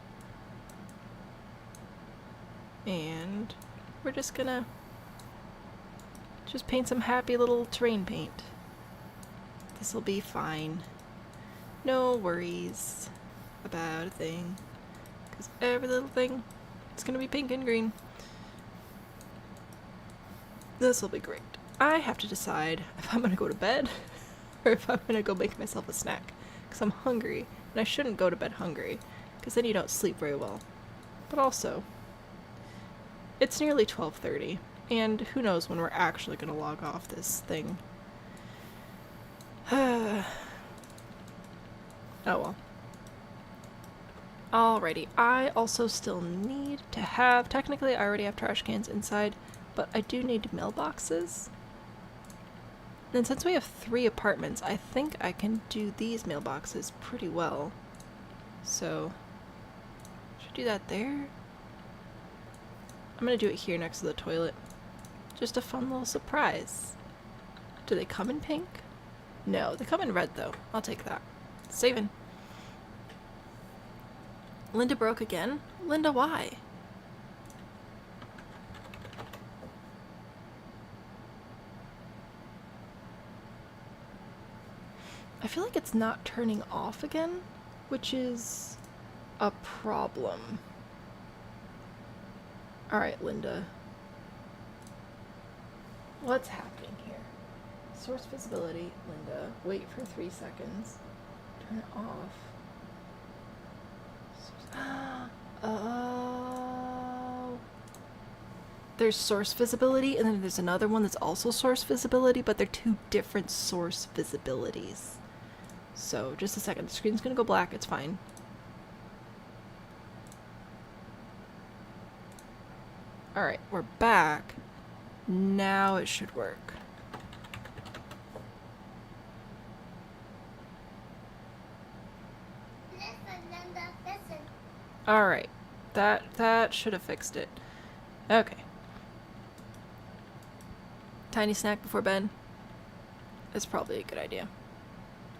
And we're just gonna paint some happy little terrain paint. This'll be fine. No worries about a thing. Because every little thing is gonna be pink and green. This'll be great. I have to decide if I'm gonna go to bed or if I'm gonna go make myself a snack. Because I'm hungry. And I shouldn't go to bed hungry. Because then you don't sleep very well. But also, it's nearly 12:30. And who knows when we're actually gonna log off this thing. Oh well. Alrighty, I also still need to have, technically I already have trash cans inside, but I do need mailboxes. And since we have 3 apartments, I think I can do these mailboxes pretty well. So, should I do that there? I'm gonna do it here next to the toilet. Just a fun little surprise. Do they come in pink? No, they come in red though. I'll take that. Saving. Linda broke again? Linda, why? I feel like it's not turning off again, which is a problem. Alright, Linda. What's happening here? Source visibility, Linda. Wait for 3 seconds. Turn it off. Oh. There's source visibility, and then there's another one that's also source visibility, but they're 2 different source visibilities. So, just a second. The screen's gonna go black. It's fine. Alright, we're back. Now it should work. Listen, Linda, listen. Alright. That should have fixed it. Okay. Tiny snack before bed. It's probably a good idea.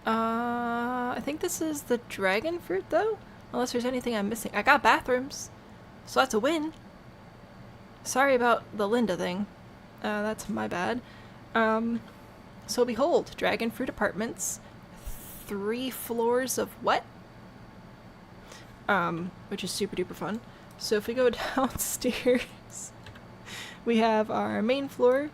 I think this is the dragon fruit though? Unless there's anything I'm missing. I got bathrooms. So that's a win. Sorry about the Linda thing. That's my bad. So behold, dragon fruit apartments. 3 floors of what? Which is super duper fun. So if we go downstairs, we have our main floor.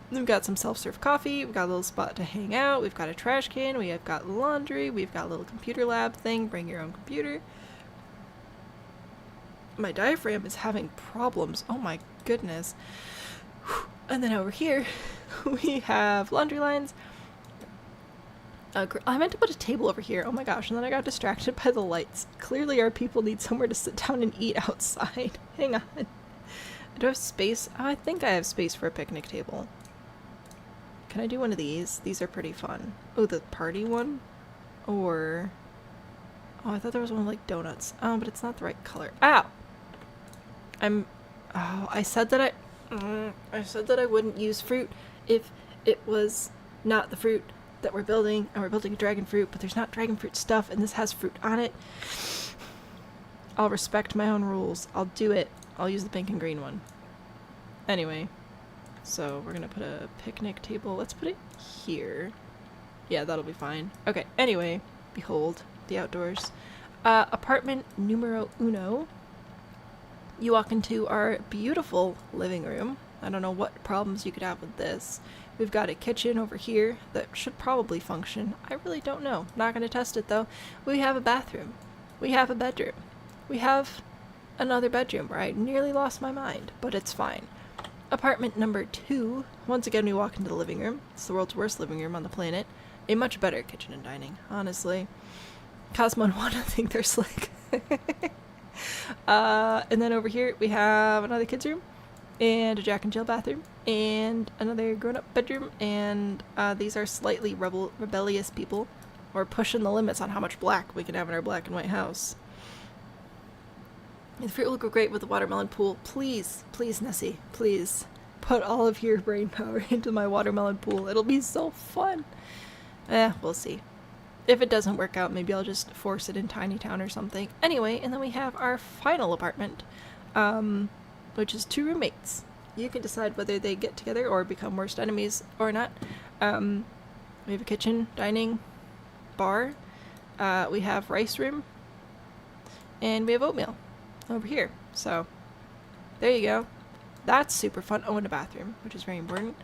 We've got some self-serve coffee, we've got a little spot to hang out, we've got a trash can, we have got laundry, we've got a little computer lab thing, bring your own computer. My diaphragm is having problems, oh my goodness. And then over here, we have laundry lines. I meant to put a table over here, oh my gosh, and then I got distracted by the lights. Clearly our people need somewhere to sit down and eat outside. Hang on. Do I have space? Oh, I think I have space for a picnic table. Can I do one of these? These are pretty fun. Oh, the party one? Or... oh, I thought there was one like donuts. Oh, but it's not the right color. Ow! Oh, I said that I wouldn't use fruit if it was not the fruit that we're building, and we're building a dragon fruit, but there's not dragon fruit stuff, and this has fruit on it. I'll respect my own rules. I'll do it. I'll use the pink and green one. Anyway, so we're gonna put a picnic table. Let's put it here. Yeah, that'll be fine. Okay, anyway, behold, the outdoors. Apartment numero uno. You walk into our beautiful living room. I don't know what problems you could have with this. We've got a kitchen over here that should probably function. I really don't know. Not gonna test it though. We have a bathroom. We have a bedroom. We have another bedroom where I nearly lost my mind, but it's fine. Apartment number 2. Once again, we walk into the living room. It's the world's worst living room on the planet. A much better kitchen and dining, honestly. Cosmo and Wanda think they're slick. And then over here, we have another kid's room, and a Jack and Jill bathroom, and another grown-up bedroom, and these are slightly rebellious people. We're pushing the limits on how much black we can have in our black and white house. The fruit will go great with the watermelon pool. Please, please, Nessie, please put all of your brain power into my watermelon pool. It'll be so fun. We'll see. If it doesn't work out, maybe I'll just force it in Tiny Town or something. Anyway, and then we have our final apartment, which is 2 roommates. You can decide whether they get together or become worst enemies or not. We have a kitchen, dining, bar. We have rice room, and we have oatmeal over here. So there you go. That's super fun. Oh, and a bathroom, which is very important.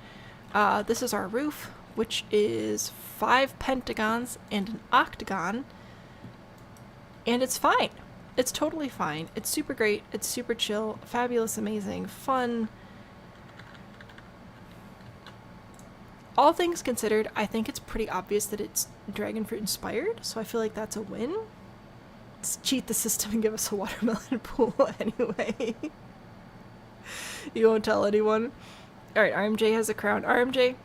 This is our roof, which is 5 pentagons and an octagon, and it's fine. It's totally fine. It's super great. It's super chill, fabulous, amazing, fun. All things considered, I think it's pretty obvious that it's dragonfruit inspired, so I feel like that's a win. Let's cheat the system and give us a watermelon pool anyway. You won't tell anyone. Alright, RMJ has a crown. RMJ,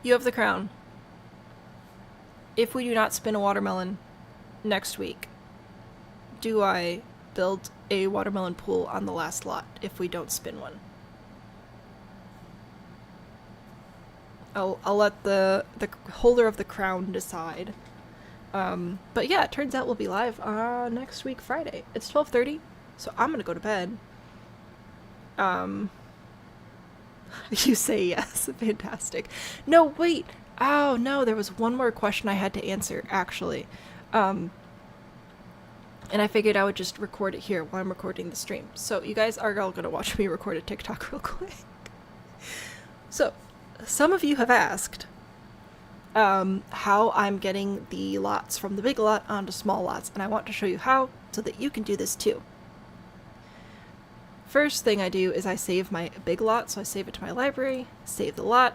you have the crown. If we do not spin a watermelon next week, do I build a watermelon pool on the last lot if we don't spin one? I'll let the holder of the crown decide. But yeah, it turns out we'll be live next week Friday. It's 12:30, so I'm gonna go to bed. You say yes. Fantastic. No, wait. Oh, no, there was one more question I had to answer, actually. And I figured I would just record it here while I'm recording the stream. So you guys are all gonna watch me record a TikTok real quick. So, some of you have asked how I'm getting the lots from the big lot onto small lots, and I want to show you how so that you can do this too. First thing I do is I save my big lot, so I save it to my library, save the lot.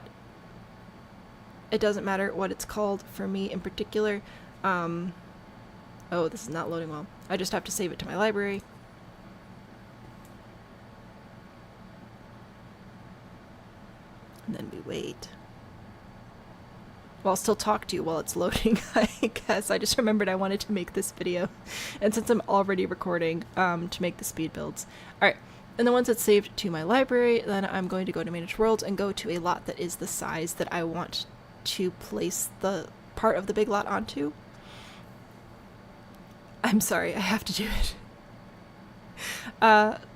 It doesn't matter what it's called for me in particular. Oh, this is not loading well. I just have to save it to my library. And then we wait. Well, I'll still talk to you while it's loading, I guess. I just remembered I wanted to make this video. And since I'm already recording, to make the speed builds. Alright, and then once it's saved to my library, then I'm going to go to Manage Worlds and go to a lot that is the size that I want to place the part of the big lot onto. I'm sorry, I have to do it.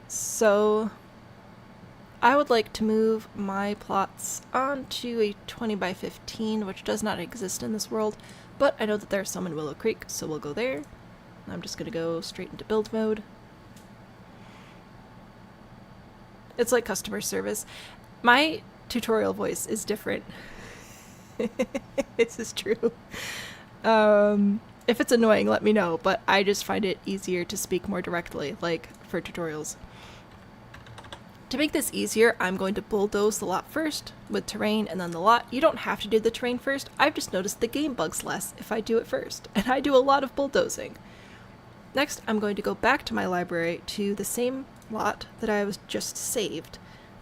So I would like to move my plots onto a 20 by 15, which does not exist in this world, but I know that there's some in Willow Creek, so we'll go there. I'm just gonna go straight into build mode. It's like customer service. My tutorial voice is different. This is true. If it's annoying, let me know, but I just find it easier to speak more directly, like for tutorials. To make this easier, I'm going to bulldoze the lot first with terrain and then the lot. You don't have to do the terrain first. I've just noticed the game bugs less if I do it first, and I do a lot of bulldozing. Next, I'm going to go back to my library to the same lot that I was just saved.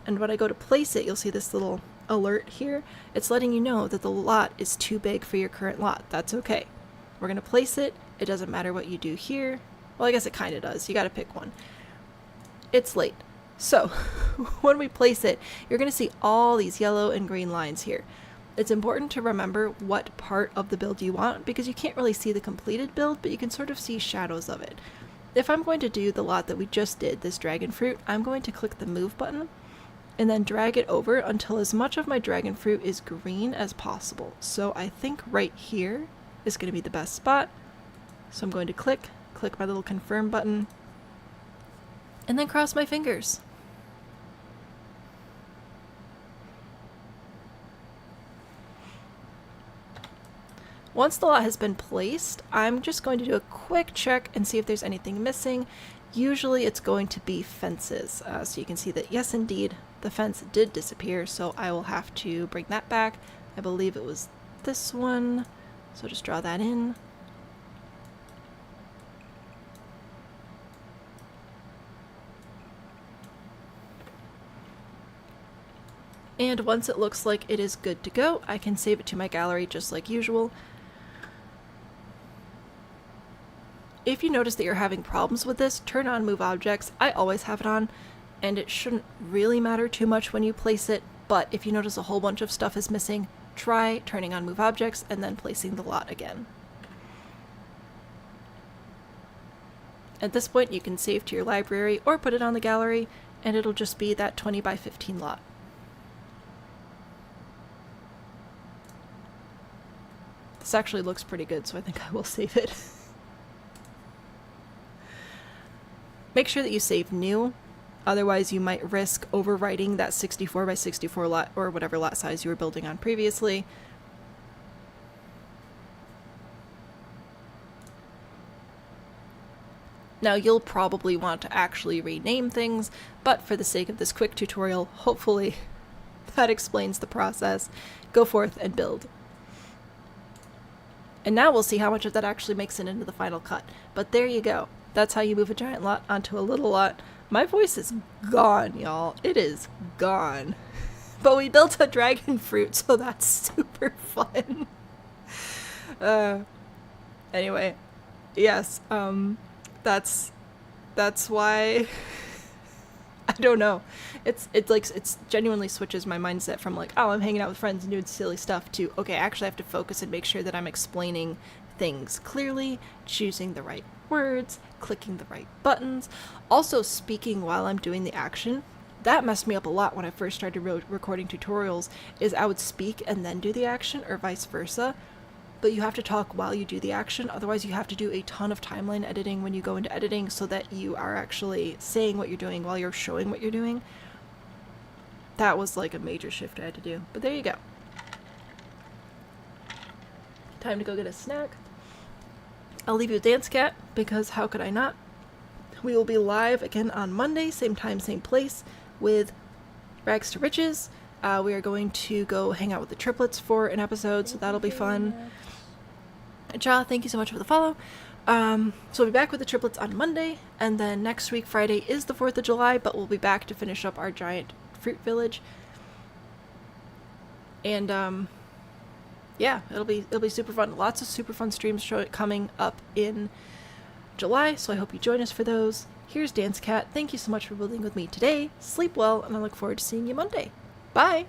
And when I go to place it, you'll see this little alert here. It's letting you know that the lot is too big for your current lot. That's okay. We're going to place it. It doesn't matter what you do here. Well, I guess it kind of does. You got to pick one. It's late. So, when we place it, you're going to see all these yellow and green lines here. It's important to remember what part of the build you want, because you can't really see the completed build, but you can sort of see shadows of it. If I'm going to do the lot that we just did, this dragon fruit, I'm going to click the move button and then drag it over until as much of my dragon fruit is green as possible. So I think right here is going to be the best spot. So I'm going to click my little confirm button, and then cross my fingers. Once the lot has been placed, I'm just going to do a quick check and see if there's anything missing. Usually it's going to be fences. So you can see that, yes, indeed, the fence did disappear, so I will have to bring that back. I believe it was this one, so just draw that in. And once it looks like it is good to go, I can save it to my gallery just like usual. If you notice that you're having problems with this, turn on Move Objects. I always have it on, and it shouldn't really matter too much when you place it, but if you notice a whole bunch of stuff is missing, try turning on Move Objects and then placing the lot again. At this point, you can save to your library or put it on the gallery, and it'll just be that 20 by 15 lot. This actually looks pretty good, so I think I will save it. Make sure that you save new, otherwise you might risk overwriting that 64 by 64 lot, or whatever lot size you were building on previously. Now you'll probably want to actually rename things, but for the sake of this quick tutorial, hopefully that explains the process. Go forth and build. And now we'll see how much of that actually makes it into the final cut. But there you go. That's how you move a giant lot onto a little lot. My voice is gone, y'all. It is gone. But we built a dragon fruit, so that's super fun. Anyway, yes, that's why I don't know. It's like it's genuinely switches my mindset from like, oh, I'm hanging out with friends and doing silly stuff to, okay, I actually have to focus and make sure that I'm explaining things clearly, choosing the right words, clicking the right buttons, also speaking while I'm doing the action. That messed me up a lot when I first started recording tutorials, is I would speak and then do the action, or vice versa. But you have to talk while you do the action, otherwise you have to do a ton of timeline editing when you go into editing so that you are actually saying what you're doing while you're showing what you're doing. That was like a major shift I had to do, but there you go. Time to go get a snack. I'll leave you with Dance Cat, because how could I not? We will be live again on Monday, same time, same place, with Rags to Riches. We are going to go hang out with the triplets for an episode, so that'll be fun. And Cha, thank you so much for the follow. So we'll be back with the triplets on Monday, and then next week, Friday, is the 4th of July, but we'll be back to finish up our giant fruit village. And, yeah, it'll be super fun. Lots of super fun streams coming up in July, so I hope you join us for those. Here's Dance Cat. Thank you so much for building with me today. Sleep well, and I look forward to seeing you Monday. Bye!